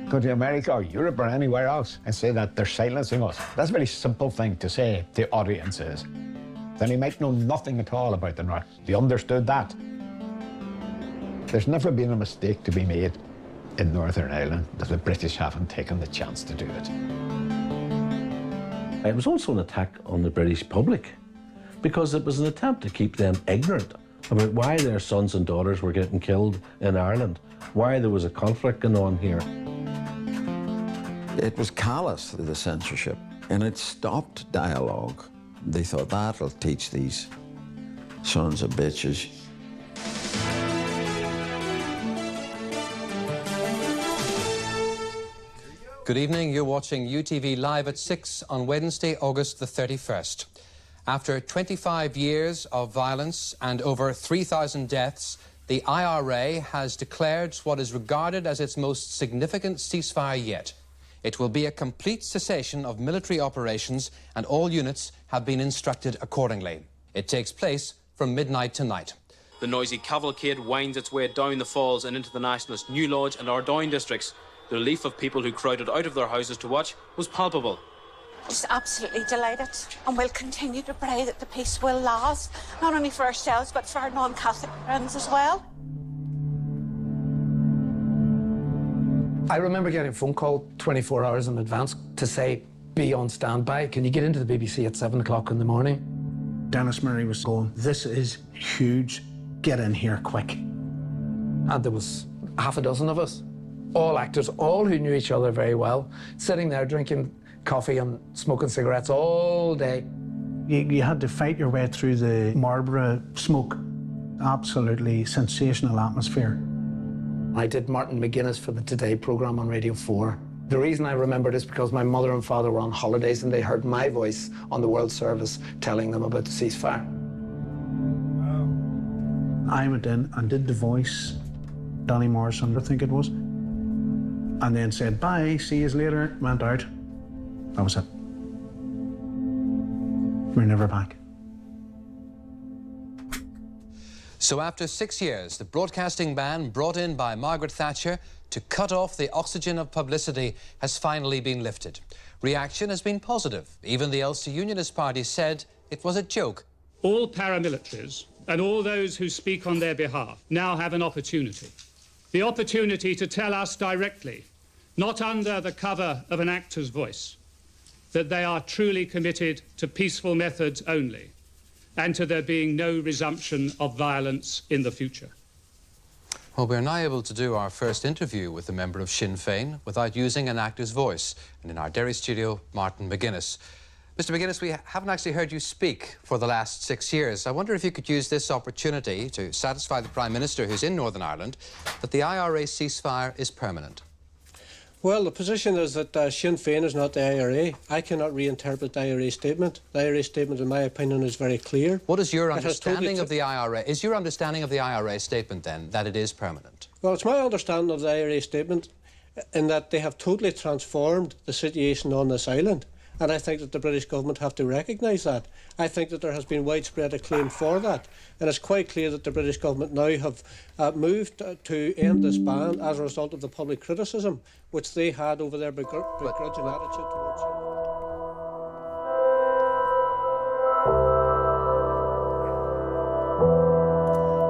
Go to America or Europe or anywhere else and say that they're silencing us. That's a very simple thing to say to audiences. Then he might know nothing at all about the North. He understood that. There's never been a mistake to be made in Northern Ireland that the British haven't taken the chance to do it. It was also an attack on the British public, because it was an attempt to keep them ignorant about why their sons and daughters were getting killed in Ireland, why there was a conflict going on here. It was callous, the censorship, and it stopped dialogue. They thought that'll teach these sons of bitches. Good evening. You're watching UTV Live at 6 on Wednesday, August the 31st. After 25 years of violence and over 3,000 deaths, the IRA has declared what is regarded as its most significant ceasefire yet. It will be a complete cessation of military operations, and all units have been instructed accordingly. It takes place from midnight tonight. The noisy cavalcade winds its way down the falls and into the Nationalist New Lodge and Ardoyne districts. The relief of people who crowded out of their houses to watch was palpable. Just absolutely delighted, and we'll continue to pray that the peace will last, not only for ourselves but for our non-Catholic friends as well. I remember getting a phone call 24 hours in advance to say, be on standby. Can you get into the BBC at 7 o'clock in the morning? Dennis Murray was going, this is huge, get in here quick. And there was half a dozen of us, all actors, all who knew each other very well, sitting there drinking coffee and smoking cigarettes all day. You had to fight your way through the Marlborough smoke. Absolutely sensational atmosphere. I did Martin McGuinness for the Today programme on Radio 4. The reason I remember it is because my mother and father were on holidays and they heard my voice on the World Service telling them about the ceasefire. I went in and did the voice, Danny Morrison, I think it was, and then said, bye, see you later, went out. That was it. We're never back. So after 6 years, the broadcasting ban brought in by Margaret Thatcher to cut off the oxygen of publicity has finally been lifted. Reaction has been positive. Even the Ulster Unionist Party said it was a joke. All paramilitaries and all those who speak on their behalf now have an opportunity. The opportunity to tell us directly, not under the cover of an actor's voice, that they are truly committed to peaceful methods only, and to there being no resumption of violence in the future. Well, we're now able to do our first interview with a member of Sinn Féin without using an actor's voice. And in our Derry studio, Martin McGuinness. Mr. McGuinness, we haven't actually heard you speak for the last 6 years. I wonder if you could use this opportunity to satisfy the Prime Minister, who's in Northern Ireland, that the IRA ceasefire is permanent. Well, the position is that Sinn Féin is not the IRA. I cannot reinterpret the IRA statement. The IRA statement, in my opinion, is very clear. What is your understanding of the IRA? Is your understanding of the IRA statement, then, that it is permanent? Well, it's my understanding of the IRA statement in that they have totally transformed the situation on this island. And I think that the British government have to recognise that. I think that there has been widespread acclaim for that. And it's quite clear that the British government now have moved to end this ban as a result of the public criticism which they had over their begrudging attitude towards it.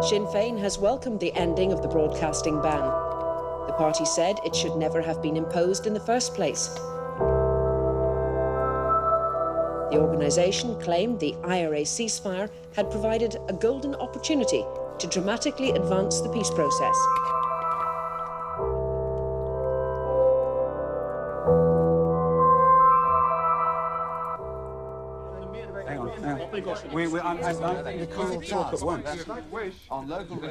Sinn Féin has welcomed the ending of the broadcasting ban. The party said it should never have been imposed in the first place. The organisation claimed the IRA ceasefire had provided a golden opportunity to dramatically advance the peace process. Hang on. We can't talk at once.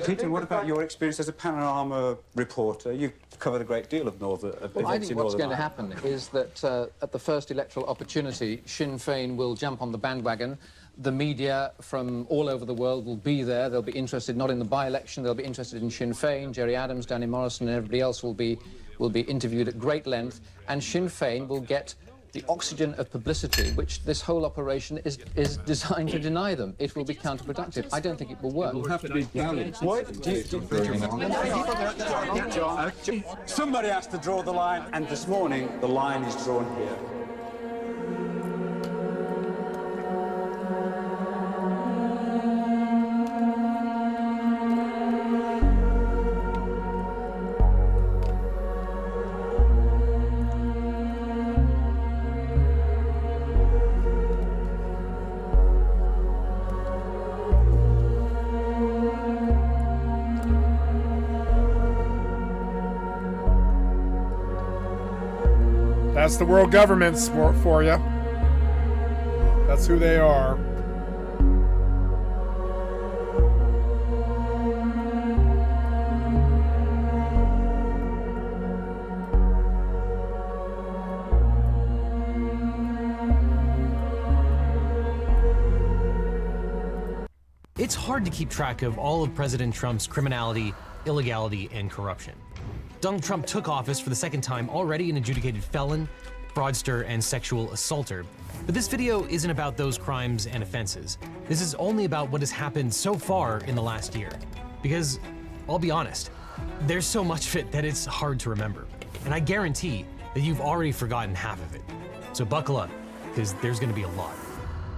Clinton, what about your experience as a panorama reporter? You've covered a great deal of Well, I think what's going to happen is that at the first electoral opportunity, Sinn Féin will jump on the bandwagon. The media from all over the world will be there. They'll be interested not in the by-election, they'll be interested in Sinn Féin. Gerry Adams, Danny Morrison and everybody else will be interviewed at great length, and Sinn Féin will get the oxygen of publicity, which this whole operation is designed to deny them. It will be counterproductive. I don't think it will work. It will have to be balanced. Somebody has to draw the line, and this morning the line is drawn here. That's the world governments for you. That's who they are. It's hard to keep track of all of President Trump's criminality, illegality, and corruption. Donald Trump took office for the second time, already an adjudicated felon, fraudster, and sexual assaulter. But this video isn't about those crimes and offenses. This is only about what has happened so far in the last year. Because, I'll be honest, there's so much of it that it's hard to remember. And I guarantee that you've already forgotten half of it. So buckle up, because there's gonna be a lot.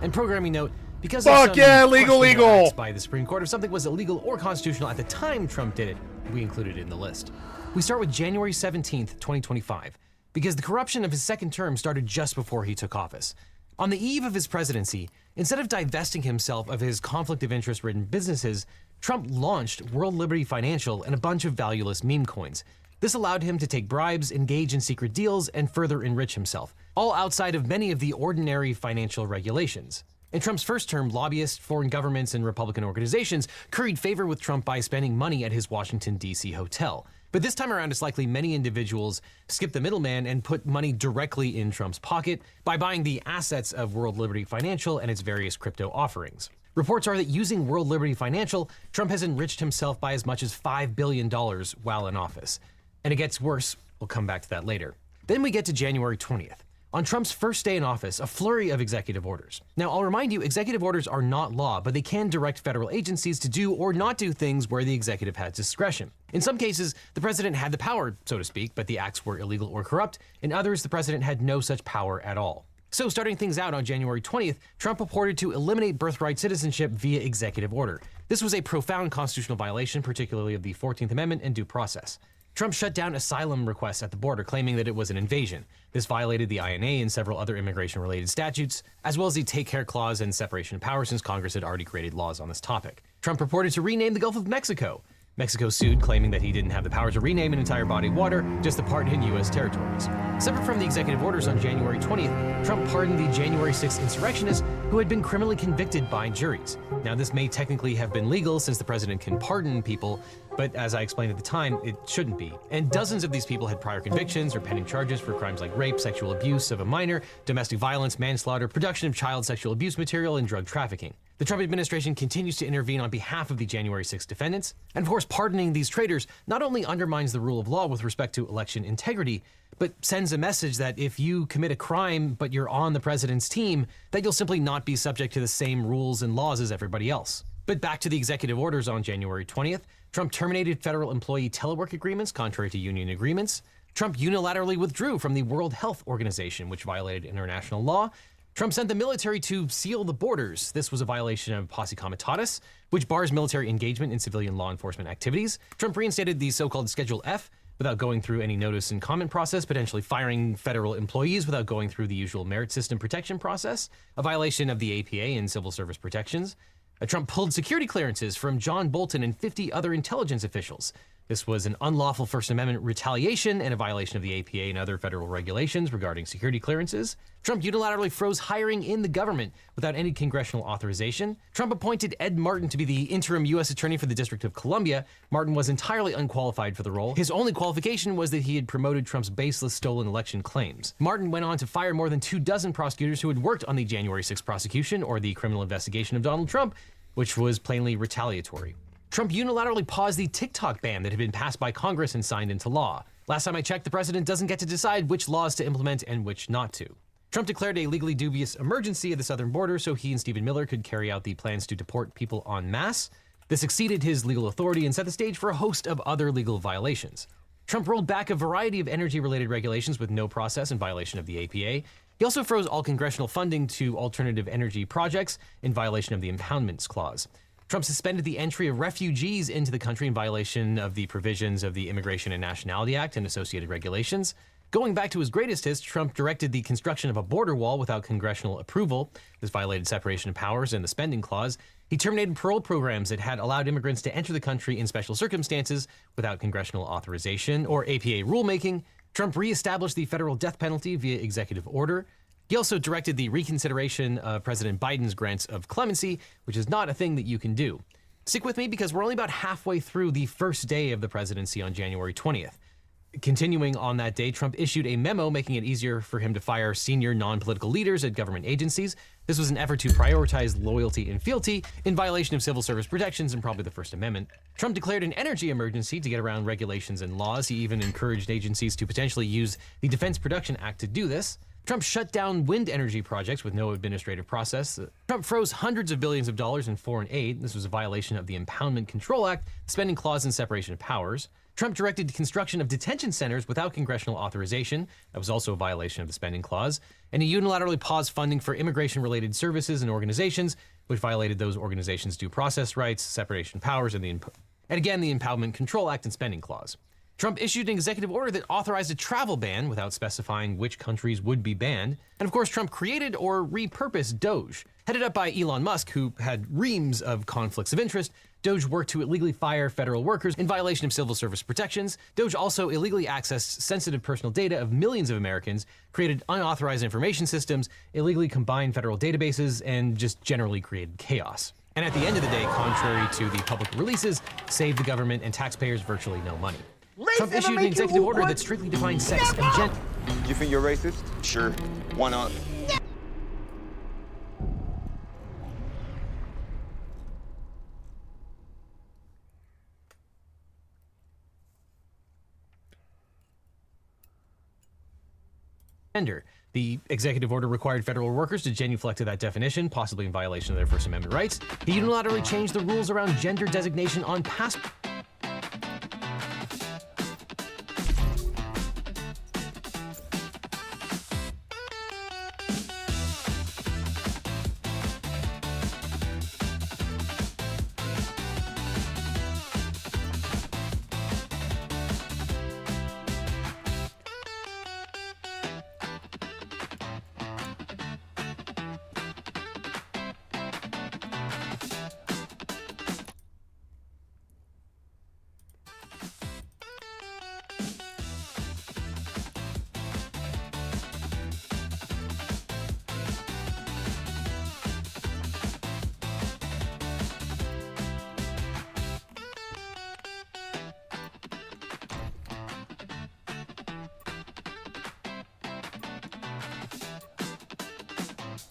And programming note, because fuck yeah, legal by the Supreme Court, if something was illegal or constitutional at the time Trump did it, we included it in the list. We start with January 17th, 2025, because the corruption of his second term started just before he took office. On the eve of his presidency, instead of divesting himself of his conflict of interest-ridden businesses, Trump launched World Liberty Financial and a bunch of valueless meme coins. This allowed him to take bribes, engage in secret deals, and further enrich himself, all outside of many of the ordinary financial regulations. In Trump's first term, lobbyists, foreign governments, and Republican organizations curried favor with Trump by spending money at his Washington, D.C. hotel. But this time around, it's likely many individuals skipped the middleman and put money directly in Trump's pocket by buying the assets of World Liberty Financial and its various crypto offerings. Reports are that using World Liberty Financial, Trump has enriched himself by as much as $5 billion while in office. And it gets worse. We'll come back to that later. Then we get to January 20th. On Trump's first day in office, a flurry of executive orders. Now, I'll remind you, executive orders are not law, but they can direct federal agencies to do or not do things where the executive has discretion. In some cases, the president had the power, so to speak, but the acts were illegal or corrupt. In others, the president had no such power at all. So, starting things out on January 20th, Trump purported to eliminate birthright citizenship via executive order. This was a profound constitutional violation, particularly of the 14th Amendment and due process. Trump shut down asylum requests at the border, claiming that it was an invasion. This violated the INA and several other immigration-related statutes, as well as the Take Care Clause and separation of powers, since Congress had already created laws on this topic. Trump purported to rename the Gulf of Mexico. Mexico sued, claiming that he didn't have the power to rename an entire body of water, just the part in U.S. territories. Separate from the executive orders on January 20th, Trump pardoned the January 6th insurrectionists who had been criminally convicted by juries. Now, this may technically have been legal since the president can pardon people, But as I explained at the time, it shouldn't be. And dozens of these people had prior convictions or pending charges for crimes like rape, sexual abuse of a minor, domestic violence, manslaughter, production of child sexual abuse material, and drug trafficking. The Trump administration continues to intervene on behalf of the January 6th defendants. And of course, pardoning these traitors not only undermines the rule of law with respect to election integrity, but sends a message that if you commit a crime but you're on the president's team, that you'll simply not be subject to the same rules and laws as everybody else. But back to the executive orders on January 20th, Trump terminated federal employee telework agreements contrary to union agreements. Trump unilaterally withdrew from the World Health Organization, which violated international law. Trump sent the military to seal the borders. This was a violation of posse comitatus, which bars military engagement in civilian law enforcement activities. Trump reinstated the so-called Schedule F without going through any notice and comment process, potentially firing federal employees without going through the usual merit system protection process, a violation of the APA and civil service protections. Trump pulled security clearances from John Bolton and 50 other intelligence officials. This was an unlawful First Amendment retaliation and a violation of the APA and other federal regulations regarding security clearances. Trump unilaterally froze hiring in the government without any congressional authorization. Trump appointed Ed Martin to be the interim U.S. Attorney for the District of Columbia. Martin was entirely unqualified for the role. His only qualification was that he had promoted Trump's baseless stolen election claims. Martin went on to fire more than 24 prosecutors who had worked on the January 6th prosecution or the criminal investigation of Donald Trump, which was plainly retaliatory. Trump unilaterally paused the TikTok ban that had been passed by Congress and signed into law. Last time I checked, the president doesn't get to decide which laws to implement and which not to. Trump declared a legally dubious emergency at the southern border so he and Stephen Miller could carry out the plans to deport people en masse. This exceeded his legal authority and set the stage for a host of other legal violations. Trump rolled back a variety of energy-related regulations with no process in violation of the APA. He also froze all congressional funding to alternative energy projects in violation of the Impoundments Clause. Trump suspended the entry of refugees into the country in violation of the provisions of the Immigration and Nationality Act and associated regulations. Going back to his greatest hits, Trump directed the construction of a border wall without congressional approval. This violated separation of powers and the spending clause. He terminated parole programs that had allowed immigrants to enter the country in special circumstances without congressional authorization or APA rulemaking. Trump reestablished the federal death penalty via executive order. He also directed the reconsideration of President Biden's grants of clemency, which is not a thing that you can do. Stick with me because we're only about halfway through the first day of the presidency on January 20th. Continuing on that day, Trump issued a memo making it easier for him to fire senior non-political leaders at government agencies. This was an effort to prioritize loyalty and fealty in violation of civil service protections and probably the First Amendment. Trump declared an energy emergency to get around regulations and laws. He even encouraged agencies to potentially use the Defense Production Act to do this. Trump shut down wind energy projects with no administrative process. Trump froze hundreds of billions of dollars in foreign aid. This was a violation of the Impoundment Control Act, spending clause, and separation of powers. Trump directed construction of detention centers without congressional authorization. That was also a violation of the spending clause. And he unilaterally paused funding for immigration-related services and organizations, which violated those organizations' due process rights, separation of powers, and again, the Impoundment Control Act and spending clause. Trump issued an executive order that authorized a travel ban without specifying which countries would be banned. And of course, Trump created or repurposed Doge. Headed up by Elon Musk, who had reams of conflicts of interest, Doge worked to illegally fire federal workers in violation of civil service protections. Doge also illegally accessed sensitive personal data of millions of Americans, created unauthorized information systems, illegally combined federal databases, and just generally created chaos. And at the end of the day, contrary to the public releases, saved the government and taxpayers virtually no money. Trump issued an executive order that strictly defines sex and gender. You think you're racist? Sure. Why not? The executive order required federal workers to genuflect to that definition, possibly in violation of their First Amendment rights. He unilaterally changed the rules around gender designation on passports.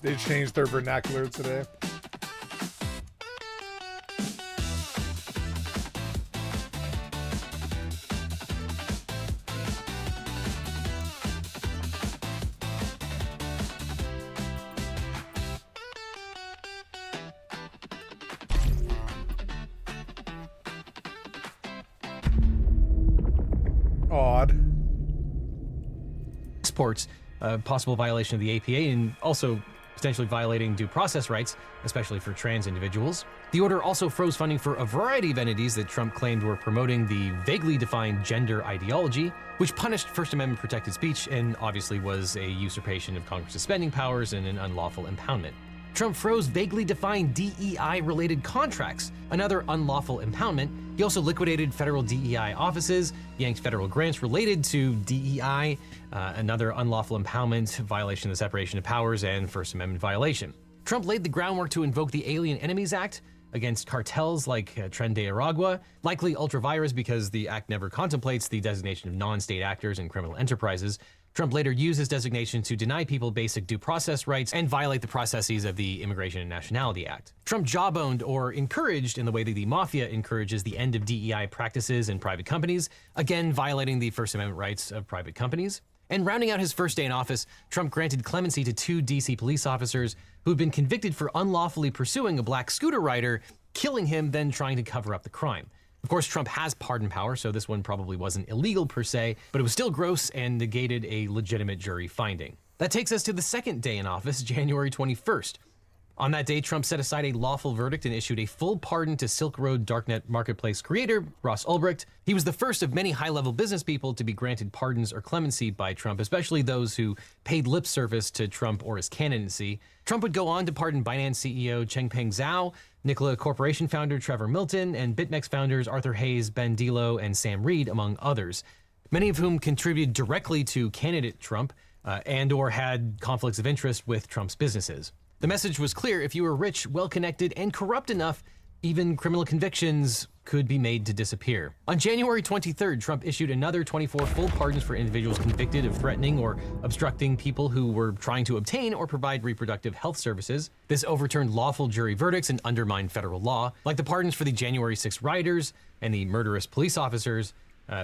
They changed their vernacular today. Odd. Exports, a possible violation of the APA and also potentially violating due process rights, especially for trans individuals. The order also froze funding for a variety of entities that Trump claimed were promoting the vaguely defined gender ideology, which punished First Amendment protected speech and obviously was a usurpation of Congress's spending powers and an unlawful impoundment. Trump froze vaguely defined DEI-related contracts, another unlawful impoundment. He also liquidated federal DEI offices, yanked federal grants related to DEI, another unlawful impoundment, violation of the separation of powers, and First Amendment violation. Trump laid the groundwork to invoke the Alien Enemies Act against cartels like Tren de Aragua, likely ultra-virus because the act never contemplates the designation of non-state actors and criminal enterprises. Trump later used his designation to deny people basic due process rights and violate the processes of the Immigration and Nationality Act. Trump jawboned or encouraged in the way that the mafia encourages the end of DEI practices in private companies, again violating the First Amendment rights of private companies. And rounding out his first day in office, Trump granted clemency to 2 D.C. police officers who had been convicted for unlawfully pursuing a black scooter rider, killing him, then trying to cover up the crime. Of course, Trump has pardon power, so this one probably wasn't illegal per se, but it was still gross and negated a legitimate jury finding. That takes us to the second day in office, January 21st. On that day, Trump set aside a lawful verdict and issued a full pardon to Silk Road Darknet marketplace creator, Ross Ulbricht. He was the first of many high-level business people to be granted pardons or clemency by Trump, especially those who paid lip service to Trump or his candidacy. Trump would go on to pardon Binance CEO Changpeng Zhao, Nikola Corporation founder Trevor Milton, and BitMEX founders Arthur Hayes, Ben Dilo, and Sam Reed, among others, many of whom contributed directly to candidate Trump and or had conflicts of interest with Trump's businesses. The message was clear: if you were rich, well-connected, and corrupt enough, even criminal convictions could be made to disappear. On January 23rd, Trump issued another 24 full pardons for individuals convicted of threatening or obstructing people who were trying to obtain or provide reproductive health services. This overturned lawful jury verdicts and undermined federal law, like the pardons for the January 6 rioters and the murderous police officers.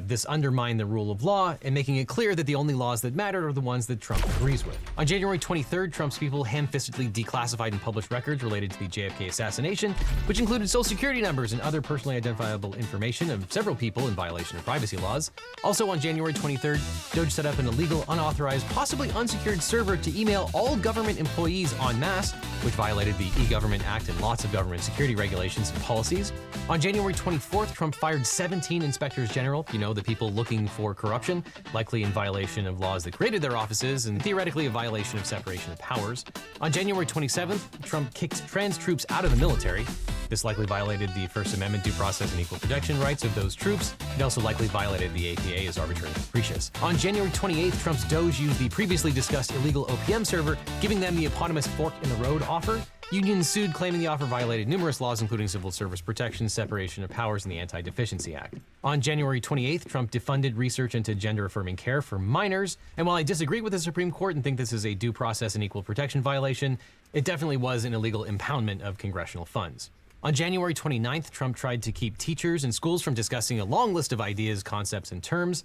This undermined the rule of law and making it clear that the only laws that mattered are the ones that Trump agrees with. On January 23rd, Trump's people ham-fistedly declassified and published records related to the JFK assassination, which included social security numbers and other personally identifiable information of several people in violation of privacy laws. Also on January 23rd, Doge set up an illegal, unauthorized, possibly unsecured server to email all government employees en masse, which violated the E-Government Act and lots of government security regulations and policies. On January 24th, Trump fired 17 inspectors general, the people looking for corruption, likely in violation of laws that created their offices and theoretically a violation of separation of powers. On January 27th, Trump kicked trans troops out of the military. This likely violated the First Amendment due process and equal protection rights of those troops. It also likely violated the APA as arbitrary and capricious. On January 28th, Trump's Doge used the previously discussed illegal OPM server, giving them the eponymous fork in the road offer. Unions sued, claiming the offer violated numerous laws, including civil service protection, separation of powers, and the Anti-Deficiency Act. On January 28th, Trump defunded research into gender-affirming care for minors. And while I disagree with the Supreme Court and think this is a due process and equal protection violation, it definitely was an illegal impoundment of congressional funds. On January 29th, Trump tried to keep teachers and schools from discussing a long list of ideas, concepts, and terms,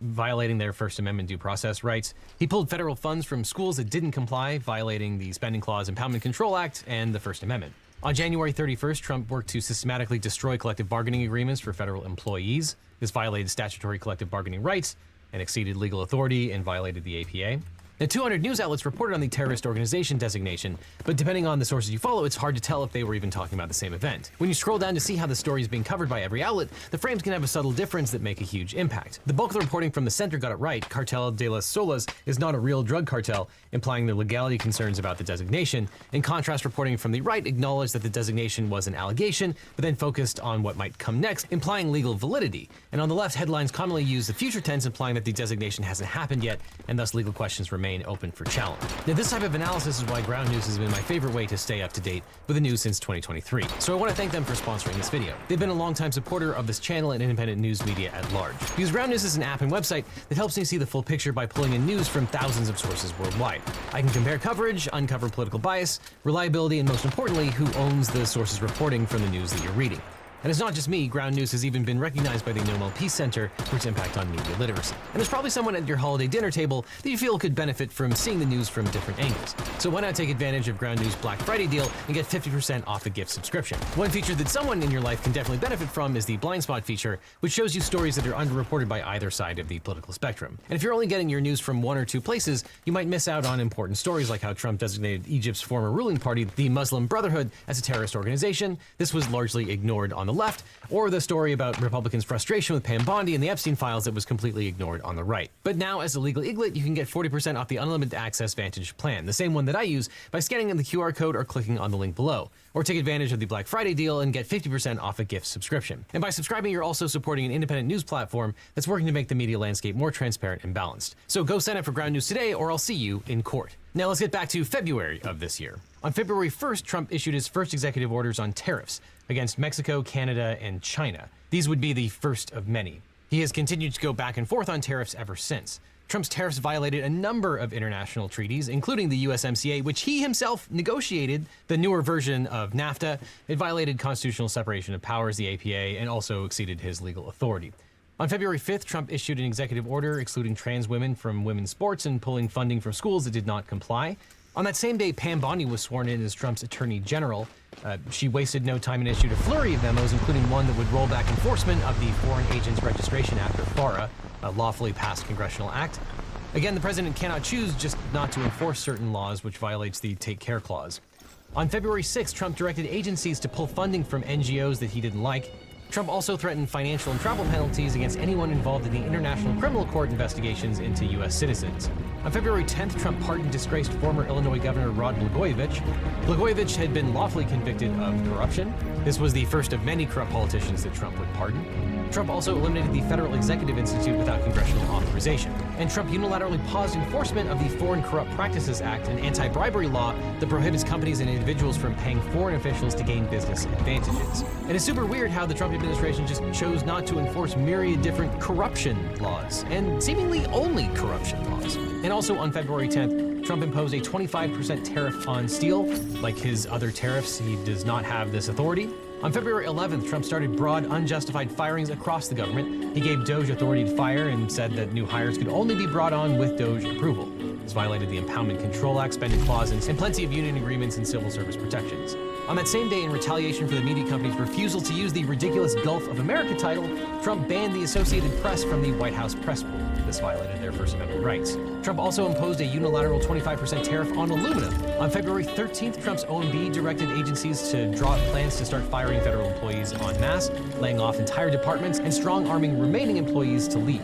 violating their First Amendment due process rights. He pulled federal funds from schools that didn't comply, violating the Spending Clause Impoundment Control Act and the First Amendment. On January 31st, Trump worked to systematically destroy collective bargaining agreements for federal employees. This violated statutory collective bargaining rights and exceeded legal authority and violated the APA. Now, 200 news outlets reported on the terrorist organization designation, but depending on the sources you follow, it's hard to tell if they were even talking about the same event. When you scroll down to see how the story is being covered by every outlet, the frames can have a subtle difference that make a huge impact. The bulk of the reporting from the center got it right. Cartel de las Solas is not a real drug cartel, implying their legality concerns about the designation. In contrast, reporting from the right acknowledged that the designation was an allegation, but then focused on what might come next, implying legal validity. And on the left, headlines commonly use the future tense, implying that the designation hasn't happened yet, and thus legal questions remain remain open for challenge. Now, this type of analysis is why Ground News has been my favorite way to stay up to date with the news since 2023. So I want to thank them for sponsoring this video. They've been a longtime supporter of this channel and independent news media at large. Because Ground News is an app and website that helps me see the full picture by pulling in news from thousands of sources worldwide. I can compare coverage, uncover political bias, reliability, and most importantly, who owns the sources reporting from the news that you're reading. And it's not just me, Ground News has even been recognized by the Nobel Peace Center for its impact on media literacy. And there's probably someone at your holiday dinner table that you feel could benefit from seeing the news from different angles. So why not take advantage of Ground News Black Friday deal and get 50% off a gift subscription? One feature that someone in your life can definitely benefit from is the blind spot feature, which shows you stories that are underreported by either side of the political spectrum. And if you're only getting your news from one or two places, you might miss out on important stories like how Trump designated Egypt's former ruling party, the Muslim Brotherhood, as a terrorist organization. This was largely ignored on the left, or the story about Republicans' frustration with Pam Bondi and the Epstein files that was completely ignored on the right. But now, as a legal eaglet, you can get 40% off the Unlimited Access Vantage plan, the same one that I use, by scanning the QR code or clicking on the link below. Or take advantage of the Black Friday deal and get 50% off a gift subscription. And by subscribing, you're also supporting an independent news platform that's working to make the media landscape more transparent and balanced. So go sign up for Ground News today, or I'll see you in court. Now let's get back to February of this year. On February 1st, Trump issued his first executive orders on tariffs against Mexico, Canada, and China. These would be the first of many. He has continued to go back and forth on tariffs ever since. Trump's tariffs violated a number of international treaties, including the USMCA, which he himself negotiated, the newer version of NAFTA. It violated constitutional separation of powers, the APA, and also exceeded his legal authority. On February 5th, Trump issued an executive order excluding trans women from women's sports and pulling funding from schools that did not comply. On that same day, Pam Bondi was sworn in as Trump's attorney general. She wasted no time and issued a flurry of memos, including one that would roll back enforcement of the Foreign Agents Registration Act, or FARA, a lawfully passed congressional act. Again, the president cannot choose just not to enforce certain laws, which violates the Take Care Clause. On February 6th, Trump directed agencies to pull funding from NGOs that he didn't like. Trump also threatened financial and travel penalties against anyone involved in the International Criminal Court investigations into U.S. citizens. On February 10th, Trump pardoned disgraced former Illinois Governor Rod Blagojevich. Blagojevich had been lawfully convicted of corruption. This was the first of many corrupt politicians that Trump would pardon. Trump also eliminated the Federal Executive Institute without congressional authorization. And Trump unilaterally paused enforcement of the Foreign Corrupt Practices Act, an anti-bribery law that prohibits companies and individuals from paying foreign officials to gain business advantages. And it's super weird how the Trump administration just chose not to enforce myriad different corruption laws, and seemingly only corruption laws. And also on February 10th, Trump imposed a 25% tariff on steel. Like his other tariffs, he does not have this authority. On February 11th, Trump started broad, unjustified firings across the government. He gave DOJ authority to fire and said that new hires could only be brought on with DOJ approval. This violated the Impoundment Control Act, spending clauses, and plenty of union agreements and civil service protections. On that same day, in retaliation for the media company's refusal to use the ridiculous Gulf of America title, Trump banned the Associated Press from the White House press pool. This violated their First Amendment rights. Trump also imposed a unilateral 25% tariff on aluminum. On February 13th, Trump's OMB directed agencies to draw up plans to start firing federal employees en masse, laying off entire departments, and strong-arming remaining employees to leave.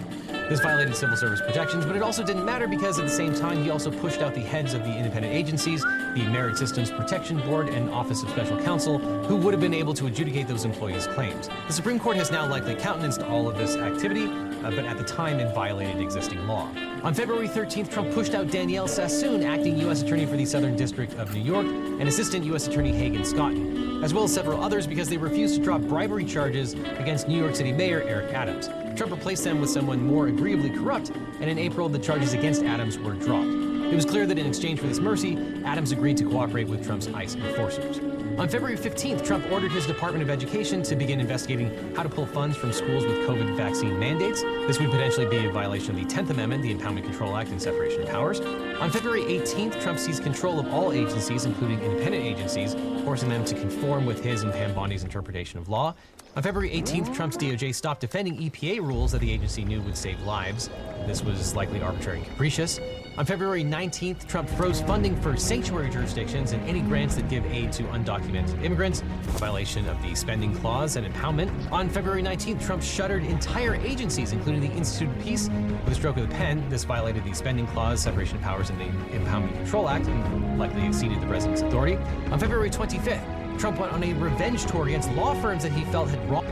This violated civil service protections, but it also didn't matter because at the same time, he also pushed out the heads of the independent agencies, the Merit Systems Protection Board and Office of Special Counsel, who would have been able to adjudicate those employees' claims. The Supreme Court has now likely countenanced all of this activity, but at the time it violated existing law. On February 13th, Trump pushed out Danielle Sassoon, acting U.S. Attorney for the Southern District of New York, and Assistant U.S. Attorney Hagan Scotton, as well as several others because they refused to drop bribery charges against New York City Mayor Eric Adams. Trump replaced them with someone more agreeably corrupt, and in April, the charges against Adams were dropped. It was clear that in exchange for this mercy, Adams agreed to cooperate with Trump's ICE enforcers. On February 15th, Trump ordered his Department of Education to begin investigating how to pull funds from schools with COVID vaccine mandates. This would potentially be a violation of the 10th Amendment, the Impoundment Control Act, and separation of powers. On February 18th, Trump seized control of all agencies, including independent agencies, forcing them to conform with his and Pam Bondi's interpretation of law. On February 18th, Trump's DOJ stopped defending EPA rules that the agency knew would save lives. This was likely arbitrary and capricious. On February 19th, Trump froze funding for sanctuary jurisdictions and any grants that give aid to undocumented immigrants, a violation of the spending clause and impoundment. On February 19th, Trump shuttered entire agencies, including the Institute of Peace, with a stroke of the pen. This violated the spending clause, separation of powers, and the Impoundment Control Act, and likely exceeded the president's authority. On February 25th, Trump went on a revenge tour against law firms that he felt had wronged.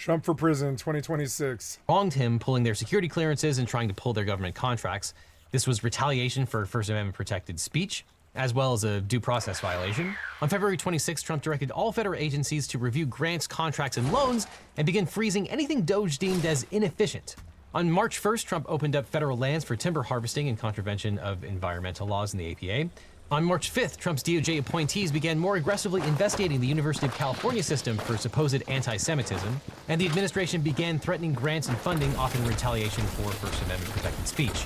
Trump for prison 2026. Wronged him, pulling their security clearances and trying to pull their government contracts. This was retaliation for First Amendment protected speech, as well as a due process violation. On February 26, Trump directed all federal agencies to review grants, contracts, and loans and begin freezing anything DOJ deemed as inefficient. On March 1st, Trump opened up federal lands for timber harvesting in contravention of environmental laws in the APA. On March 5th, Trump's DOJ appointees began more aggressively investigating the University of California system for supposed anti-Semitism, and the administration began threatening grants and funding, often in retaliation for First Amendment protected speech.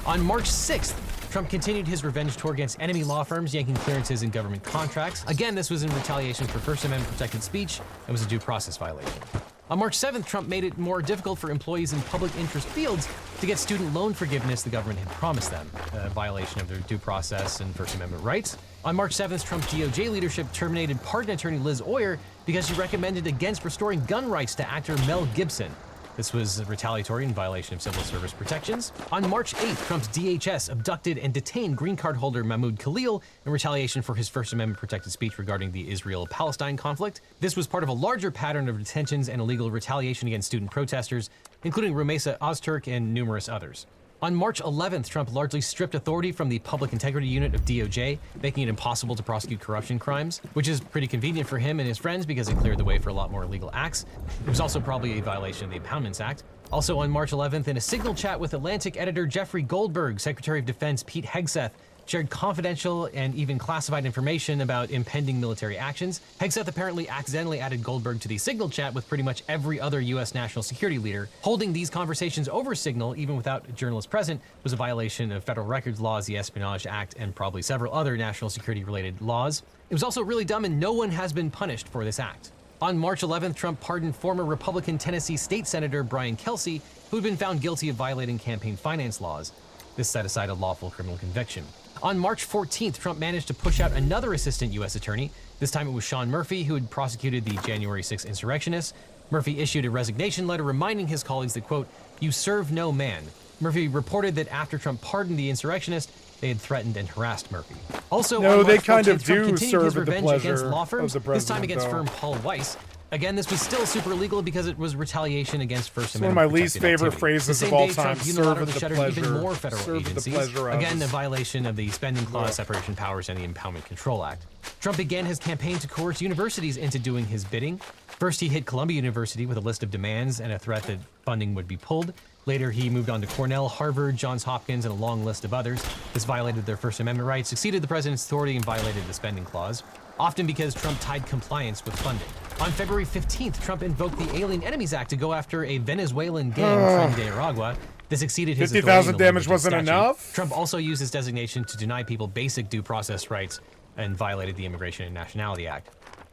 On March 6th, Trump continued his revenge tour against enemy law firms, yanking clearances and government contracts. Again, this was in retaliation for First Amendment protected speech and was a due process violation. On March 7th, Trump made it more difficult for employees in public interest fields to get student loan forgiveness the government had promised them, a violation of their due process and First Amendment rights. On March 7th, Trump's DOJ leadership terminated pardon attorney Liz Oyer because she recommended against restoring gun rights to actor Mel Gibson. This was retaliatory in violation of civil service protections. On March 8th, Trump's DHS abducted and detained green card holder Mahmoud Khalil in retaliation for his First Amendment protected speech regarding the Israel-Palestine conflict. This was part of a larger pattern of detentions and illegal retaliation against student protesters, including Rumeysa Ozturk and numerous others. On March 11th, Trump largely stripped authority from the Public Integrity Unit of DOJ, making it impossible to prosecute corruption crimes, which is pretty convenient for him and his friends because it cleared the way for a lot more illegal acts. It was also probably a violation of the Impoundments Act. Also on March 11th, in a Signal chat with Atlantic editor Jeffrey Goldberg, Secretary of Defense Pete Hegseth shared confidential and even classified information about impending military actions. Hegseth apparently accidentally added Goldberg to the Signal chat with pretty much every other U.S. national security leader. Holding these conversations over Signal, even without a journalist present, was a violation of federal records laws, the Espionage Act, and probably several other national security-related laws. It was also really dumb, and no one has been punished for this act. On March 11th, Trump pardoned former Republican Tennessee State Senator Brian Kelsey, who had been found guilty of violating campaign finance laws. This set aside a lawful criminal conviction. On March 14th, Trump managed to push out another assistant U.S. attorney. This time it was Sean Murphy, who had prosecuted the January 6th insurrectionists. Murphy issued a resignation letter reminding his colleagues that, quote, "You serve no man." Murphy reported that after Trump pardoned the insurrectionists, they had threatened and harassed Murphy. Also, no, on they March kind 14th, of Trump do continued serve his at the revenge against pleasure law firms, of the this time president, against though. firm Paul Weiss. Again, this was still super illegal because it was retaliation against First It's one of Amendment my least protected favorite activity. phrases The of same all day, time. Trump Serve at unilaterally the shuttered pleasure. even more federal Serve at the agencies. pleasure of. Again, a violation of the Spending Clause, Separation of Powers, and the Impoundment Control Act. Trump began his campaign to coerce universities into doing his bidding. First, he hit Columbia University with a list of demands and a threat that funding would be pulled. Later, he moved on to Cornell, Harvard, Johns Hopkins, and a long list of others. This violated their First Amendment rights, exceeded the president's authority, and violated the Spending Clause, often because Trump tied compliance with funding. On February 15th, Trump invoked the Alien Enemies Act to go after a Venezuelan gang, Tren de Aragua. This exceeded his authority. 50,000 in the damage language wasn't statute. enough? Trump also used his designation to deny people basic due process rights and violated the Immigration and Nationality Act.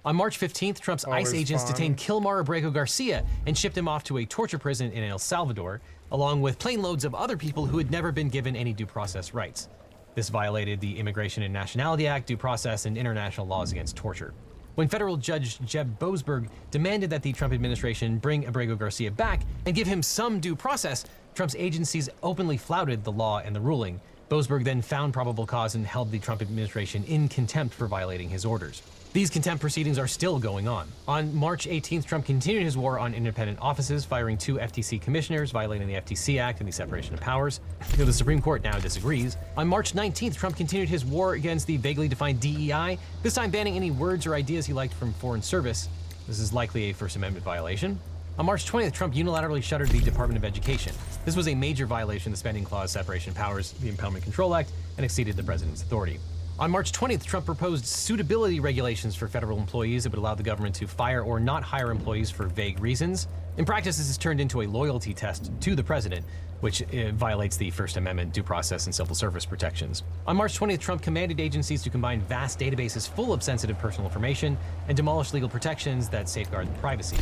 On March 15th, Trump's ICE agents detained Kilmar Abrego Garcia and shipped him off to a torture prison in El Salvador, along with plane loads of other people who had never been given any due process rights. This violated the Immigration and Nationality Act, due process, and international laws against torture. When federal judge Jeb Boasberg demanded that the Trump administration bring Abrego Garcia back and give him some due process, Trump's agencies openly flouted the law and the ruling. Boasberg then found probable cause and held the Trump administration in contempt for violating his orders. These contempt proceedings are still going on. On March 18th, Trump continued his war on independent offices, firing 2 FTC commissioners, violating the FTC Act and the Separation of Powers. Though the Supreme Court now disagrees. On March 19th, Trump continued his war against the vaguely defined DEI, this time banning any words or ideas he liked from foreign service. This is likely a First Amendment violation. On March 20th, Trump unilaterally shuttered the Department of Education. This was a major violation of the Spending Clause, Separation of Powers, the Impoundment Control Act, and exceeded the president's authority. On March 20th, Trump proposed suitability regulations for federal employees that would allow the government to fire or not hire employees for vague reasons. In practice, this has turned into a loyalty test to the president, which violates the First Amendment due process and civil service protections. On March 20th, Trump commanded agencies to combine vast databases full of sensitive personal information and demolish legal protections that safeguard privacy.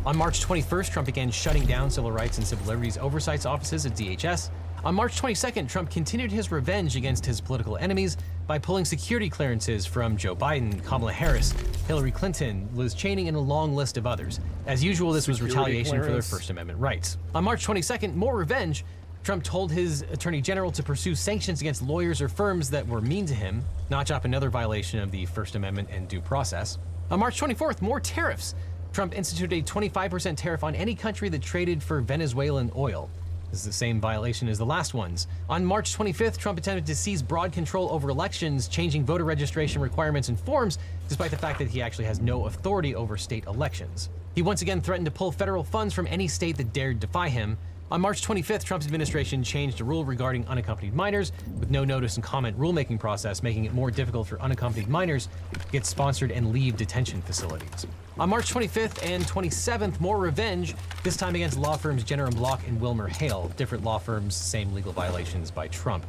On March 21st, Trump began shutting down civil rights and civil liberties oversight offices at DHS. On March 22nd, Trump continued his revenge against his political enemies by pulling security clearances from Joe Biden, Kamala Harris, Hillary Clinton, Liz Cheney, and a long list of others. As usual, this was retaliation for their First Amendment rights. On March 22nd, more revenge, Trump told his attorney general to pursue sanctions against lawyers or firms that were mean to him, notch up another violation of the First Amendment and due process. On March 24th, more tariffs. Trump instituted a 25% tariff on any country that traded for Venezuelan oil. This is the same violation as the last ones. On March 25th, Trump attempted to seize broad control over elections, changing voter registration requirements and forms, despite the fact that he actually has no authority over state elections. He once again threatened to pull federal funds from any state that dared defy him. On March 25th, Trump's administration changed a rule regarding unaccompanied minors with no notice and comment rulemaking process, making it more difficult for unaccompanied minors to get sponsored and leave detention facilities. On March 25th and 27th, more revenge, this time against law firms Jenner & Block and Wilmer Hale, different law firms, same legal violations by Trump.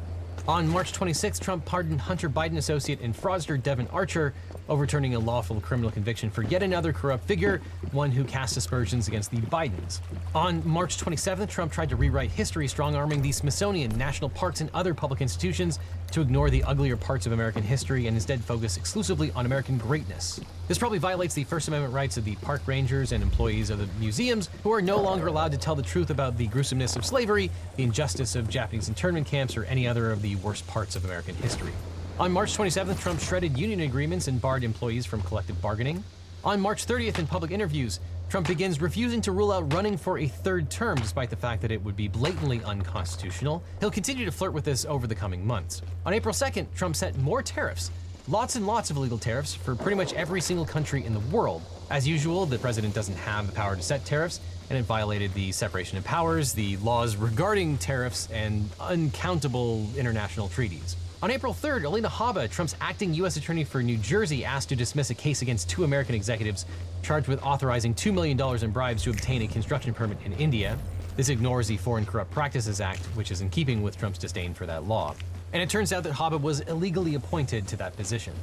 On March 26th, Trump pardoned Hunter Biden associate and fraudster Devin Archer, overturning a lawful criminal conviction for yet another corrupt figure, one who cast aspersions against the Bidens. On March 27th, Trump tried to rewrite history, strong-arming the Smithsonian, national parks, and other public institutions to ignore the uglier parts of American history and instead focus exclusively on American greatness. This probably violates the First Amendment rights of the park rangers and employees of the museums, who are no longer allowed to tell the truth about the gruesomeness of slavery, the injustice of Japanese internment camps, or any other of the worst parts of American history. On March 27th, Trump shredded union agreements and barred employees from collective bargaining. On March 30th, in public interviews, Trump begins refusing to rule out running for a third term, despite the fact that it would be blatantly unconstitutional. He'll continue to flirt with this over the coming months. On April 2nd, Trump set more tariffs, lots and lots of illegal tariffs for pretty much every single country in the world. As usual, the president doesn't have the power to set tariffs, and it violated the separation of powers, the laws regarding tariffs, and uncountable international treaties. On April 3rd, Alina Habba, Trump's acting U.S. attorney for New Jersey, asked to dismiss a case against 2 American executives charged with authorizing $2 million in bribes to obtain a construction permit in India. This ignores the Foreign Corrupt Practices Act, which is in keeping with Trump's disdain for that law. And it turns out that Habba was illegally appointed to that position.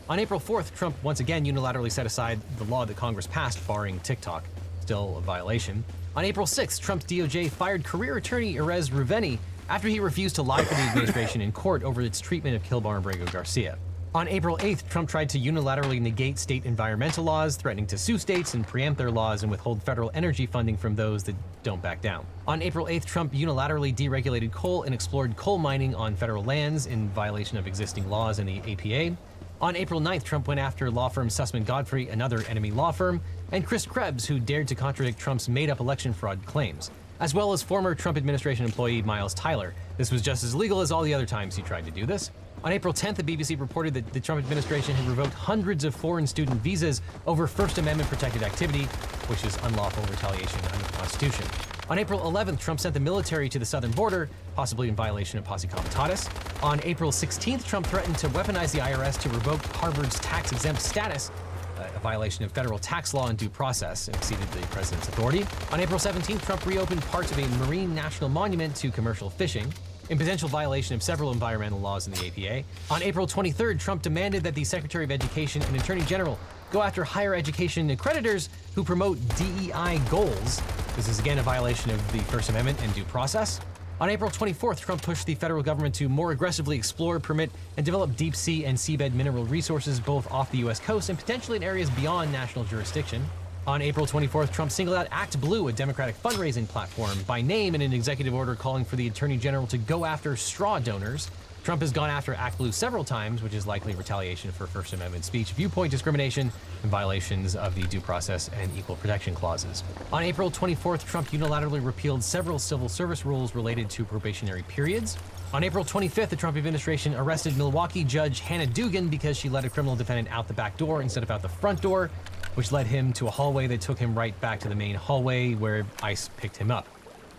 On April 4th, Trump once again unilaterally set aside the law that Congress passed barring TikTok, still a violation. On April 6th, Trump's DOJ fired career attorney Erez Ruveni after he refused to lie for the administration in court over its treatment of Kilbar and Borrego Garcia. On April 8th, Trump tried to unilaterally negate state environmental laws, threatening to sue states and preempt their laws and withhold federal energy funding from those that don't back down. On April 8th, Trump unilaterally deregulated coal and explored coal mining on federal lands in violation of existing laws and the APA. On April 9th, Trump went after law firm Sussman Godfrey, another enemy law firm, and Chris Krebs, who dared to contradict Trump's made-up election fraud claims, as well as former Trump administration employee Miles Tyler. This was just as illegal as all the other times he tried to do this. On April 10th, the BBC reported that the Trump administration had revoked hundreds of foreign student visas over First Amendment protected activity, which is unlawful retaliation under the Constitution. On April 11th, Trump sent the military to the southern border, possibly in violation of Posse Comitatus. On April 16th, Trump threatened to weaponize the IRS to revoke Harvard's tax-exempt status, a violation of federal tax law and due process, and exceeded the president's authority. On April 17th, Trump reopened parts of a marine national monument to commercial fishing, in potential violation of several environmental laws in the APA. On April 23rd, Trump demanded that the Secretary of Education and Attorney General go after higher education accreditors who promote DEI goals. This is again a violation of the First Amendment and due process. On April 24th, Trump pushed the federal government to more aggressively explore, permit, and develop deep sea and seabed mineral resources both off the U.S. coast and potentially in areas beyond national jurisdiction. On April 24th, Trump singled out Act Blue, a Democratic fundraising platform, by name in an executive order calling for the Attorney General to go after straw donors. Trump has gone after Act Blue several times, which is likely retaliation for First Amendment speech, viewpoint discrimination, and violations of the due process and equal protection clauses. On April 24th, Trump unilaterally repealed several civil service rules related to probationary periods. On April 25th, the Trump administration arrested Milwaukee Judge Hannah Dugan because she let a criminal defendant out the back door instead of out the front door, which led him to a hallway that took him right back to the main hallway where ICE picked him up.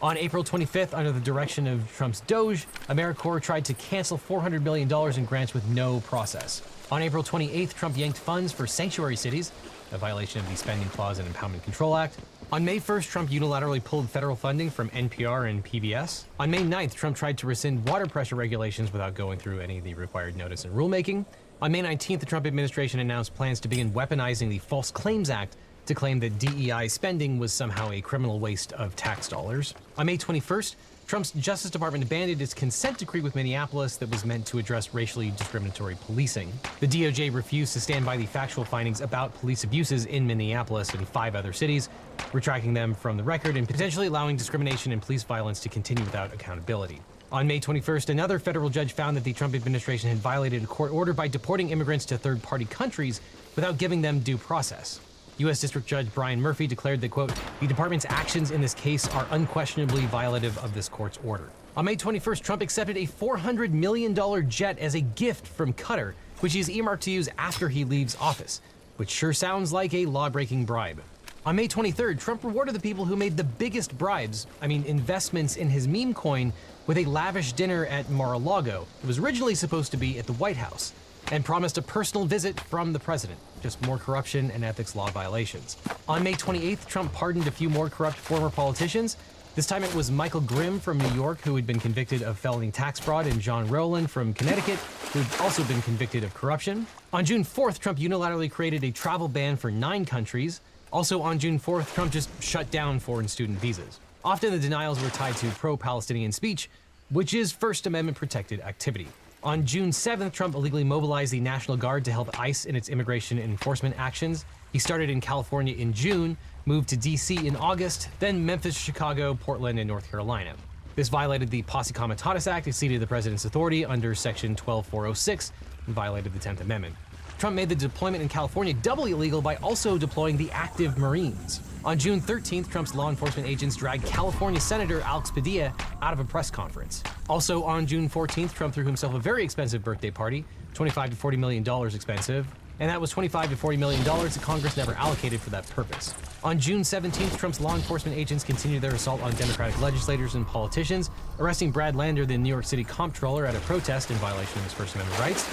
On April 25th, under the direction of Trump's Doge, AmeriCorps tried to cancel $400 million in grants with no process. On April 28th, Trump yanked funds for sanctuary cities, a violation of the Spending Clause and Impoundment Control Act. On May 1st, Trump unilaterally pulled federal funding from NPR and PBS. On May 9th, Trump tried to rescind water pressure regulations without going through any of the required notice and rulemaking. On May 19th, the Trump administration announced plans to begin weaponizing the False Claims Act to claim that DEI spending was somehow a criminal waste of tax dollars. On May 21st, Trump's Justice Department abandoned its consent decree with Minneapolis that was meant to address racially discriminatory policing. The DOJ refused to stand by the factual findings about police abuses in Minneapolis and 5 other cities, retracting them from the record and potentially allowing discrimination and police violence to continue without accountability. On May 21st, another federal judge found that the Trump administration had violated a court order by deporting immigrants to third-party countries without giving them due process. U.S. District Judge Brian Murphy declared that, quote, the department's actions in this case are unquestionably violative of this court's order. On May 21st, Trump accepted a $400 million jet as a gift from Qatar, which he is earmarked to use after he leaves office, which sure sounds like a law-breaking bribe. On May 23rd, Trump rewarded the people who made the biggest bribes, investments in his meme coin, with a lavish dinner at Mar-a-Lago. It was originally supposed to be at the White House, and promised a personal visit from the president. Just more corruption and ethics law violations. On May 28th, Trump pardoned a few more corrupt former politicians. This time it was Michael Grimm from New York, who had been convicted of felony tax fraud, and John Rowland from Connecticut, who had also been convicted of corruption. On June 4th, Trump unilaterally created a travel ban for 9 countries. Also on June 4th, Trump just shut down foreign student visas. Often the denials were tied to pro-Palestinian speech, which is First Amendment protected activity. On June 7th, Trump illegally mobilized the National Guard to help ICE in its immigration enforcement actions. He started in California in June, moved to D.C. in August, then Memphis, Chicago, Portland, and North Carolina. This violated the Posse Comitatus Act, exceeded the president's authority under Section 12406, and violated the 10th Amendment. Trump made the deployment in California doubly illegal by also deploying the active Marines. On June 13th, Trump's law enforcement agents dragged California Senator Alex Padilla out of a press conference. Also on June 14th, Trump threw himself a very expensive birthday party, $25 to $40 million expensive, and that was $25 to $40 million that Congress never allocated for that purpose. On June 17th, Trump's law enforcement agents continued their assault on Democratic legislators and politicians, arresting Brad Lander, the New York City comptroller, at a protest in violation of his First Amendment rights.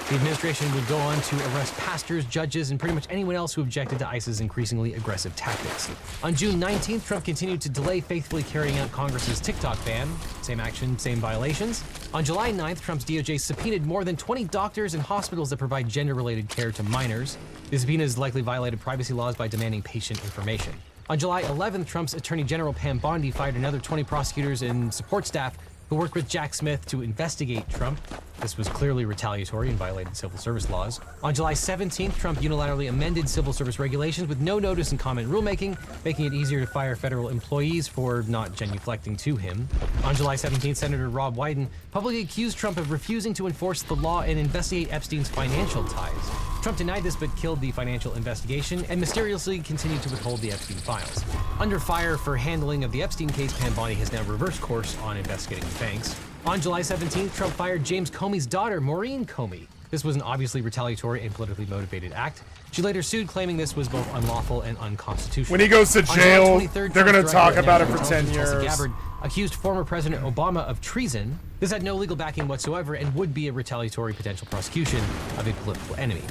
The administration would go on to arrest pastors, judges, and pretty much anyone else who objected to ICE's increasingly aggressive tactics. On June 19th, Trump continued to delay faithfully carrying out Congress's TikTok ban. Same action, same violations. On July 9th, Trump's DOJ subpoenaed more than 20 doctors and hospitals that provide gender-related care to minors. The subpoenas likely violated privacy laws by demanding patient information. On July 11th, Trump's Attorney General Pam Bondi fired another 20 prosecutors and support staff who worked with Jack Smith to investigate Trump. This was clearly retaliatory and violated civil service laws. On July 17th, Trump unilaterally amended civil service regulations with no notice and comment rulemaking, making it easier to fire federal employees for not genuflecting to him. On July 17th, Senator Rob Wyden publicly accused Trump of refusing to enforce the law and investigate Epstein's financial ties. Trump denied this but killed the financial investigation and mysteriously continued to withhold the Epstein files. Under fire for handling of the Epstein case, Pam Bondi has now reversed course on investigating the banks. On July 17th, Trump fired James Comey's daughter, Maureen Comey. This was an obviously retaliatory and politically motivated act. She later sued, claiming this was both unlawful and unconstitutional. When he goes to jail, they're going to talk about it for 10 years. Gabbard accused former President Obama of treason. This had no legal backing whatsoever and would be a retaliatory potential prosecution of a political enemy.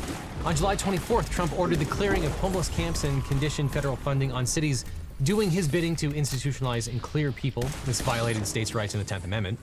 On July 24th, Trump ordered the clearing of homeless camps and conditioned federal funding on cities doing his bidding to institutionalize and clear people. This violated states' rights in the 10th Amendment.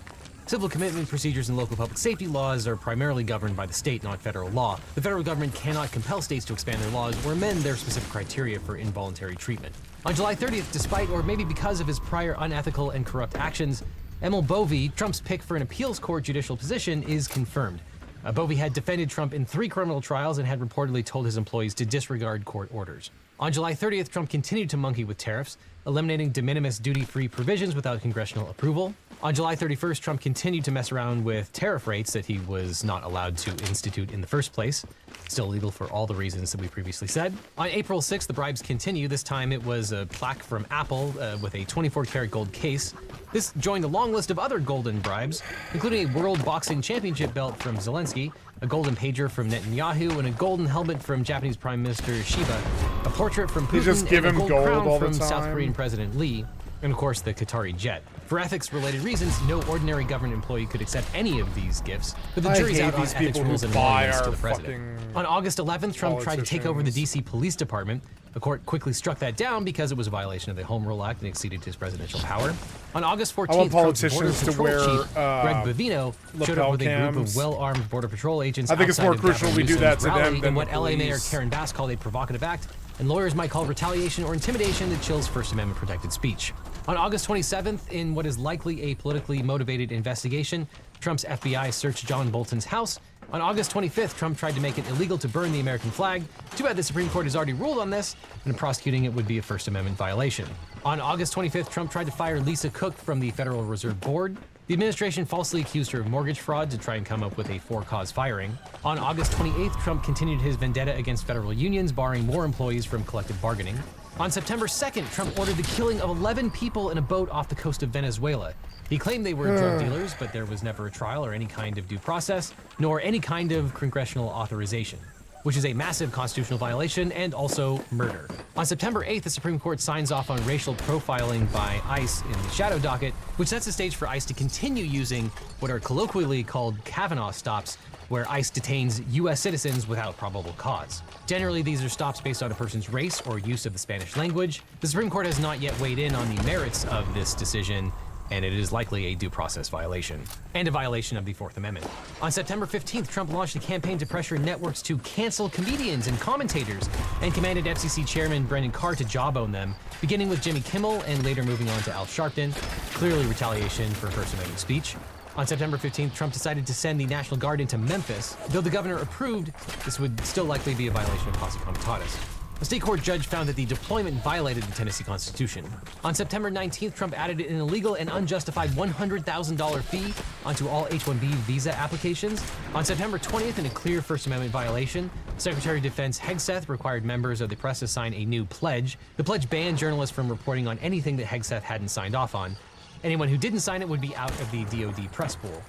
Civil commitment procedures and local public safety laws are primarily governed by the state, not federal law. The federal government cannot compel states to expand their laws or amend their specific criteria for involuntary treatment. On July 30th, despite or maybe because of his prior unethical and corrupt actions, Emil Bovee, Trump's pick for an appeals court judicial position, is confirmed. Bovee had defended Trump in 3 criminal trials and had reportedly told his employees to disregard court orders. On July 30th, Trump continued to monkey with tariffs, eliminating de minimis duty-free provisions without congressional approval. On July 31st, Trump continued to mess around with tariff rates that he was not allowed to institute in the first place. Still illegal for all the reasons that we previously said. On April 6th, the bribes continue. This time it was a plaque from Apple with a 24-karat gold case. This joined a long list of other golden bribes, including a World Boxing Championship belt from Zelensky, a golden pager from Netanyahu, and a golden helmet from Japanese Prime Minister Shiba, a portrait from Putin, just give and a him gold gold crown all the from time. South Korean President Lee, and of course the Qatari jet. For ethics-related reasons, no ordinary government employee could accept any of these gifts, but the I jury's hate out on these ethics people who rules and buy loyalties to our the president. fucking On August 11th, Trump tried to take over the politicians. D.C. Police Department. The court quickly struck that down because it was a violation of the Home Rule Act and exceeded his presidential power. On August 14th, I want Trump's Border politicians to Patrol wear, Chief Greg Bovino showed up lapel with a group of cams. well-armed Border Patrol agents I think it's outside more of crucial Gavin we do that Newsom's to them rally than in what the LA Mayor police. Karen Bass called a provocative act, and lawyers might call retaliation or intimidation that chills First Amendment protected speech. On August 27th, in what is likely a politically motivated investigation, Trump's FBI searched John Bolton's house. On August 25th, Trump tried to make it illegal to burn the American flag. Too bad the Supreme Court has already ruled on this, and prosecuting it would be a First Amendment violation. On August 25th, Trump tried to fire Lisa Cook from the Federal Reserve Board. The administration falsely accused her of mortgage fraud to try and come up with a for-cause firing. On August 28th, Trump continued his vendetta against federal unions, barring more employees from collective bargaining. On September 2nd, Trump ordered the killing of 11 people in a boat off the coast of Venezuela. He claimed they were drug dealers, but there was never a trial or any kind of due process, nor any kind of congressional authorization, which is a massive constitutional violation and also murder. On September 8th, the Supreme Court signs off on racial profiling by ICE in the shadow docket, which sets the stage for ICE to continue using what are colloquially called Kavanaugh stops, where ICE detains U.S. citizens without probable cause. Generally, these are stops based on a person's race or use of the Spanish language. The Supreme Court has not yet weighed in on the merits of this decision, and it is likely a due process violation, and a violation of the Fourth Amendment. On September 15th, Trump launched a campaign to pressure networks to cancel comedians and commentators, and commanded FCC Chairman Brendan Carr to jawbone them, beginning with Jimmy Kimmel and later moving on to Al Sharpton, clearly retaliation for First Amendment speech. On September 15th, Trump decided to send the National Guard into Memphis. Though the governor approved, this would still likely be a violation of posse comitatus. A state court judge found that the deployment violated the Tennessee Constitution. On September 19th, Trump added an illegal and unjustified $100,000 fee onto all H-1B visa applications. On September 20th, in a clear First Amendment violation, Secretary of Defense Hegseth required members of the press to sign a new pledge. The pledge banned journalists from reporting on anything that Hegseth hadn't signed off on. Anyone who didn't sign it would be out of the DoD press pool.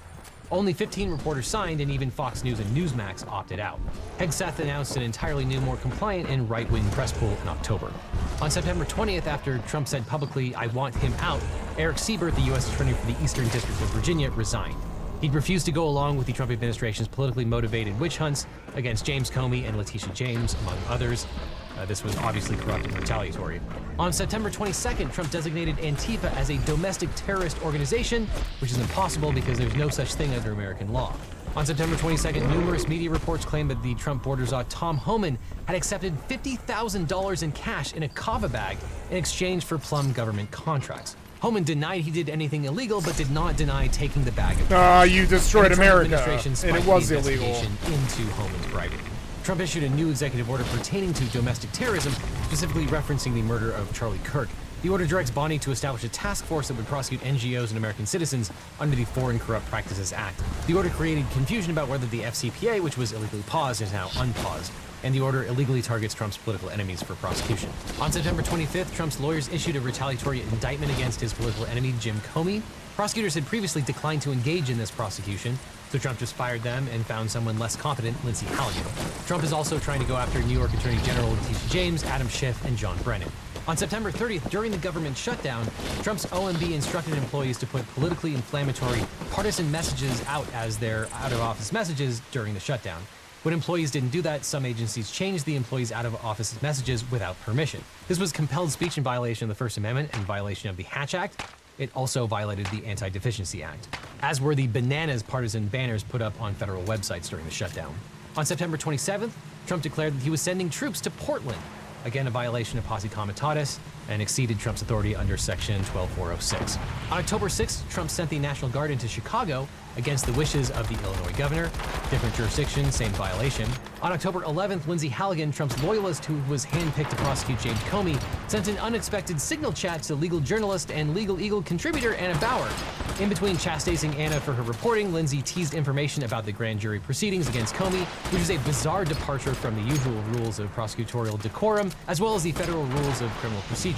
Only 15 reporters signed, and even Fox News and Newsmax opted out. Hegseth announced an entirely new, more compliant and right-wing press pool in October. On September 20th, after Trump said publicly, "I want him out," Eric Siebert, the U.S. Attorney for the Eastern District of Virginia, resigned. He'd refused to go along with the Trump administration's politically motivated witch hunts against James Comey and Letitia James, among others. This was obviously corrupt and retaliatory. On September 22nd, Trump designated Antifa as a domestic terrorist organization, which is impossible because there's no such thing under American law. On September 22nd, numerous media reports claimed that the Trump border czar Tom Homan had accepted $50,000 in cash in a kava bag in exchange for plum government contracts. Homan denied he did anything illegal, but did not deny taking the bag of you destroyed America, and it was illegal. Into Homan's bribery. Trump issued a new executive order pertaining to domestic terrorism, specifically referencing the murder of Charlie Kirk. The order directs Bondi to establish a task force that would prosecute NGOs and American citizens under the Foreign Corrupt Practices Act. The order created confusion about whether the FCPA, which was illegally paused, is now unpaused, and the order illegally targets Trump's political enemies for prosecution. On September 25th, Trump's lawyers issued a retaliatory indictment against his political enemy, Jim Comey. Prosecutors had previously declined to engage in this prosecution, so Trump just fired them and found someone less competent, Lindsey Halligan. Trump is also trying to go after New York Attorney General Letitia James, Adam Schiff, and John Brennan. On September 30th, during the government shutdown, Trump's OMB instructed employees to put politically inflammatory, partisan messages out as their out-of-office messages during the shutdown. When employees didn't do that, some agencies changed the employees' out-of-office messages without permission. This was compelled speech in violation of the First Amendment and violation of the Hatch Act. It also violated the Anti-Deficiency Act, as were the bananas partisan banners put up on federal websites during the shutdown. On September 27th, Trump declared that he was sending troops to Portland, again a violation of posse comitatus, and exceeded Trump's authority under Section 12406. On October 6th, Trump sent the National Guard into Chicago against the wishes of the Illinois governor. Different jurisdiction, same violation. On October 11th, Lindsey Halligan, Trump's loyalist who was handpicked to prosecute James Comey, sent an unexpected signal chat to legal journalist and Legal Eagle contributor Anna Bauer. In between chastising Anna for her reporting, Lindsey teased information about the grand jury proceedings against Comey, which is a bizarre departure from the usual rules of prosecutorial decorum, as well as the federal rules of criminal procedure.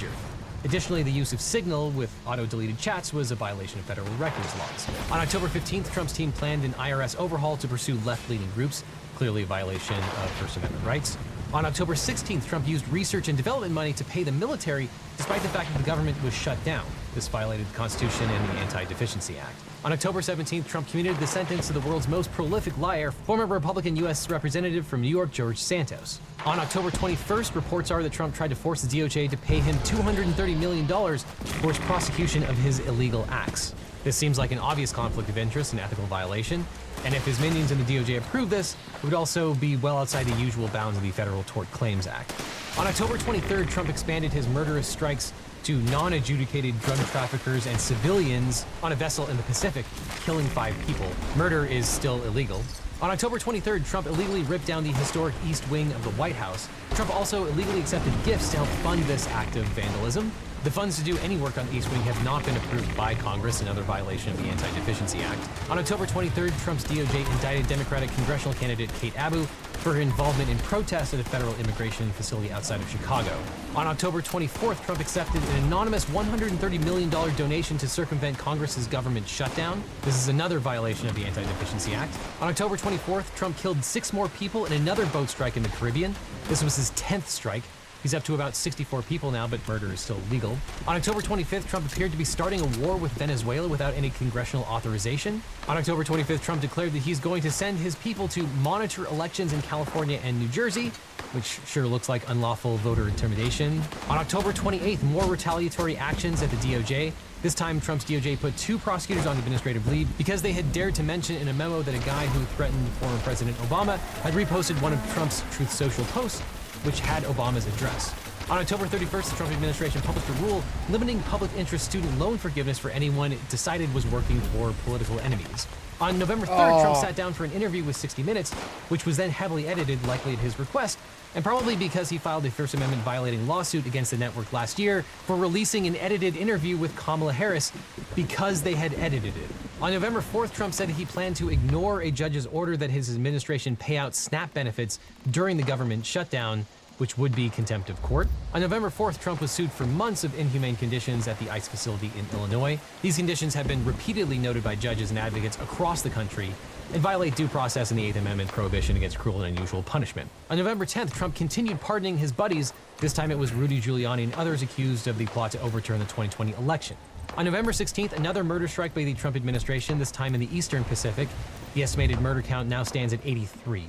Additionally, the use of Signal with auto-deleted chats was a violation of federal records laws. On October 15th, Trump's team planned an IRS overhaul to pursue left-leaning groups, clearly a violation of First Amendment rights. On October 16th, Trump used research and development money to pay the military, despite the fact that the government was shut down. This violated the Constitution and the Anti-Deficiency Act. On October 17th, Trump commuted the sentence to the world's most prolific liar, former Republican U.S. Representative from New York, George Santos. On October 21st, reports are that Trump tried to force the DOJ to pay him $230 million for its prosecution of his illegal acts. This seems like an obvious conflict of interest and ethical violation, and if his minions in the DOJ approve this, it would also be well outside the usual bounds of the Federal Tort Claims Act. On October 23rd, Trump expanded his murderous strikes to non-adjudicated drug traffickers and civilians on a vessel in the Pacific, killing 5 people. Murder is still illegal. On October 23rd, Trump illegally ripped down the historic East Wing of the White House. Trump also illegally accepted gifts to help fund this act of vandalism. The funds to do any work on East Wing have not been approved by Congress, another violation of the Anti-Deficiency Act. On October 23rd, Trump's DOJ indicted Democratic congressional candidate Kate Abu for her involvement in protests at a federal immigration facility outside of Chicago. On October 24th, Trump accepted an anonymous $130 million donation to circumvent Congress's government shutdown. This is another violation of the Anti-Deficiency Act. On October 24th, Trump killed 6 more people in another boat strike in the Caribbean. This was his 10th strike. He's up to about 64 people now, but murder is still legal. On October 25th, Trump appeared to be starting a war with Venezuela without any congressional authorization. On October 25th, Trump declared that he's going to send his people to monitor elections in California and New Jersey, which sure looks like unlawful voter intimidation. On October 28th, more retaliatory actions at the DOJ. This time, Trump's DOJ put 2 prosecutors on administrative leave because they had dared to mention in a memo that a guy who threatened former President Obama had reposted one of Trump's Truth Social posts, which had Obama's address. On October 31st, the Trump administration published a rule limiting public interest student loan forgiveness for anyone it decided was working for political enemies. On November 3rd, Trump sat down for an interview with 60 Minutes, which was then heavily edited, likely at his request, and probably because he filed a First Amendment violating lawsuit against the network last year for releasing an edited interview with Kamala Harris because they had edited it. On November 4th, Trump said he planned to ignore a judge's order that his administration pay out SNAP benefits during the government shutdown, which would be contempt of court. On November 4th, Trump was sued for months of inhumane conditions at the ICE facility in Illinois. These conditions have been repeatedly noted by judges and advocates across the country and violate due process and the 8th Amendment prohibition against cruel and unusual punishment. On November 10th, Trump continued pardoning his buddies. This time it was Rudy Giuliani and others accused of the plot to overturn the 2020 election. On November 16th, another murder strike by the Trump administration, this time in the Eastern Pacific. The estimated murder count now stands at 83.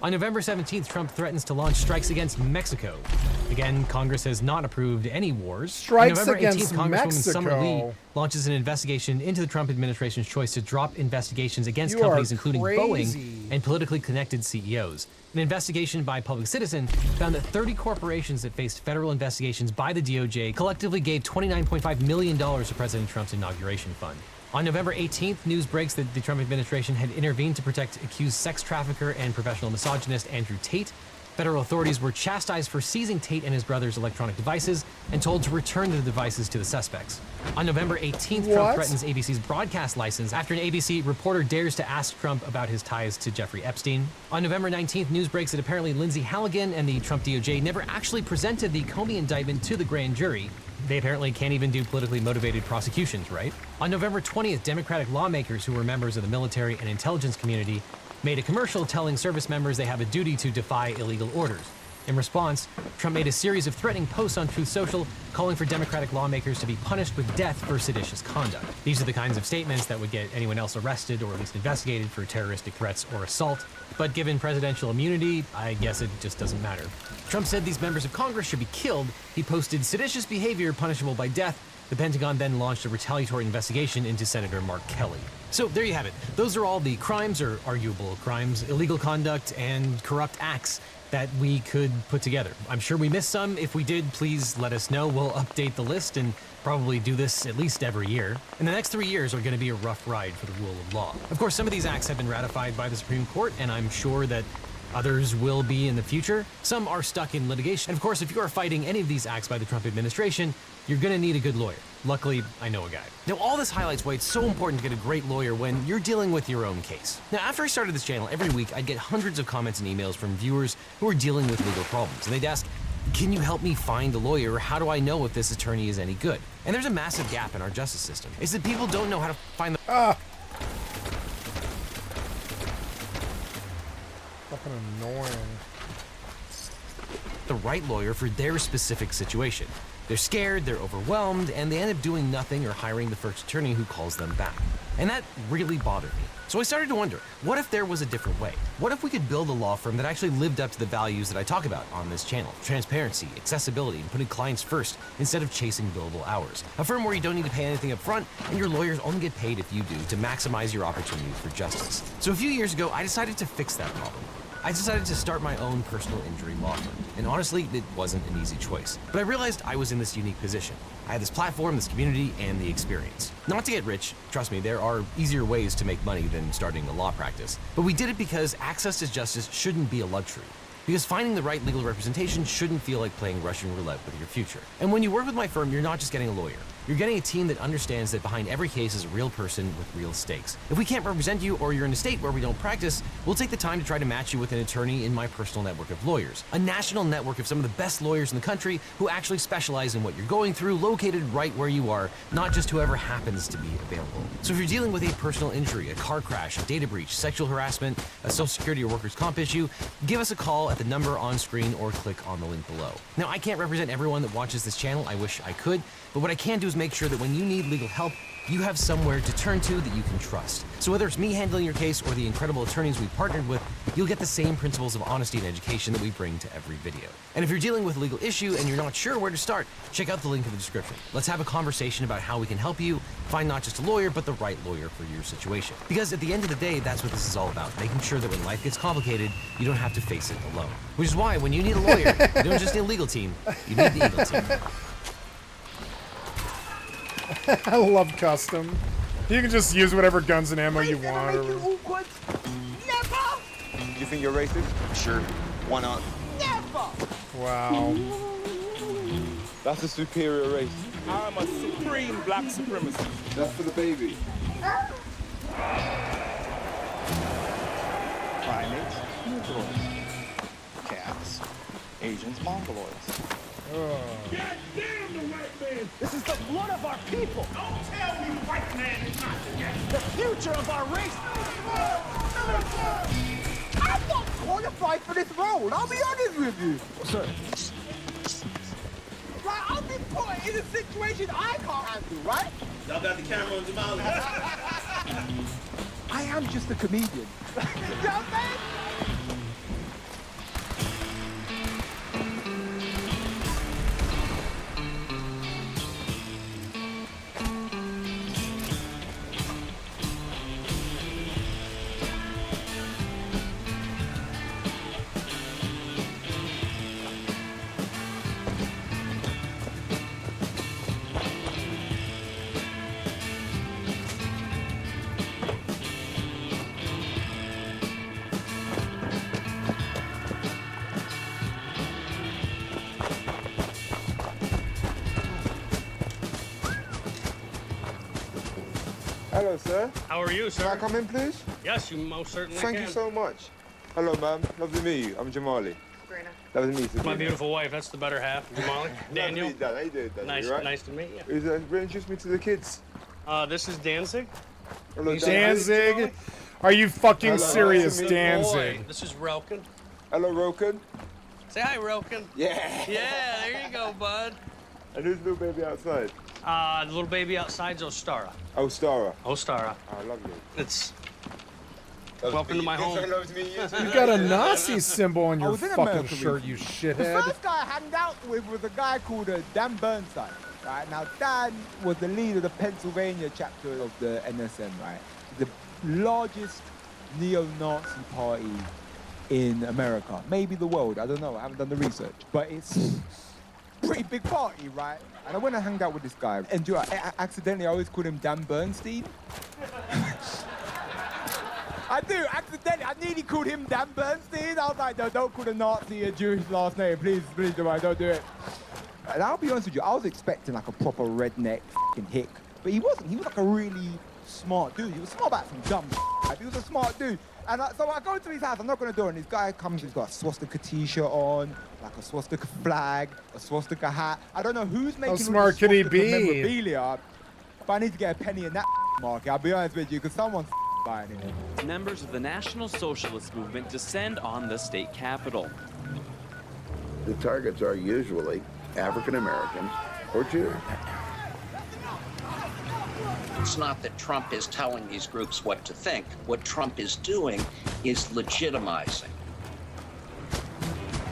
On November 17th, Trump threatens to launch strikes against Mexico. Again, Congress has not approved any wars. Strikes on November 18th, against Congresswoman Mexico. Summer Lee launches an investigation into the Trump administration's choice to drop investigations against You companies are including crazy. Boeing and politically connected CEOs. An investigation by Public Citizen found that 30 corporations that faced federal investigations by the DOJ collectively gave $29.5 million to President Trump's inauguration fund. On November 18th, news breaks that the Trump administration had intervened to protect accused sex trafficker and professional misogynist Andrew Tate. Federal authorities were chastised for seizing Tate and his brother's electronic devices and told to return the devices to the suspects. On November 18th, Trump threatens ABC's broadcast license after an ABC reporter dares to ask Trump about his ties to Jeffrey Epstein. On November 19th, news breaks that apparently Lindsay Halligan and the Trump DOJ never actually presented the Comey indictment to the grand jury. They apparently can't even do politically motivated prosecutions, right? On November 20th, Democratic lawmakers who were members of the military and intelligence community made a commercial telling service members they have a duty to defy illegal orders. In response, Trump made a series of threatening posts on Truth Social calling for Democratic lawmakers to be punished with death for seditious conduct. These are the kinds of statements that would get anyone else arrested or at least investigated for terroristic threats or assault. But given presidential immunity, I guess it just doesn't matter. Trump said these members of Congress should be killed. He posted seditious behavior punishable by death. The Pentagon then launched a retaliatory investigation into Senator Mark Kelly. So there you have it. Those are all the crimes or arguable crimes, illegal conduct, and corrupt acts that we could put together. I'm sure we missed some. If we did, please let us know. We'll update the list and probably do this at least every year. And the next 3 years are going to be a rough ride for the rule of law. Of course, some of these acts have been ratified by the Supreme Court, and I'm sure that others will be in the future. Some are stuck in litigation. And of course, if you are fighting any of these acts by the Trump administration, you're going to need a good lawyer. Luckily, I know a guy. Now, all this highlights why it's so important to get a great lawyer when you're dealing with your own case. Now, after I started this channel, every week I'd get hundreds of comments and emails from viewers who are dealing with legal problems. And they'd ask, can you help me find a lawyer? Or how do I know if this attorney is any good? And there's a massive gap in our justice system. It's that people don't know how to find the... Fucking annoying. the right lawyer for their specific situation. They're scared, they're overwhelmed, and they end up doing nothing or hiring the first attorney who calls them back. And that really bothered me. So I started to wonder, what if there was a different way? What if we could build a law firm that actually lived up to the values that I talk about on this channel? Transparency, accessibility, and putting clients first instead of chasing billable hours. A firm where you don't need to pay anything up front, and your lawyers only get paid if you do to maximize your opportunities for justice. So a few years ago, I decided to fix that problem. I decided to start my own personal injury law firm. And honestly, it wasn't an easy choice. But I realized I was in this unique position. I had this platform, this community, and the experience. Not to get rich, trust me, there are easier ways to make money than starting a law practice. But we did it because access to justice shouldn't be a luxury. Because finding the right legal representation shouldn't feel like playing Russian roulette with your future. And when you work with my firm, you're not just getting a lawyer. You're getting a team that understands that behind every case is a real person with real stakes. If we can't represent you, or you're in a state where we don't practice, we'll take the time to try to match you with an attorney in my personal network of lawyers. A national network of some of the best lawyers in the country who actually specialize in what you're going through, located right where you are, not just whoever happens to be available. So if you're dealing with a personal injury, a car crash, a data breach, sexual harassment, a social security or workers' comp issue, give us a call at the number on screen or click on the link below. Now, I can't represent everyone that watches this channel. I wish I could, but what I can do is make sure that when you need legal help, you have somewhere to turn to that you can trust. So whether it's me handling your case or the incredible attorneys we've partnered with, you'll get the same principles of honesty and education that we bring to every video. And if you're dealing with a legal issue and you're not sure where to start, check out the link in the description. Let's have a conversation about how we can help you find not just a lawyer, but the right lawyer for your situation. Because at the end of the day, that's what this is all about, making sure that when life gets complicated, you don't have to face it alone. Which is why when you need a lawyer, you don't just need a legal team, you need the Eagle team. I love custom. You can just use whatever guns and ammo you want. Or... Do you think you're racist? Sure. Why not? Wow. That's a superior race. I'm a supreme black supremacist. That's for the baby. Primates, negroids, cats, Asians, mongoloids. God damn the white man! This is the blood of our people! Don't tell me white man is not the future of our race! I'm not qualified for this role, I'll be honest with you! Sir. Right, I've been put in a situation I can't handle, right? Y'all got the camera on Jamal. I am just a comedian. You know what I'm saying? Hello, sir. How are you, sir? Can I come in, please? Yes, you most certainly Thank can. you so much. Hello, ma'am. Lovely to meet you. I'm Jamali. Sabrina. Lovely to meet you. My Sabrina. beautiful wife. That's the better half. Jamali. Daniel. Lovely, Dan. How you doing, Dan? Nice, You right? nice to meet you. Who's introduce me to the kids? This is Danzig. Hello, Danzig? Are you fucking Hello. serious, Nice to meet you. Danzig? This is Relkin. Hello, Roken. Say hi, Relkin. Yeah. Yeah, there you go, bud. And who's the little baby outside? The little baby outside's Ostara. Ostara. Ostara. Oh, lovely. It's welcome to my home. You got a Nazi symbol on I your was in fucking America shirt, you recently. The shithead. first guy I hung out with was a guy called Dan Bernstein. Right now, Dan was the leader of the Pennsylvania chapter of the NSM. Right, the largest neo-Nazi party in America, maybe the world. I don't know. I haven't done the research, but it's a pretty big party, right? And I went and hung out with this guy, and accidentally I always called him Dan Bernstein. I do, accidentally. I nearly called him Dan Bernstein. I was like, no, don't call a Nazi a Jewish last name. Please, don't do it. And I'll be honest with you, I was expecting like a proper redneck f***ing hick. But he wasn't. He was like a really smart dude. He was smart about some dumb shit. He was a smart dude. And so I go to his house, I'm not gonna do it, and this guy comes, he's got a swastika t-shirt on, like a swastika flag, a swastika hat. I don't know who's making all smart this could he swastika be? memorabilia, but I need to get a penny in that market, I'll be honest with you, because someone's buying it. Members of the National Socialist Movement descend on the state capitol. The targets are usually African Americans or Jews. It's not that Trump is telling these groups what to think. What Trump is doing is legitimizing.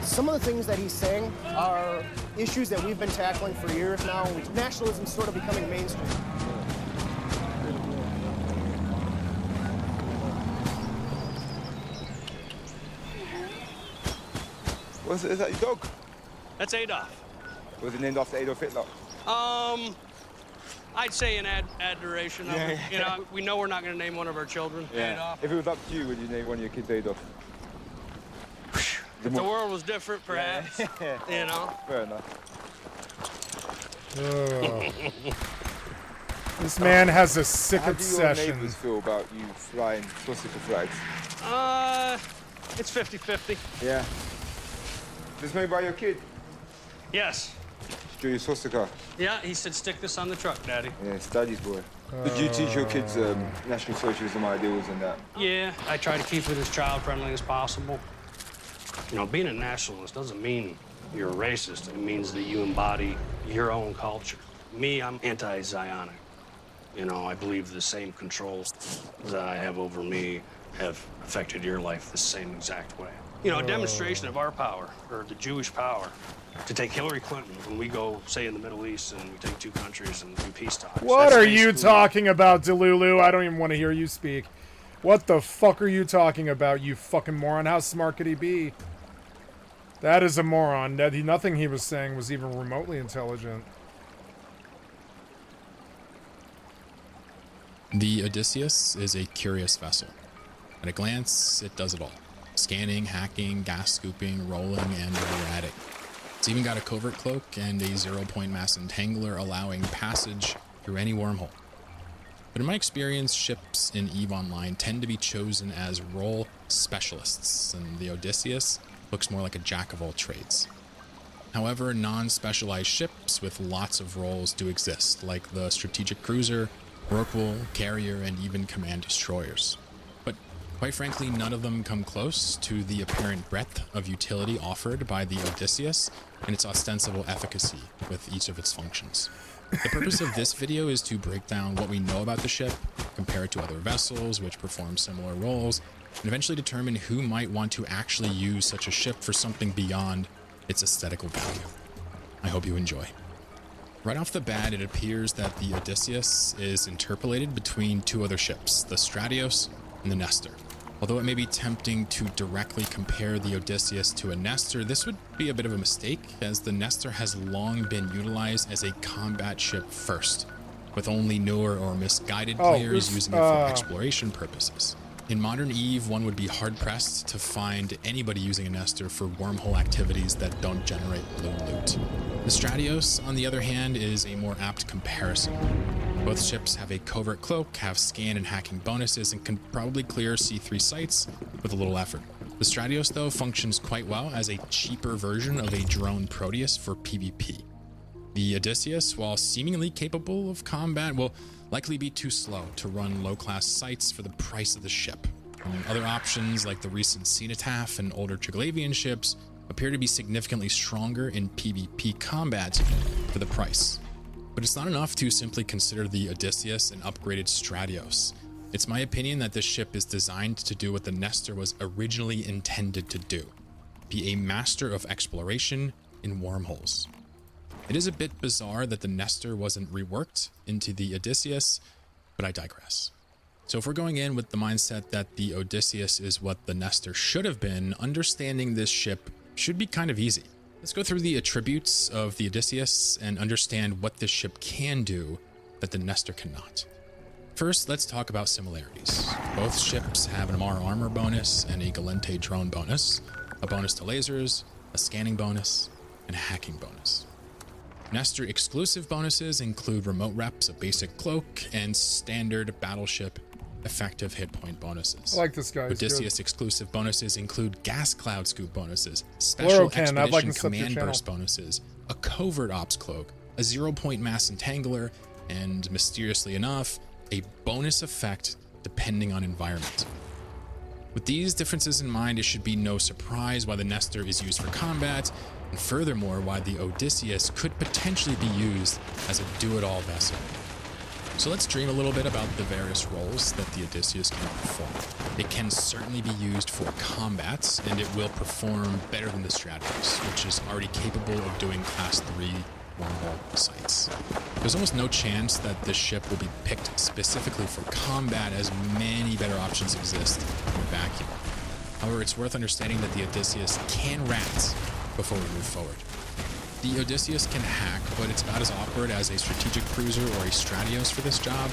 Some of the things that he's saying are issues that we've been tackling for years now. Nationalism's sort of becoming mainstream. Is that your dog? That's Adolf. Was it named after Adolf Hitler? I'd say in adoration of it. You know, we know we're not going to name one of our children Adolf. If it was up to you, would you name one of your kids Adolf? If the world was different, perhaps, you know. Fair enough. This man has a sick How obsession. do your neighbours feel about you flying swastika flags? It's 50-50. Yeah. This made by your kid? Yes. Drew your swastika? Yeah, he said, stick this on the truck, Daddy. Yeah, it's Daddy's boy. Did you teach your kids National Socialism ideals and that? Yeah, I try to keep it as child-friendly as possible. You know, being a nationalist doesn't mean you're a racist. It means that you embody your own culture. Me, I'm anti-Zionic. You know, I believe the same controls that I have over me have affected your life the same exact way. You know, a demonstration of our power, or the Jewish power, to take Hillary Clinton when we go, say, in the Middle East and we take 2 countries and do peace talks. What are you talking about, Delulu? I don't even want to hear you speak. What the fuck are you talking about, you fucking moron? How smart could he be? That is a moron. Nothing he was saying was even remotely intelligent. The Odysseus is a curious vessel. At a glance, it does it all. Scanning, hacking, gas scooping, rolling, and erratic. It's even got a covert cloak and a 0-point mass entangler allowing passage through any wormhole. But in my experience, ships in EVE Online tend to be chosen as role specialists, and the Odysseus looks more like a jack of all trades. However, non-specialized ships with lots of roles do exist, like the strategic cruiser, Rorqual, carrier, and even command destroyers. But quite frankly, none of them come close to the apparent breadth of utility offered by the Odysseus and its ostensible efficacy with each of its functions. The purpose of this video is to break down what we know about the ship, compare it to other vessels which perform similar roles, and eventually determine who might want to actually use such a ship for something beyond its aesthetical value. I hope you enjoy. Right off the bat, it appears that the Odysseus is interpolated between 2 other ships, the Stratios and the Nestor. Although it may be tempting to directly compare the Odysseus to a Nestor, this would be a bit of a mistake, as the Nestor has long been utilized as a combat ship first, with only newer or misguided players using it for exploration purposes. In modern EVE, one would be hard-pressed to find anybody using a Nestor for wormhole activities that don't generate blue loot. The Stratios, on the other hand, is a more apt comparison. Both ships have a covert cloak, have scan and hacking bonuses, and can probably clear C3 sites with a little effort. The Stratios, though, functions quite well as a cheaper version of a drone Proteus for PvP. The Odysseus, while seemingly capable of combat, will likely be too slow to run low-class sites for the price of the ship. And other options, like the recent Cenotaph and older Triglavian ships, appear to be significantly stronger in PvP combat for the price. But it's not enough to simply consider the Odysseus an upgraded Stratios. It's my opinion that this ship is designed to do what the Nestor was originally intended to do: be a master of exploration in wormholes. It is a bit bizarre that the Nestor wasn't reworked into the Odysseus, but I digress. So if we're going in with the mindset that the Odysseus is what the Nestor should have been, understanding this ship should be kind of easy. Let's go through the attributes of the Odysseus and understand what this ship can do that the Nestor cannot. First, let's talk about similarities. Both ships have an Amar armor bonus and a Galente drone bonus, a bonus to lasers, a scanning bonus, and a hacking bonus. Nestor exclusive bonuses include remote reps, a basic cloak, and standard battleship effective hit point bonuses. I like this guy. Odysseus exclusive bonuses include gas cloud scoop bonuses, special expedition command burst bonuses, a covert ops cloak, a 0-point mass entangler, and mysteriously enough, a bonus effect depending on environment. With these differences in mind, it should be no surprise why the Nestor is used for combat, and furthermore why the Odysseus could potentially be used as a do-it-all vessel. So let's dream a little bit about the various roles that the Odysseus can perform. It can certainly be used for combat, and it will perform better than the Stratios, which is already capable of doing Class 3 wormhole sites. There's almost no chance that this ship will be picked specifically for combat, as many better options exist in a vacuum. However, it's worth understanding that the Odysseus can rat before we move forward. The Odysseus can hack, but it's about as awkward as a strategic cruiser or a Stratios for this job.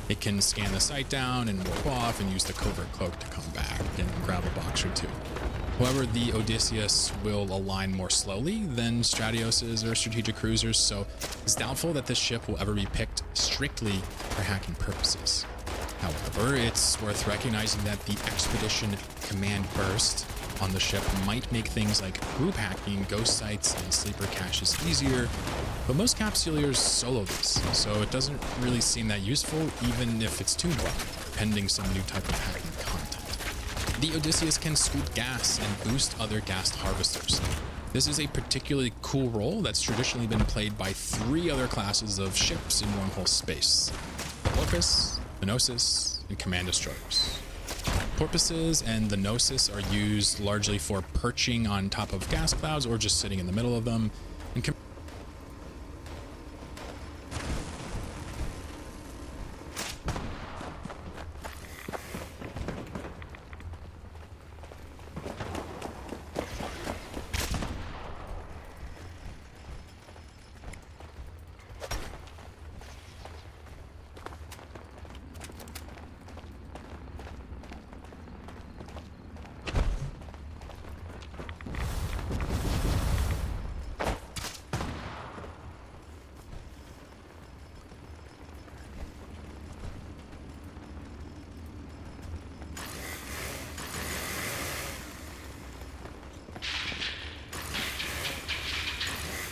It can scan the site down and warp off and use the covert cloak to come back and grab a box or two. However, the Odysseus will align more slowly than Stratioses or strategic cruisers, so it's doubtful that this ship will ever be picked strictly for hacking purposes. However, it's worth recognizing that the expedition command burst on the ship might make things like group hacking, ghost sites, and sleeper caches easier, but most capsuleers solo this, so it doesn't really seem that useful even if it's tuned well, pending some new type of hacking content. The Odysseus can scoop gas and boost other gas harvesters. This is a particularly cool role that's traditionally been played by 3 other classes of ships in one whole space: the Porpoise, the Gnosis, and command destroyers. Porpoises and the Gnosis are used largely for perching on top of gas clouds or just sitting in the middle of them. And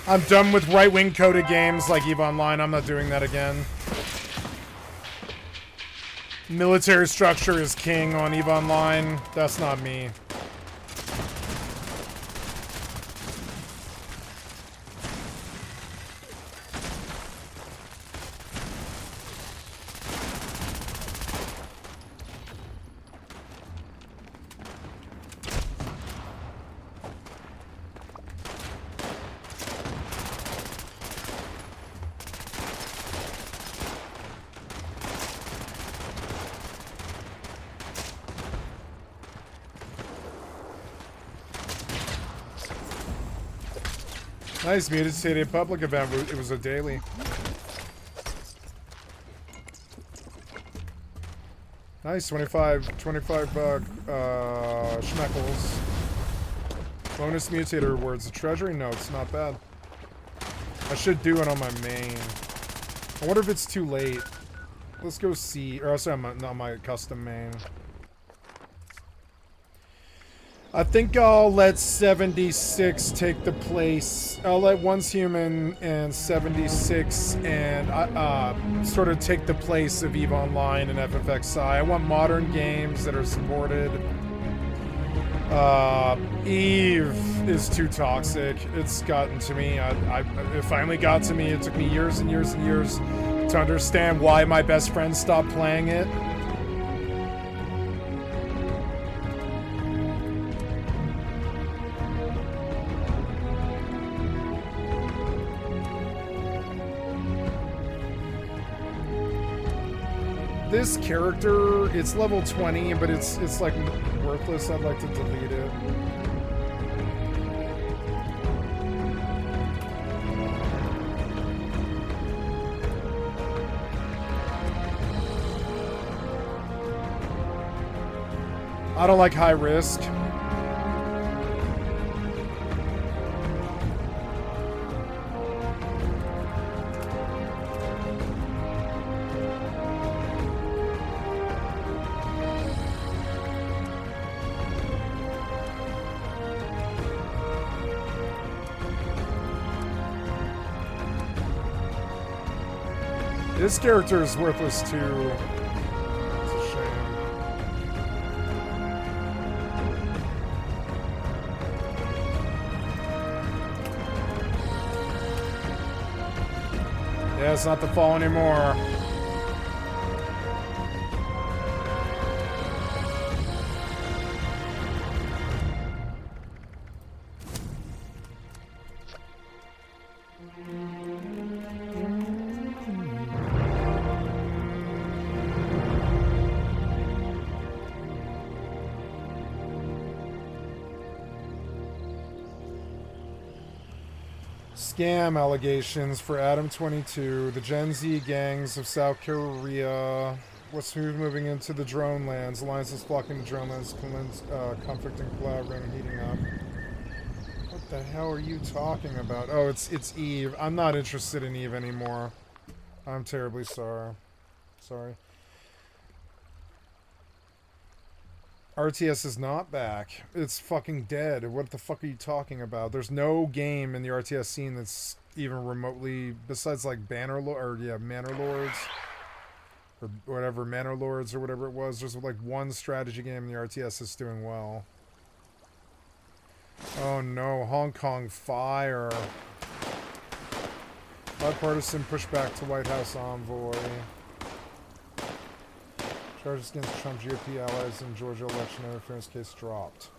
I'm done with right-wing coded games like EVE Online. I'm not doing that again. Military structure is king on EVE Online. That's not me. Nice, muted state a public event. It was a daily. Nice, 25 schmeckles. Bonus mutator rewards. The treasury notes, not bad. I should do it on my main. I wonder if it's too late. Let's go see. Or also on my custom main. I think I'll let 76 take the place. I'll let Once Human and 76 and sort of take the place of EVE Online and FFXI. I want modern games that are supported. EVE is too toxic. It's gotten to me. It finally got to me. It took me years and years and years to understand why my best friend stopped playing it. This character, it's level 20, but it's like worthless. I'd like to delete it. I don't like high risk. This character is worthless too. It's a shame. Yeah, it's not the fall anymore. Scam allegations for Adam 22, the Gen Z gangs of South Korea What's who's moving into the drone lands? Alliance is flocking to drone lands. Conflict and collaborating, heating up. What the hell are you talking about? Oh, it's Eve. I'm not interested in Eve anymore. I'm terribly sorry. Sorry. RTS is not back. It's fucking dead. What the fuck are you talking about? There's no game in the RTS scene that's even remotely, besides like Manor Lords, or whatever, Manor Lords or whatever it was. There's like one strategy game in the RTS that's doing well. Oh no, Hong Kong fire. Bipartisan pushback to White House envoy. Charges against Trump GOP allies in Georgia election interference case dropped.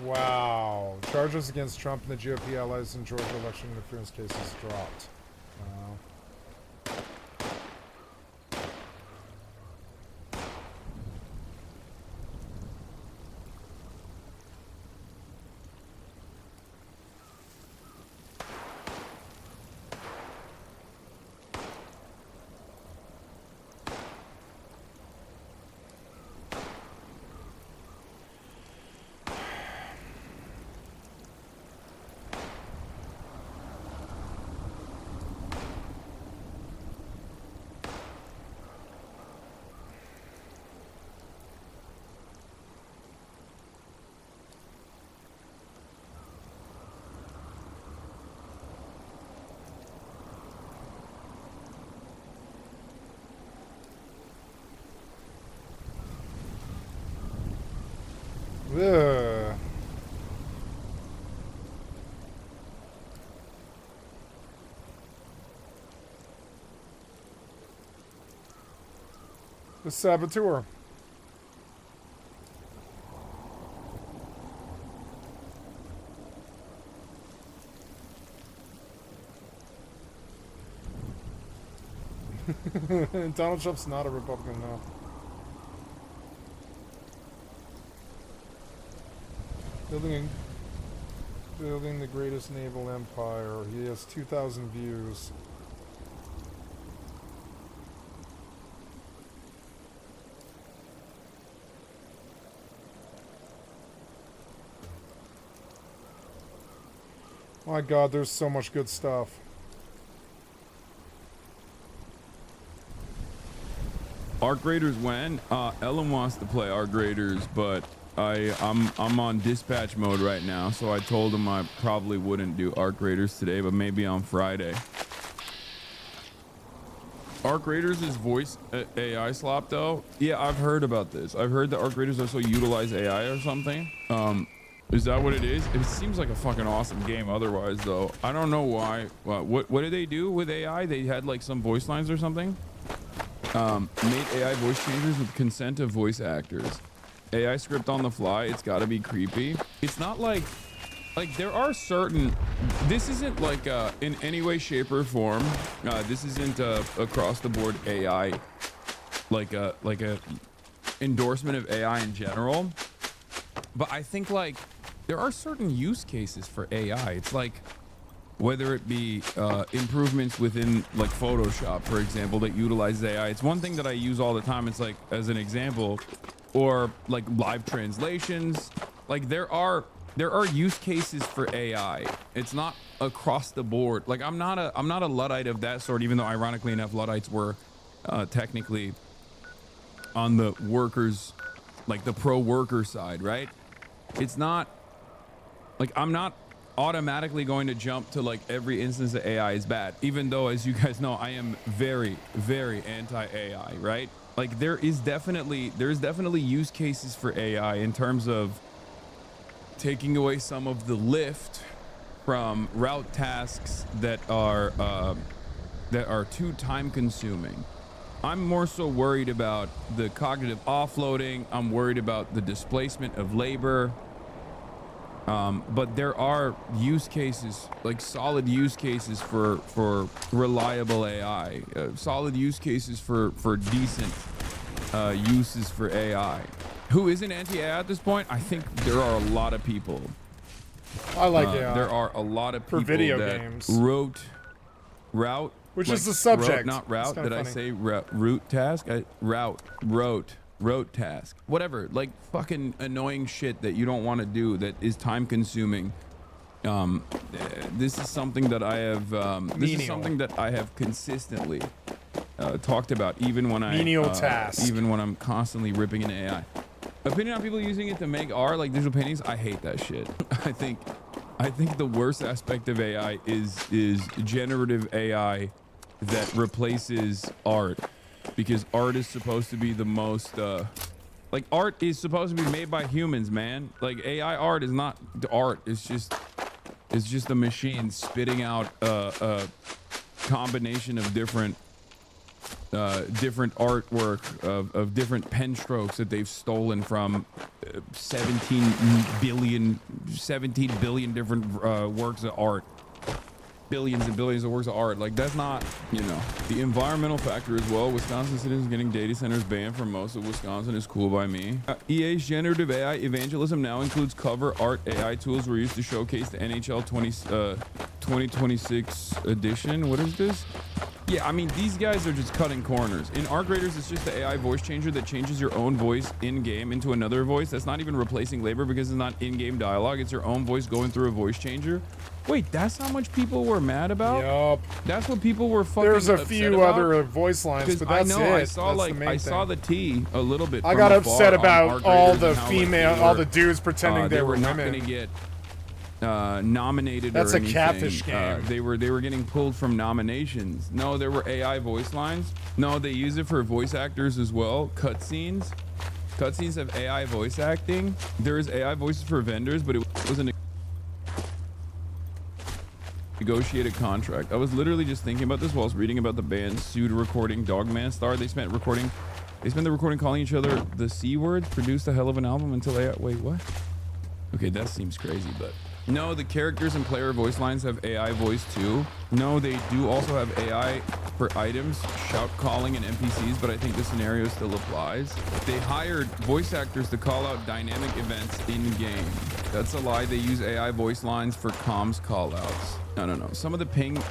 Wow. Charges against Trump and the GOP allies in Georgia election interference cases dropped. Wow. Ugh. The Saboteur. Donald Trump's not a Republican now. Building the greatest naval empire. He has 2,000 views. My God, there's so much good stuff. Arc Raiders when? Ellen wants to play Arc Raiders, but I'm on dispatch mode right now, so I told him I probably wouldn't do Arc Raiders today, but maybe on Friday. Arc Raiders is voice AI slop though? Yeah, I've heard about this. I've heard that Arc Raiders also utilize AI or something. Is that what it is? It seems like a fucking awesome game otherwise though. I don't know why. What did they do with AI? They had like some voice lines or something? Made AI voice changers with consent of voice actors. AI script on the fly, it's gotta be creepy. It's not like there are certain, this isn't like in any way, shape or form, this isn't across the board AI, like a endorsement of AI in general. But I think like there are certain use cases for AI. It's like, whether it be improvements within like Photoshop, for example, that utilizes AI. It's one thing that I use all the time. It's like, as an example, or like live translations. Like there are use cases for AI. It's not across the board. Like I'm not a Luddite of that sort, even though ironically enough, Luddites were technically on the workers, like the pro worker side, right? It's not like I'm not automatically going to jump to like every instance that AI is bad, even though, as you guys know, I am very, very anti-AI, right? Like there's definitely use cases for AI in terms of taking away some of the lift from route tasks that are too time consuming. I'm more so worried about the cognitive offloading. I'm worried about the displacement of labor. But there are use cases, like solid use cases for reliable AI, solid use cases for decent uses for AI. Who isn't anti-AI at this point? I think there are a lot of people. I like AI. There are a lot of people for video that games. wrote route Which like, is the subject. Not route. It's kinda Did I funny. say root task? Rote task. Whatever. Like fucking annoying shit that you don't want to do that is time consuming. This is something that I have. This is something that I have consistently talked about, even when even when I'm constantly ripping into AI. Opinion on people using it to make art, like digital paintings. I hate that shit. I think the worst aspect of AI is generative AI that replaces art, because art is supposed to be the most like art is supposed to be made by humans, man. Like AI art is not art. It's just a machine spitting out a combination of different artwork of different pen strokes that they've stolen from 17 billion different works of art. Billions and billions of works of art. Like, that's not, you know. The environmental factor as well. Wisconsin citizens getting data centers banned from most of Wisconsin is cool by me. EA's generative AI evangelism now includes cover art AI tools were used to showcase the NHL 2026 edition. What is this? Yeah, I mean, these guys are just cutting corners. In Art Graders, it's just the AI voice changer that changes your own voice in-game into another voice. That's not even replacing labor because it's not in-game dialogue. It's your own voice going through a voice changer. Wait, that's how much people were mad about? Yup. That's what people were fucking There's a upset few about? other voice lines, but that's I know, it. I saw That's the main I saw thing. the T a little bit. I from got afar upset on about Art all Graders the and how, like, female, they all were- the dudes pretending they were not women. gonna get nominated. That's or a anything. catfish game. They were getting pulled from nominations. No, there were AI voice lines. No, they use it for voice actors as well. Cutscenes have AI voice acting. There is AI voices for vendors, but it wasn't a negotiated contract. I was literally just thinking about this while I was reading about the band sued recording Dogman Star. They spent the recording calling each other the C words, produced a hell of an album until AI. Wait, what? Okay, that seems crazy, but no, the characters and player voice lines have AI voice too. No, they do also have AI for items, shout calling, and NPCs, but I think the scenario still applies. They hired voice actors to call out dynamic events in-game. That's a lie. They use AI voice lines for comms call-outs. I don't know. Some of the ping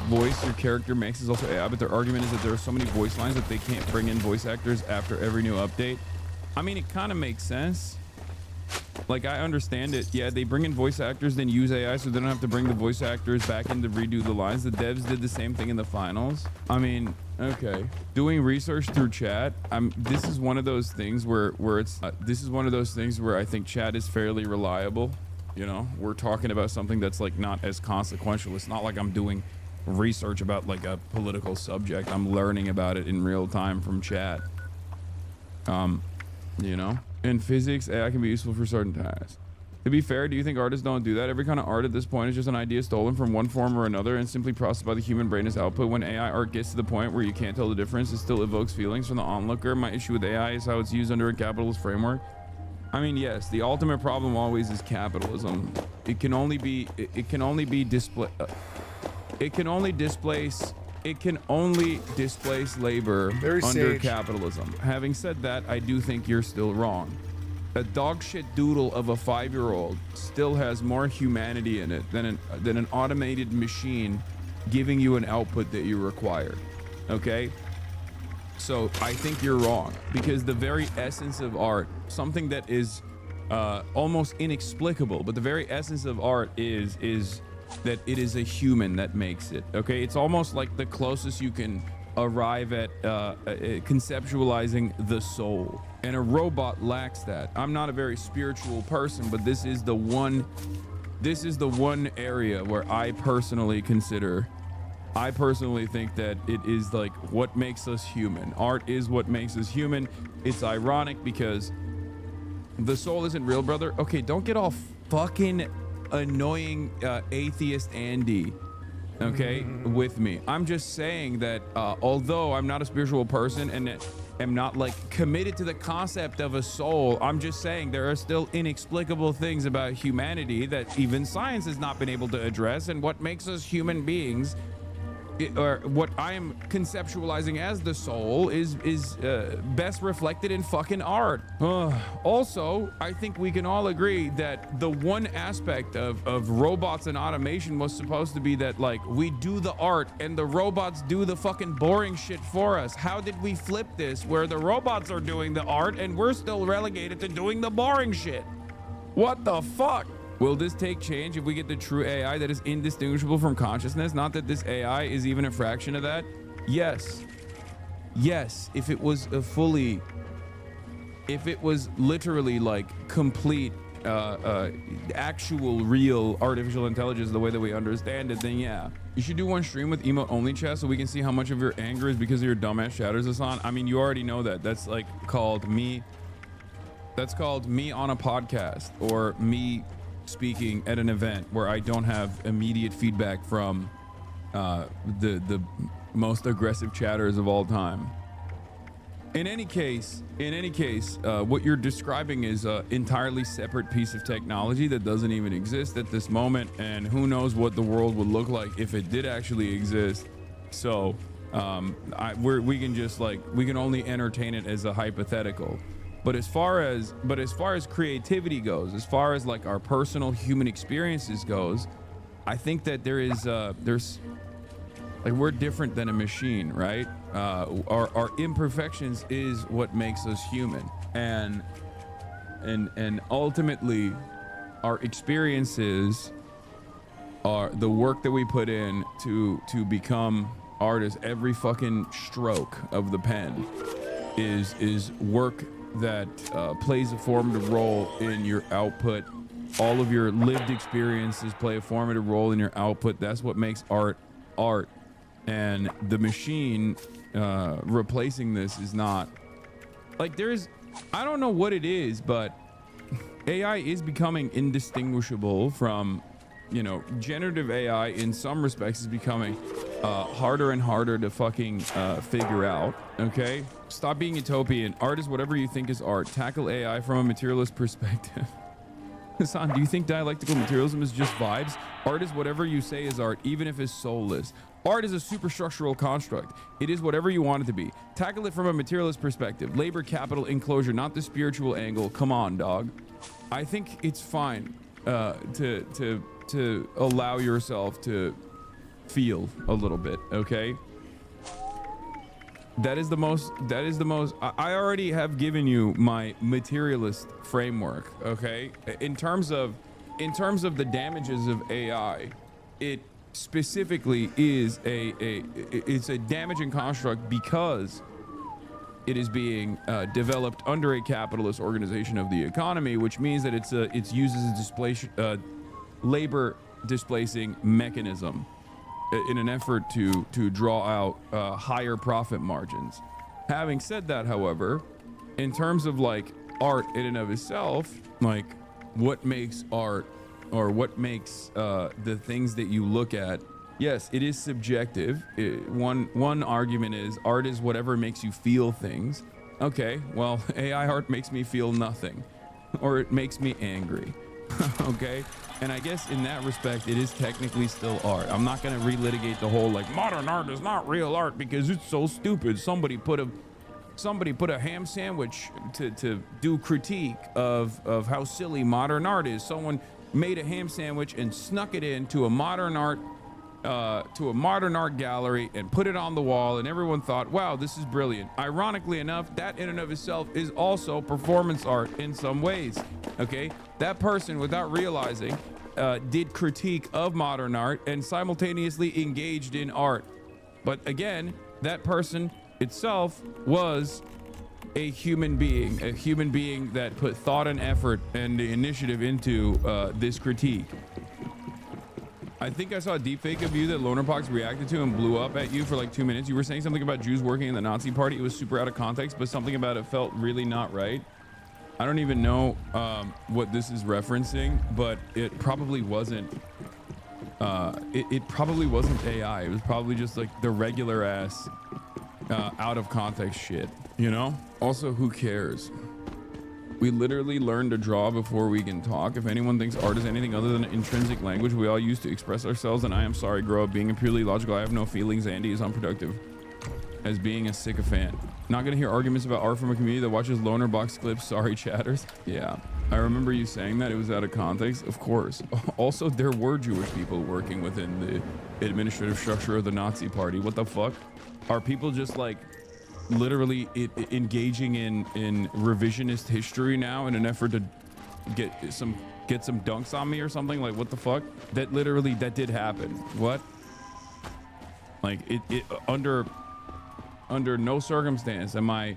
voice your character makes is also AI, but their argument is that there are so many voice lines that they can't bring in voice actors after every new update. I mean, it kind of makes sense. Like, I understand it. Yeah, they bring in voice actors, then use AI so they don't have to bring the voice actors back in to redo the lines. The devs did the same thing in the finals. I mean, okay. Doing research through chat. This is one of those things where it's this is one of those things where I think chat is fairly reliable. You know, we're talking about something that's like not as consequential. It's not like I'm doing research about like a political subject. I'm learning about it in real time from chat. You know, in physics, AI can be useful for certain tasks. To be fair, do you think artists don't do that? Every kind of art at this point is just an idea stolen from one form or another and simply processed by the human brain as output. When AI art gets to the point where you can't tell the difference, it still evokes feelings from the onlooker. My issue with AI is how it's used under a capitalist framework. I mean, yes, the ultimate problem always is capitalism. It can only displace labor under capitalism. Having said that, I do think you're still wrong. A dogshit doodle of a 5-year-old still has more humanity in it than an automated machine giving you an output that you require. Okay? So I think you're wrong, because the very essence of art, something that is almost inexplicable, but the very essence of art is that it is a human that makes it. Okay, it's almost like the closest you can arrive at conceptualizing the soul, and a robot lacks that. I'm not a very spiritual person, but this is the one area where I personally think that it is like what makes us human. Art is what makes us human. It's ironic because the soul isn't real, brother. Okay, don't get all fucking annoying atheist Andy, okay, with me. I'm just saying that although I'm not a spiritual person and am not like committed to the concept of a soul, I'm just saying there are still inexplicable things about humanity that even science has not been able to address, and what makes us human beings or what I am conceptualizing as the soul is best reflected in fucking art. Also, I think we can all agree that the one aspect of robots and automation was supposed to be that, like, we do the art and the robots do the fucking boring shit for us. How did we flip this where the robots are doing the art and we're still relegated to doing the boring shit? What the fuck? Will this take change if we get the true AI that is indistinguishable from consciousness? Not that this AI is even a fraction of that. Yes. Yes, if it was literally like complete, actual, real artificial intelligence the way that we understand it, then yeah. You should do one stream with emote only, chat, so we can see how much of your anger is because of your dumbass shatters, Hassan. I mean, you already know that. That's like called me. That's called me on a podcast, or me speaking at an event where I don't have immediate feedback from the most aggressive chatters of all time. In any case, what you're describing is an entirely separate piece of technology that doesn't even exist at this moment, and who knows what the world would look like if it did actually exist. So we can only entertain it as a hypothetical. But as far as creativity goes, as far as like our personal human experiences goes, I think that there's like, we're different than a machine, right? Our imperfections is what makes us human, and ultimately our experiences are the work that we put in to become artists. Every fucking stroke of the pen is work that plays a formative role in your output. All of your lived experiences play a formative role in your output. That's what makes art art. And the machine replacing this is not like, I don't know what it is, but AI is becoming indistinguishable from, generative AI in some respects is becoming harder and harder to fucking figure out. Okay, stop being utopian. Art is whatever you think is art. Tackle AI from a materialist perspective. Hassan, do you think dialectical materialism is just vibes? Art is whatever you say is art, even if it's soulless. Art is a superstructural construct. It is whatever you want it to be. Tackle it from a materialist perspective. Labor, capital, enclosure, not the spiritual angle. Come on, dog. I think it's fine to allow yourself to feel a little bit, okay? That is the most I already have given you my materialist framework, okay? In terms of the damages of AI, it specifically is it's a damaging construct because it is being developed under a capitalist organization of the economy, which means that it's used as a labor displacing mechanism in an effort to draw out higher profit margins. Having said that, however, in terms of like art in and of itself, like what makes art, or what makes the things that you look at, yes, it is subjective. One argument is art is whatever makes you feel things. Okay, well, AI art makes me feel nothing, or it makes me angry. Okay, and I guess in that respect it is technically still art. I'm not going to relitigate the whole like modern art is not real art because it's so stupid. Somebody put a ham sandwich to do critique of how silly modern art is. Someone made a ham sandwich and snuck it into a modern art gallery and put it on the wall, and everyone thought, wow, this is brilliant. Ironically enough, that in and of itself is also performance art in some ways. Okay, that person, without realizing, did critique of modern art and simultaneously engaged in art. But again, that person itself was a human being that put thought and effort and the initiative into this critique. I think I saw a deepfake of you that Lonerpox reacted to and blew up at you for like 2 minutes. You were saying something about Jews working in the Nazi party. It was super out of context, but something about it felt really not right. I don't even know what this is referencing, but it probably wasn't. It probably wasn't AI. It was probably just like the regular ass out of context shit, you know? Also, who cares? We literally learn to draw before we can talk. If anyone thinks art is anything other than intrinsic language we all use to express ourselves, then I am sorry, grow up. Being a purely logical, I have no feelings. Andy is unproductive. As being a sycophant. Not gonna hear arguments about art from a community that watches loner box clips. Sorry, chatters. Yeah, I remember you saying that. It was out of context. Of course. Also, there were Jewish people working within the administrative structure of the Nazi party. What the fuck? Are people just like literally engaging in revisionist history now in an effort to get some dunks on me or something? Like, what the fuck? That literally, that did happen. What? Like, it under no circumstance am I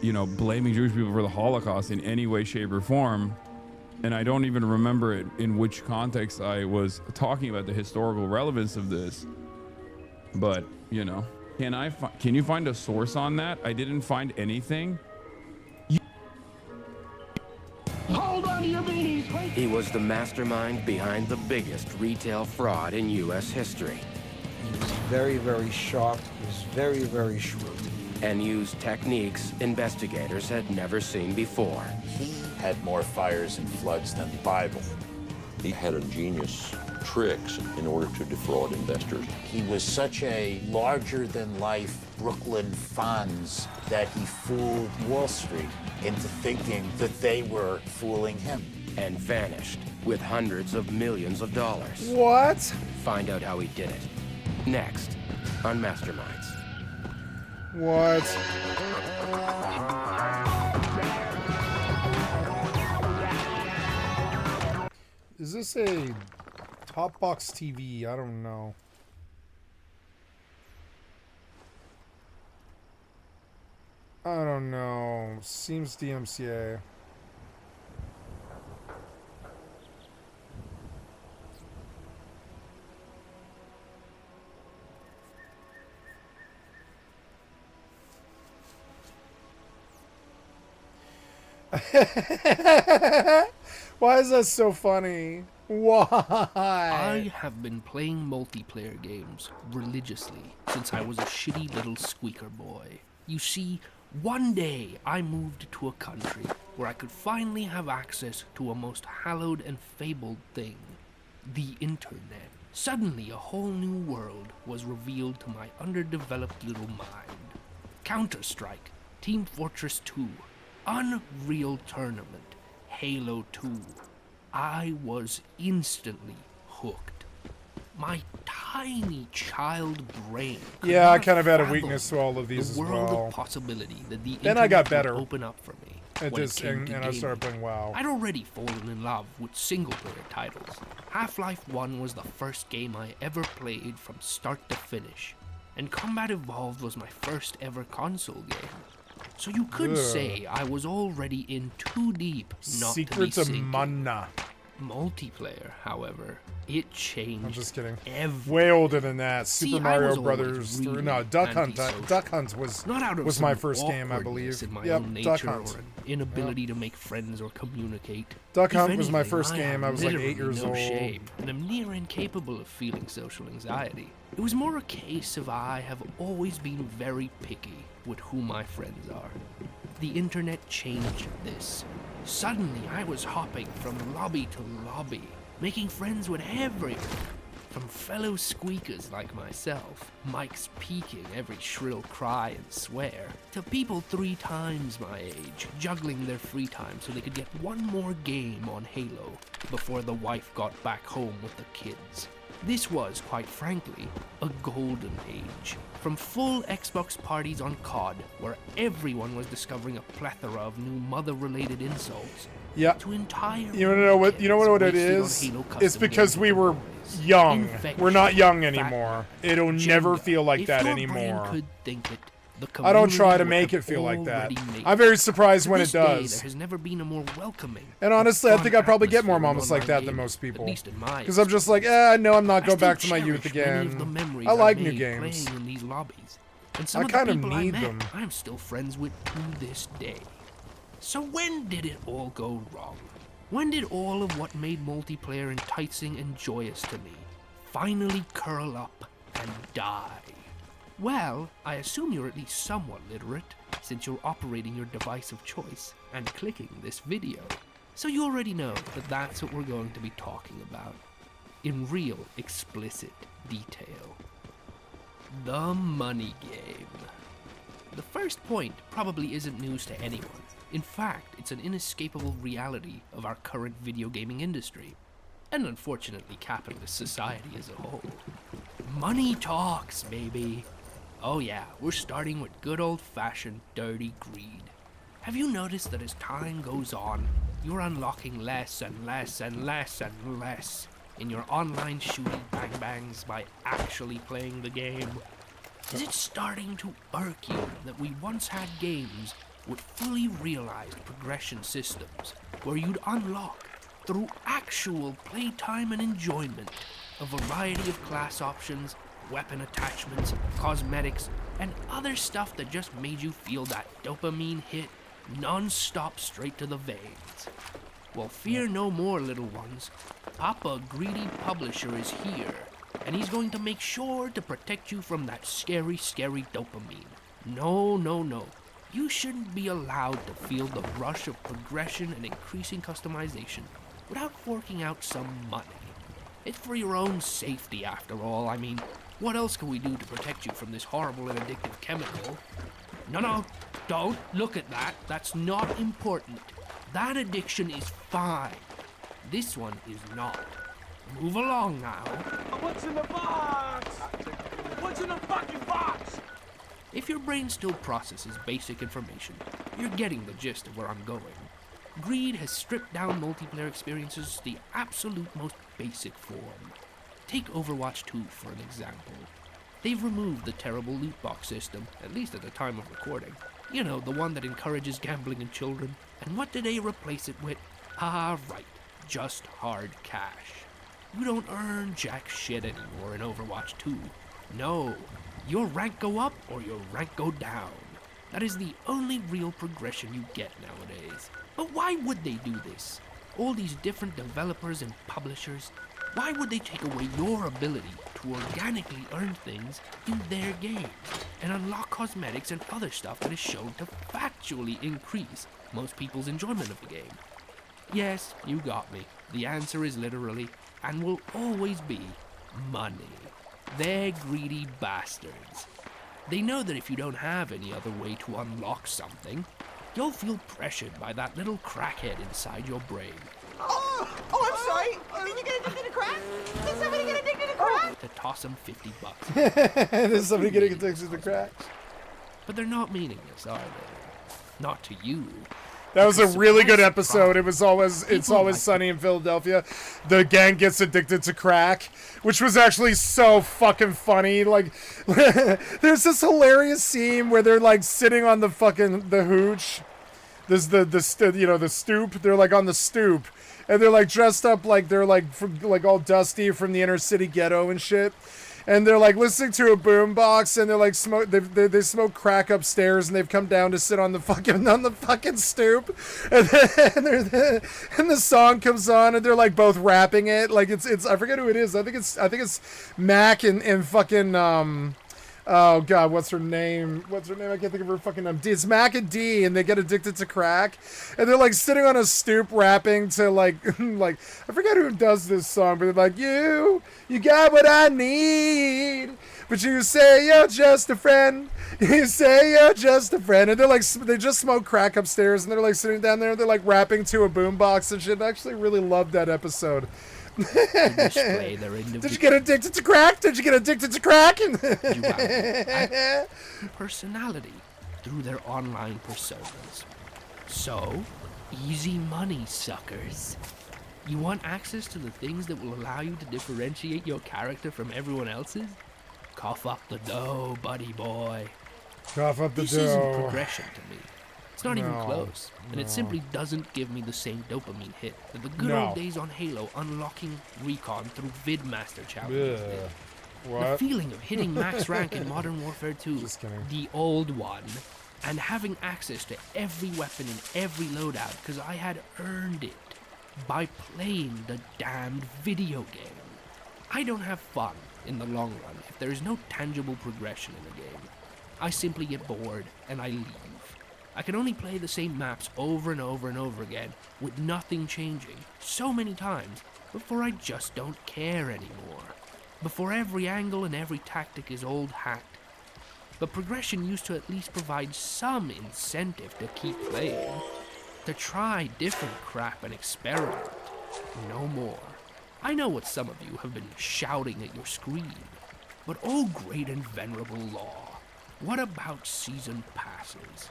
you know, blaming Jewish people for the Holocaust in any way, shape, or form. And I don't even remember it in which context I was talking about the historical relevance of this. But, you know, can you find a source on that? I didn't find anything. Hold on to your beanies. He was the mastermind behind the biggest retail fraud in U.S. history. He was very, very sharp. He was very, very shrewd. And used techniques investigators had never seen before. He had more fires and floods than the Bible. He had ingenious tricks in order to defraud investors. He was such a larger-than-life Brooklyn Fonz that he fooled Wall Street into thinking that they were fooling him. And vanished with hundreds of millions of dollars. What? Find out how he did it. Next on Masterminds. What? Is this a top box TV? I don't know. I don't know. Seems DMCA. Why is that so funny? Why? I have been playing multiplayer games religiously since I was a shitty little squeaker boy. You see, one day I moved to a country where I could finally have access to a most hallowed and fabled thing, the internet. Suddenly a whole new world was revealed to my underdeveloped little mind. Counter-Strike, Team Fortress 2, Unreal Tournament, Halo 2. I was instantly hooked. My tiny child brain could yeah, I not kind of had a fathom weakness to all of these the as world well. of possibility that the Then I got internet better would open up for me. at when it this, came to and I started gaming. playing WoW. I'd already fallen in love with single-player titles. Half-Life 1 was the first game I ever played from start to finish, and Combat Evolved was my first ever console game. So you could say I was already in too deep not Secrets to of be sinking. Mana. Multiplayer, however, it changed. I'm just kidding. Everything. Way older than that. See, Super I Mario was Brothers. always really No, Duck Hunt. antisocial. Duck Hunt was Not out of was my some first game, I awkwardness believe. in my Yep, own Duck nature Hunt. or an inability to make friends or communicate. Duck If Hunt was my anything, first game. I was like 8 literally years no old. shape, and I'm near incapable of feeling social anxiety. It was more a case of I have always been very picky with who my friends are. The internet changed this. Suddenly, I was hopping from lobby to lobby, making friends with everyone. From fellow squeakers like myself, mics peaking every shrill cry and swear, to people 3 times my age, juggling their free time so they could get one more game on Halo before the wife got back home with the kids. This was, quite frankly, a golden age. From full Xbox parties on COD, where everyone was discovering a plethora of new mother-related insults, Yeah. to entire You know what? You know what it wasted on is? Halo It's custom because games we and were toys. young. Infection, We're not young fat anymore. It'll gender. never feel like If that your anymore. brain could think it, the I don't try community to would make have it feel like that. already made I'm it. very surprised To when this it day, does. there has never been a more welcoming, And honestly, I fun think I probably get more atmosphere in moments like online that than gaming, most people. at least in my Because I'm just like, no, I'm not I going still back to my youth cherish many of the again. memories I like made new games. playing in these lobbies. And some I of kind the of people I need met, them. I'm still friends with to this day. So when did it all go wrong? When did all of what made multiplayer enticing and joyous to me finally curl up and die? Well, I assume you're at least somewhat literate, since you're operating your device of choice and clicking this video. So you already know that that's what we're going to be talking about, in real explicit detail. The money game. The first point probably isn't news to anyone. In fact, it's an inescapable reality of our current video gaming industry, and unfortunately capitalist society as a whole. Money talks, baby. Oh yeah, we're starting with good old-fashioned dirty greed. Have you noticed that as time goes on, you're unlocking less and less and less and less in your online shooty bang-bangs by actually playing the game? Is it starting to irk you that we once had games with fully realized progression systems where you'd unlock, through actual playtime and enjoyment, a variety of class options, weapon attachments, cosmetics, and other stuff that just made you feel that dopamine hit non-stop straight to the veins? Well, fear no more, little ones. Papa Greedy Publisher is here, and he's going to make sure to protect you from that scary, scary dopamine. No, no, no. You shouldn't be allowed to feel the rush of progression and increasing customization without forking out some money. It's for your own safety, after all. I mean, what else can we do to protect you from this horrible and addictive chemical? No, don't look at that. That's not important. That addiction is fine. This one is not. Move along now. What's in the box? What's in the fucking box? If your brain still processes basic information, you're getting the gist of where I'm going. Greed has stripped down multiplayer experiences to the absolute most basic form. Take Overwatch 2 for an example. They've removed the terrible loot box system, at least at the time of recording. You know, the one that encourages gambling in children. And what do they replace it with? Ah, right, just hard cash. You don't earn jack shit anymore in Overwatch 2. No, your rank go up or your rank go down. That is the only real progression you get nowadays. But why would they do this? All these different developers and publishers, why would they take away your ability to organically earn things in their game and unlock cosmetics and other stuff that is shown to factually increase most people's enjoyment of the game? Yes, you got me. The answer is literally, and will always be, money. They're greedy bastards. They know that if you don't have any other way to unlock something, you'll feel pressured by that little crackhead inside your brain. Oh, I'm sorry. Did you get addicted to crack? Did somebody get addicted to crack? To toss them $50. There's somebody getting addicted to crack. But they're not meaningless, are they? Not to you. That was a really good episode. It's always sunny in Philadelphia. The gang gets addicted to crack, which was actually so fucking funny. Like, there's this hilarious scene where they're like sitting on the hooch. There's the stoop. They're like on the stoop, and they're like dressed up like they're like all dusty from the inner city ghetto and shit. And they're like listening to a boombox, and they're like they smoke crack upstairs, and they've come down to sit on the fucking stoop, and the song comes on, and they're like both rapping it, like it's I forget who it is. I think it's Mac and fucking oh god, what's her name? I can't think of her fucking name. It's Mac and D, and they get addicted to crack, and they're like sitting on a stoop rapping to like I forget who does this song, but they're like, you got what I need, but you say you're just a friend. You say you're just a friend, and they're like they just smoke crack upstairs, and they're like sitting down there, and they're like rapping to a boombox and shit. I actually really loved that episode. Did you get addicted to crack? Did you get addicted to crack? Personality through their online personas. So, easy money, suckers. You want access to the things that will allow you to differentiate your character from everyone else's? Cough up the dough, buddy boy. Cough up the This dough. isn't progression to me. It's not even No, close, and it no. simply doesn't give me the same dopamine hit that the good No. old days on Halo unlocking recon through Vidmaster challenges Ugh. did. What? The feeling of hitting max rank in Modern Warfare 2, the old one, and having access to every weapon in every loadout because I had earned it by playing the damned video game. I don't have fun in the long run if there is no tangible progression in the game. I simply get bored and I leave. I can only play the same maps over and over and over again, with nothing changing, so many times, before I just don't care anymore. Before every angle and every tactic is old hacked. But progression used to at least provide some incentive to keep playing, to try different crap and experiment. No more. I know what some of you have been shouting at your screen, but oh great and venerable law, what about season passes?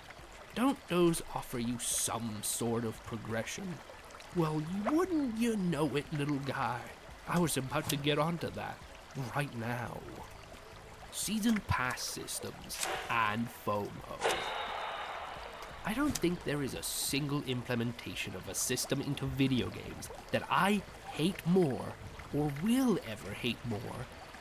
Don't those offer you some sort of progression? Well, wouldn't you know it, little guy? I was about to get onto that right now. Season pass systems and FOMO. I don't think there is a single implementation of a system into video games that I hate more or will ever hate more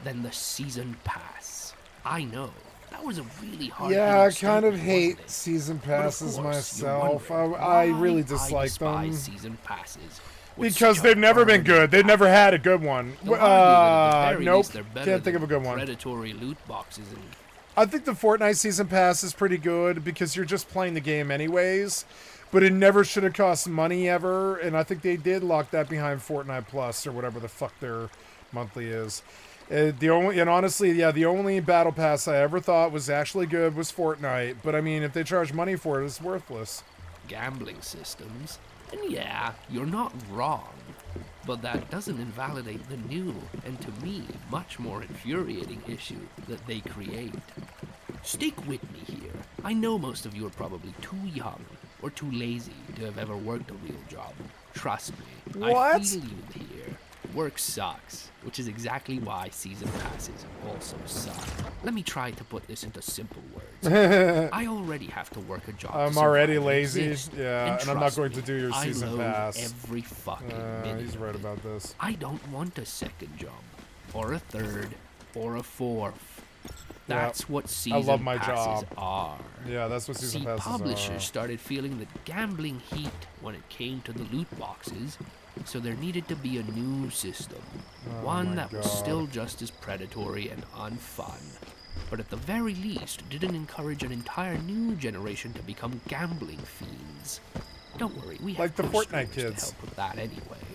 than the season pass. I know. That was a really hard Yeah, I kind of hate season passes myself. I really dislike them. Season passes. Because they've never been good. They've never had a good one. Nope. Can't think of a good one. Predatory loot boxes and I think the Fortnite season pass is pretty good because you're just playing the game anyways. But it never should have cost money ever. And I think they did lock that behind Fortnite Plus or whatever the fuck their monthly is. The only battle pass I ever thought was actually good was Fortnite. But I mean, if they charge money for it, it's worthless. Gambling systems. And yeah, you're not wrong. But that doesn't invalidate the new, and to me, much more infuriating issue that they create. Stick with me here. I know most of you are probably too young or too lazy to have ever worked a real job. Trust me. What? I feel you here. Work sucks, which is exactly why season passes also suck. Let me try to put this into simple words. I already have to work a job. I'm already lazy, yeah, and I'm not going to do your season pass. Every fucking minute. He's right about this. I don't want a second job, or a third, or a fourth. That's what season passes are. Yeah, that's what season passes are. Publishers started feeling the gambling heat when it came to the loot boxes, so there needed to be a new system. One that was still just as predatory and unfun, but at the very least didn't encourage an entire new generation to become gambling fiends. Don't worry, we have like the Fortnite kids to help with that anyway.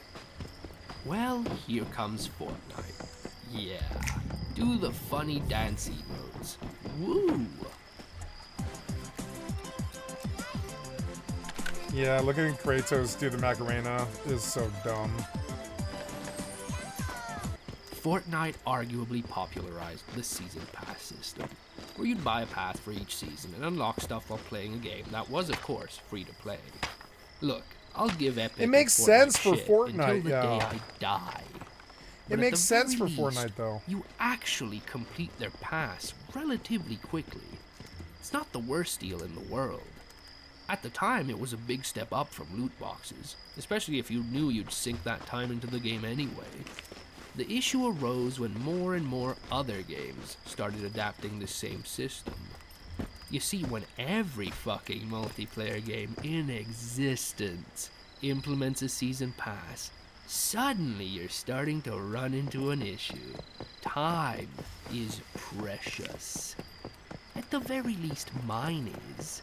Well, here comes Fortnite. Yeah, do the funny dance emotes. Woo! Yeah, looking at Kratos do the Macarena is so dumb. Fortnite arguably popularized the season pass system, where you'd buy a pass for each season and unlock stuff while playing a game that was, of course, free to play. Look, I'll give Epic it makes sense for until Fortnite, the day I die. It makes sense for Fortnite, though. You actually complete their pass relatively quickly. It's not the worst deal in the world. At the time, it was a big step up from loot boxes, especially if you knew you'd sink that time into the game anyway. The issue arose when more and more other games started adapting the same system. You see, when every fucking multiplayer game in existence implements a season pass, suddenly you're starting to run into an issue. Time is precious. At the very least, mine is.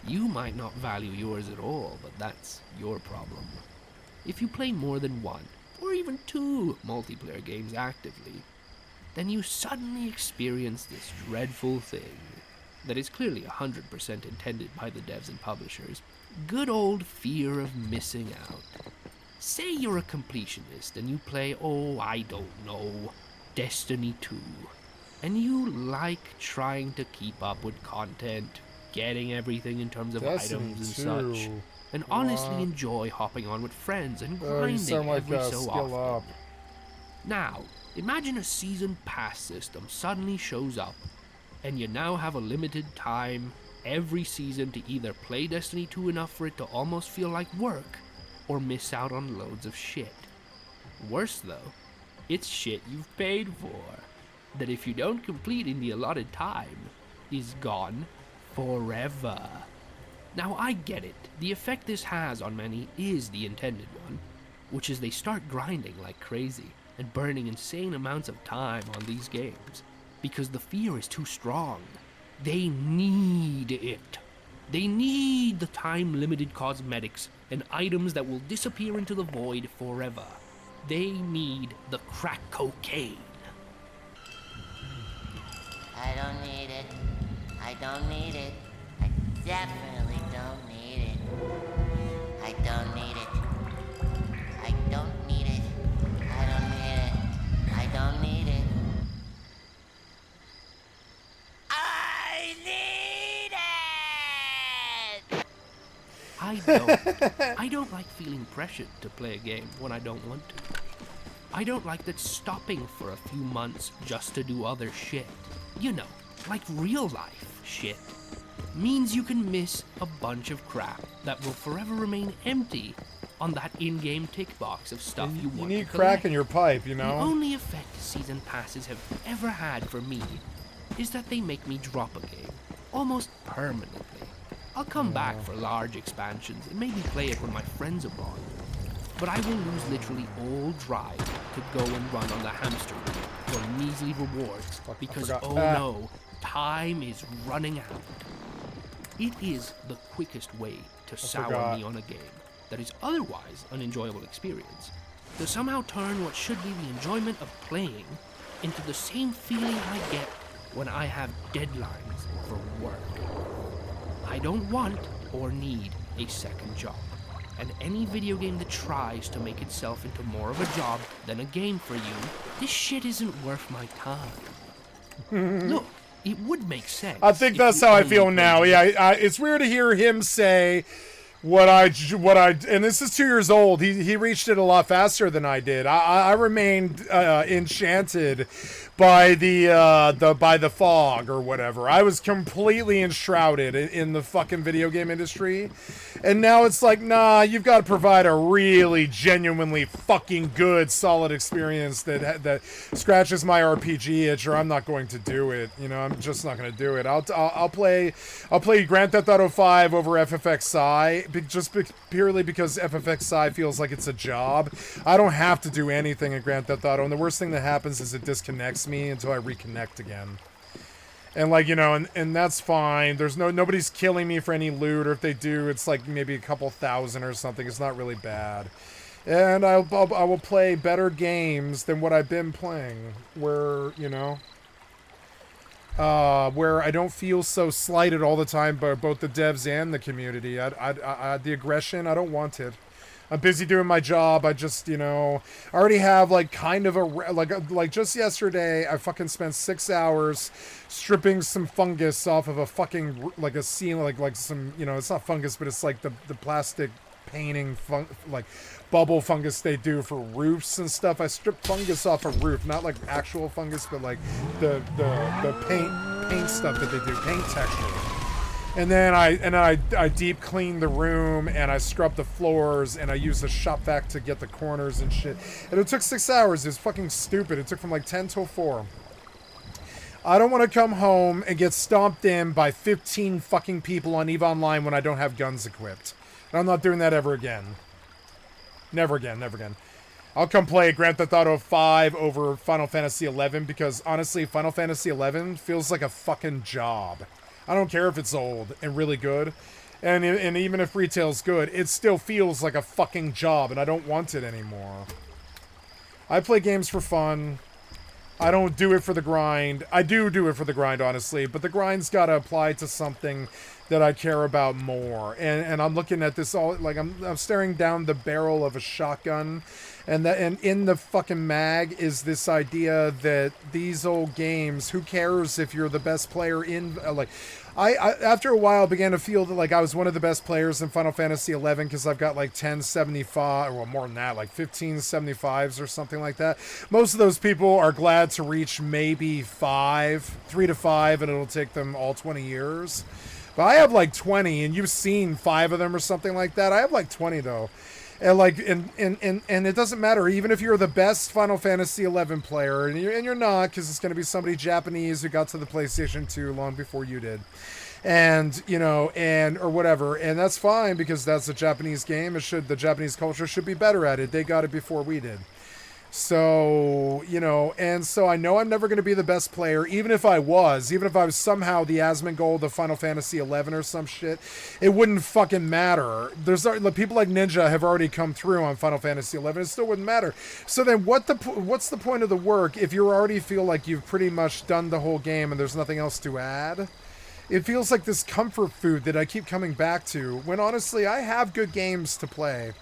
You might not value yours at all, but that's your problem. If you play more than one, or even two multiplayer games actively, then you suddenly experience this dreadful thing that is clearly 100% intended by the devs and publishers. Good old fear of missing out. Say you're a completionist and you play, I don't know, Destiny 2, and you like trying to keep up with content, getting everything in terms of Destiny items 2. and such, and honestly enjoy hopping on with friends and grinding every so often. Now, imagine a season pass system suddenly shows up, and you now have a limited time every season to either play Destiny 2 enough for it to almost feel like work, or miss out on loads of shit. Worse though, it's shit you've paid for, that if you don't complete in the allotted time, is gone forever. Now I get it, the effect this has on many is the intended one, which is they start grinding like crazy and burning insane amounts of time on these games, because the fear is too strong. They need it. They need the time-limited cosmetics and items that will disappear into the void forever. They need the crack cocaine. I don't need it. I don't need it. I definitely don't need it. I don't need it. I don't need it. I don't need it. I don't need it. I need it! I don't like feeling pressured to play a game when I don't want to. I don't like that stopping for a few months just to do other shit, you know, like real life shit, means you can miss a bunch of crap that will forever remain empty on that in-game tick box of stuff you want to collect. You need crack in your pipe, you know? The only effect season passes have ever had for me is that they make me drop a game, almost permanently. I'll come back for large expansions and maybe play it when my friends are on. But I will lose literally all drive to go and run on the hamster wheel for measly rewards because, oh no, time is running out. It is the quickest way to sour me on a game that is otherwise an enjoyable experience, to somehow turn what should be the enjoyment of playing into the same feeling I get when I have deadlines for work. I don't want or need a second job. And any video game that tries to make itself into more of a job than a game for you, this shit isn't worth my time. Look, it would make sense. I think that's how I feel now. Yeah, it's weird to hear him say what I, and this is 2 years old. He reached it a lot faster than I did. I remained enchanted by the fog or whatever. I was completely enshrouded in the fucking video game industry. And now it's like, nah, you've got to provide a really genuinely fucking good, solid experience that scratches my RPG itch, or I'm not going to do it. You know, I'm just not going to do it. I'll play Grand Theft Auto 5 over FFXI purely because FFXI feels like it's a job. I don't have to do anything in Grand Theft Auto, and the worst thing that happens is it disconnects me until I reconnect again. And like, you know, and that's fine. There's nobody's killing me for any loot, or if they do, it's like maybe a couple thousand or something. It's not really bad. And I will play better games than what I've been playing, where, you know, where I don't feel so slighted all the time by both the devs and the community. The aggression, I don't want it. I'm busy doing my job. I just, you know, I already have like kind of a, like just yesterday, I fucking spent 6 hours stripping some fungus off of a fucking, like a ceiling, like some, you know, it's not fungus, but it's like the plastic painting, like bubble fungus they do for roofs and stuff. I stripped fungus off a roof, not like actual fungus, but like the paint stuff that they do, paint texture. And then I deep cleaned the room, and I scrubbed the floors, and I used the shop vac to get the corners and shit. And it took 6 hours. It was fucking stupid. It took from like 10 till 4. I don't want to come home and get stomped in by 15 fucking people on EVE Online when I don't have guns equipped. And I'm not doing that ever again. Never again, never again. I'll come play Grand Theft Auto 5 over Final Fantasy 11 because, honestly, Final Fantasy 11 feels like a fucking job. I don't care if it's old and really good, and even if retail's good, it still feels like a fucking job, and I don't want it anymore. I play games for fun. I don't do it for the grind. I do it for the grind, honestly, but the grind's got to apply to something that I care about more. And I'm looking at this all, like I'm staring down the barrel of a shotgun, and in the fucking mag is this idea that these old games, who cares if you're the best player in, like, I after a while began to feel that like I was one of the best players in Final Fantasy 11 because I've got like 1075, well more than that, like 1575s or something like that. Most of those people are glad to reach maybe 3 to 5, and it'll take them all 20 years. But I have like 20, and you've seen 5 of them or something like that. I have like 20 though. And like, and it doesn't matter, even if you're the best Final Fantasy 11 player, and you're not, because it's going to be somebody Japanese who got to the PlayStation 2 long before you did, and you know, or whatever, and that's fine because that's a Japanese game. The Japanese culture should be better at it. They got it before we did. So, you know, and so I know I'm never going to be the best player, even if I was somehow the Asmongold of Final Fantasy 11 or some shit, it wouldn't fucking matter. There's people like Ninja have already come through on Final Fantasy 11. It still wouldn't matter. So then what's the point of the work if you already feel like you've pretty much done the whole game and there's nothing else to add? It feels like this comfort food that I keep coming back to, when honestly I have good games to play.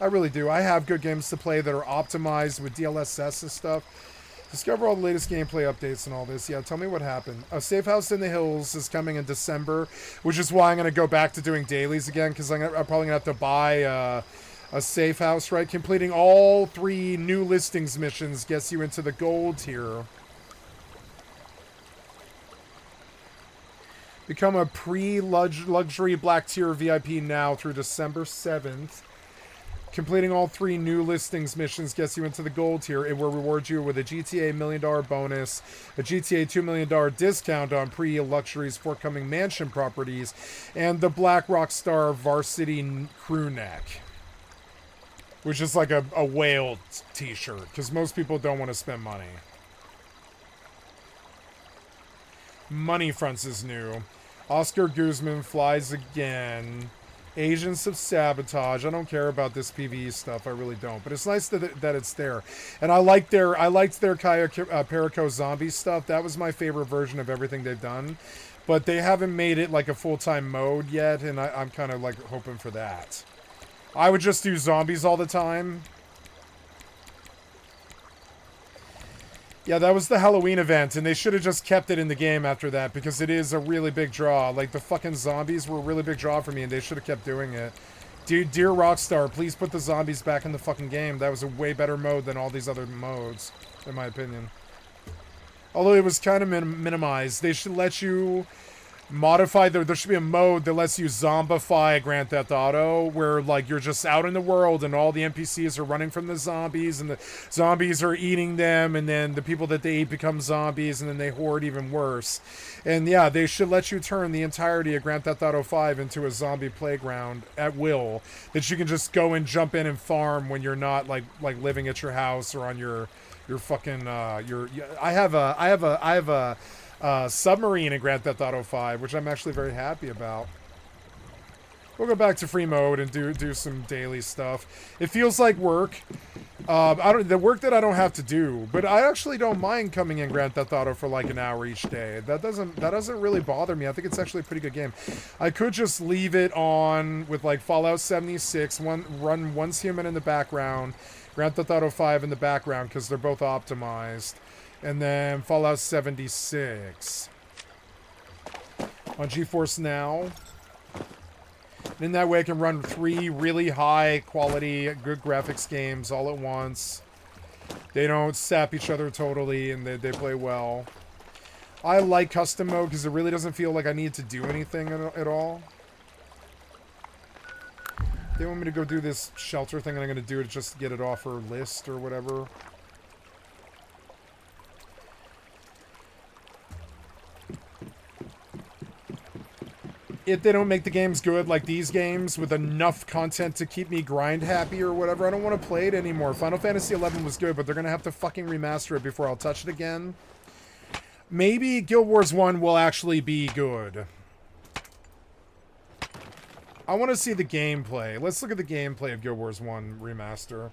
I really do. I have good games to play that are optimized with DLSS and stuff. Discover all the latest gameplay updates and all this. Yeah, tell me what happened. A Safe House in the Hills is coming in December, which is why I'm going to go back to doing dailies again, because I'm probably going to have to buy a Safe House, right? Completing all 3 new listings missions gets you into the gold tier. Become a pre-luxury black tier VIP now through December 7th. Completing all 3 new listings missions gets you into the gold tier. It will reward you with a GTA $1 million bonus, a GTA $2 million discount on pre-luxury's forthcoming mansion properties, and the Black Rockstar Varsity crew neck, which is like a whale t-shirt, because most people don't want to spend money. Money Fronts is new. Oscar Guzman flies again. Agents of Sabotage. I don't care about this PvE stuff. I really don't. But it's nice that it's there. And I liked their Kaya Perico zombie stuff. That was my favorite version of everything they've done. But they haven't made it like a full-time mode yet, and I'm kind of like hoping for that. I would just do zombies all the time. Yeah, that was the Halloween event, and they should have just kept it in the game after that, because it is a really big draw. Like, the fucking zombies were a really big draw for me, and they should have kept doing it. Dude, dear Rockstar, please put the zombies back in the fucking game. That was a way better mode than all these other modes, in my opinion. Although it was kind of minimized. They should let you modify, there should be a mode that lets you zombify Grand Theft Auto, where like you're just out in the world and all the NPCs are running from the zombies and the zombies are eating them, and then the people that they eat become zombies, and then they horde even worse. And yeah, they should let you turn the entirety of Grand Theft Auto 5 into a zombie playground at will, that you can just go and jump in and farm when you're not like living at your house or on your fucking I have a submarine in Grand Theft Auto 5, which I'm actually very happy about. We'll go back to free mode and do some daily stuff. It feels like work. The work that I don't have to do, but I actually don't mind coming in Grand Theft Auto for like an hour each day. That doesn't really bother me. I think it's actually a pretty good game. I could just leave it on with like Fallout 76, run Once Human in the background, Grand Theft Auto 5 in the background, because they're both optimized. And then Fallout 76 on GeForce Now. And in that way I can run 3 really high quality, good graphics games all at once. They don't sap each other totally, and they play well. I like custom mode because it really doesn't feel like I need to do anything at all. They want me to go do this shelter thing, and I'm going to do it just to get it off her list or whatever. If they don't make the games good, like these games, with enough content to keep me grind happy or whatever, I don't want to play it anymore. Final Fantasy 11 was good, but they're going to have to fucking remaster it before I'll touch it again. Maybe Guild Wars 1 will actually be good. I want to see the gameplay. Let's look at the gameplay of Guild Wars 1 remaster.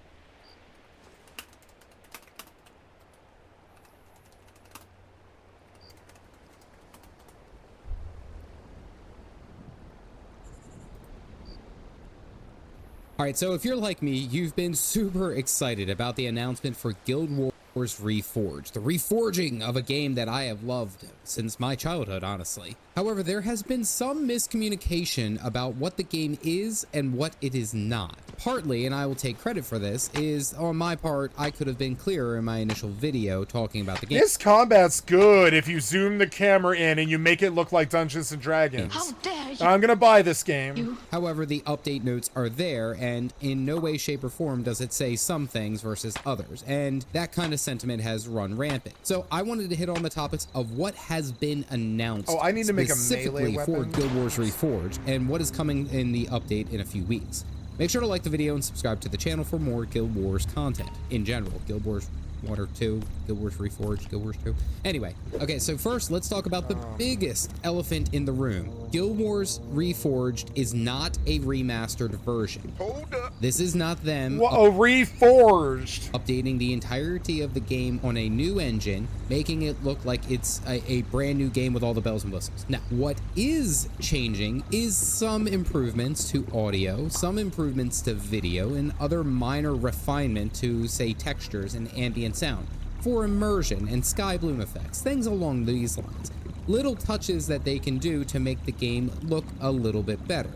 Alright, so if you're like me, you've been super excited about the announcement for Guild Wars Reforged, the reforging of a game that I have loved since my childhood, honestly. However, there has been some miscommunication about what the game is and what it is not. Partly, and I will take credit for this, is on my part, I could have been clearer in my initial video talking about the game. This combat's good if you zoom the camera in and you make it look like Dungeons and Dragons. How dare you! I'm gonna buy this game. However, the update notes are there, and in no way, shape, or form does it say some things versus others, and that kind of sentiment has run rampant. So I wanted to hit on the topics of what has been announced I need to make a specifically melee for weapon. Guild Wars Reforged, and what is coming in the update in a few weeks. Make sure to like the video and subscribe to the channel for more Guild Wars content in general. Guild Wars 1 or 2, Guild Wars Reforged, Guild Wars 2. Anyway, okay, so first let's talk about the biggest elephant in the room. Guild Wars Reforged is not a remastered version. Hold up. This is not them Reforged updating the entirety of the game on a new engine, making it look like it's a brand new game with all the bells and whistles. Now, what is changing is some improvements to audio, some improvements to video, and other minor refinement to, say, textures and ambient sound for immersion and sky bloom effects, things along these lines. Little touches that they can do to make the game look a little bit better.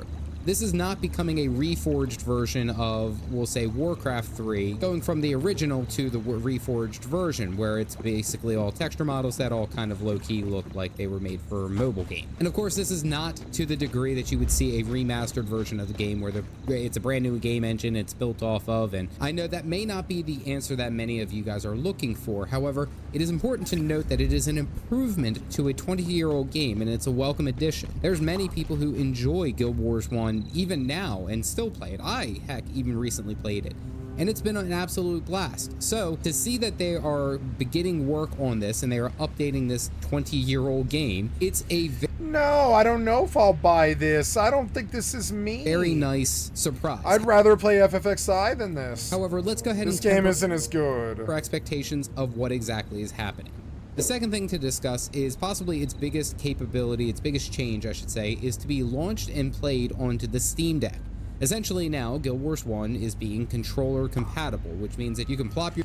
This is not becoming a reforged version of, we'll say, Warcraft 3, going from the original to the reforged version, where it's basically all texture models that all kind of low-key look like they were made for a mobile game. And of course, this is not to the degree that you would see a remastered version of the game where it's a brand new game engine it's built off of, and I know that may not be the answer that many of you guys are looking for. However, it is important to note that it is an improvement to a 20-year-old game, and it's a welcome addition. There's many people who enjoy Guild Wars 1 even now and still play it. I, heck, even recently played it, and it's been an absolute blast. So to see that they are beginning work on this and they are updating this 20-year-old game, it's a no, I don't know if I'll buy this. I don't think this is me. Very nice surprise. I'd rather play FFXI than this. However, let's go ahead and this game isn't as good. For expectations of what exactly is happening. The second thing to discuss is possibly its biggest capability, its biggest change, I should say, is to be launched and played onto the Steam Deck. Essentially now, Guild Wars 1 is being controller compatible, which means that you can plop your...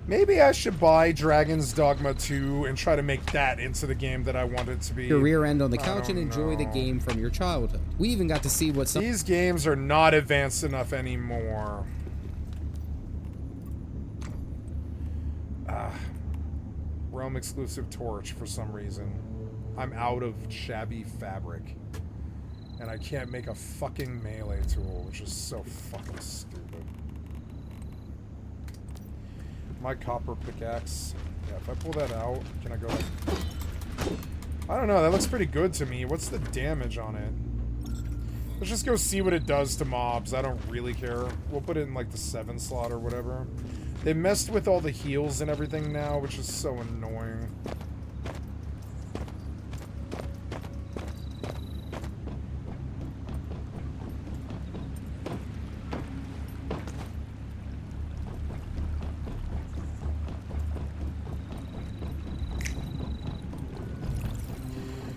Maybe I should buy Dragon's Dogma 2 and try to make that into the game that I want it to be. Your rear end on the couch and enjoy the game from your childhood. We even got to see what some... These games are not advanced enough anymore. Realm exclusive torch for some reason. I'm out of shabby fabric. And I can't make a fucking melee tool, which is so fucking stupid. My copper pickaxe. Yeah, if I pull that out, can I go like... I don't know, that looks pretty good to me. What's the damage on it? Let's just go see what it does to mobs. I don't really care. We'll put it in like the 7 slot or whatever. They messed with all the heals and everything now, which is so annoying.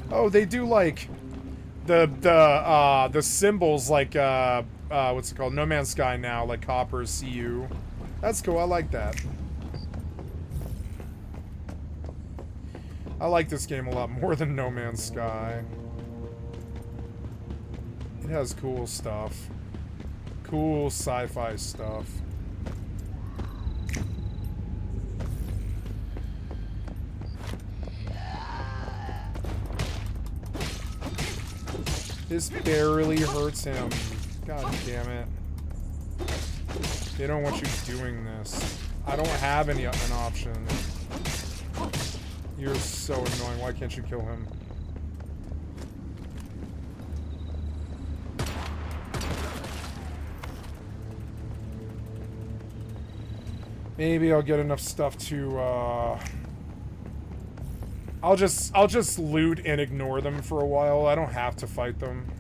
Oh, they do like the symbols like what's it called? No Man's Sky now, like copper CU. That's cool. I like that. I like this game a lot more than No Man's Sky. It has cool stuff. Cool sci-fi stuff. This barely hurts him. God damn it. They don't want you doing this. I don't have an option. You're so annoying. Why can't you kill him? Maybe I'll get enough stuff to I'll just loot and ignore them for a while. I don't have to fight them.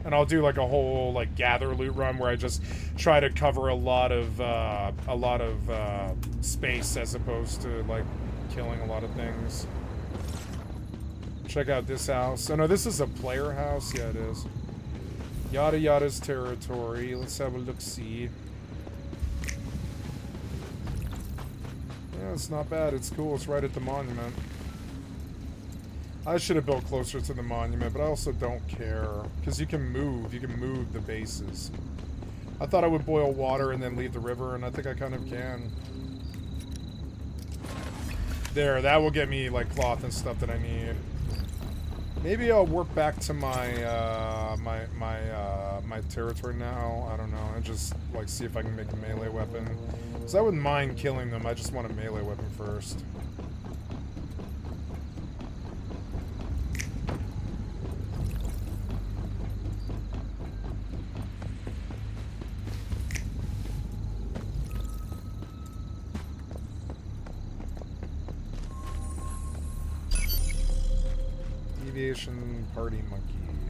And I'll do like a whole like gather loot run where I just try to cover a lot of space as opposed to like killing a lot of things. Check out this house. Oh no, this is a player house. Yeah, it is. Yada Yada's territory. Let's have a look-see. Yeah, it's not bad. It's cool. It's right at the monument. I should have built closer to the monument, but I also don't care. Because you can move. You can move the bases. I thought I would boil water and then leave the river, and I think I kind of can. There, that will get me, like, cloth and stuff that I need. Maybe I'll warp back to my, my territory now. I don't know. And just, like, see if I can make a melee weapon. Because I wouldn't mind killing them. I just want a melee weapon first. Aviation Party Monkey.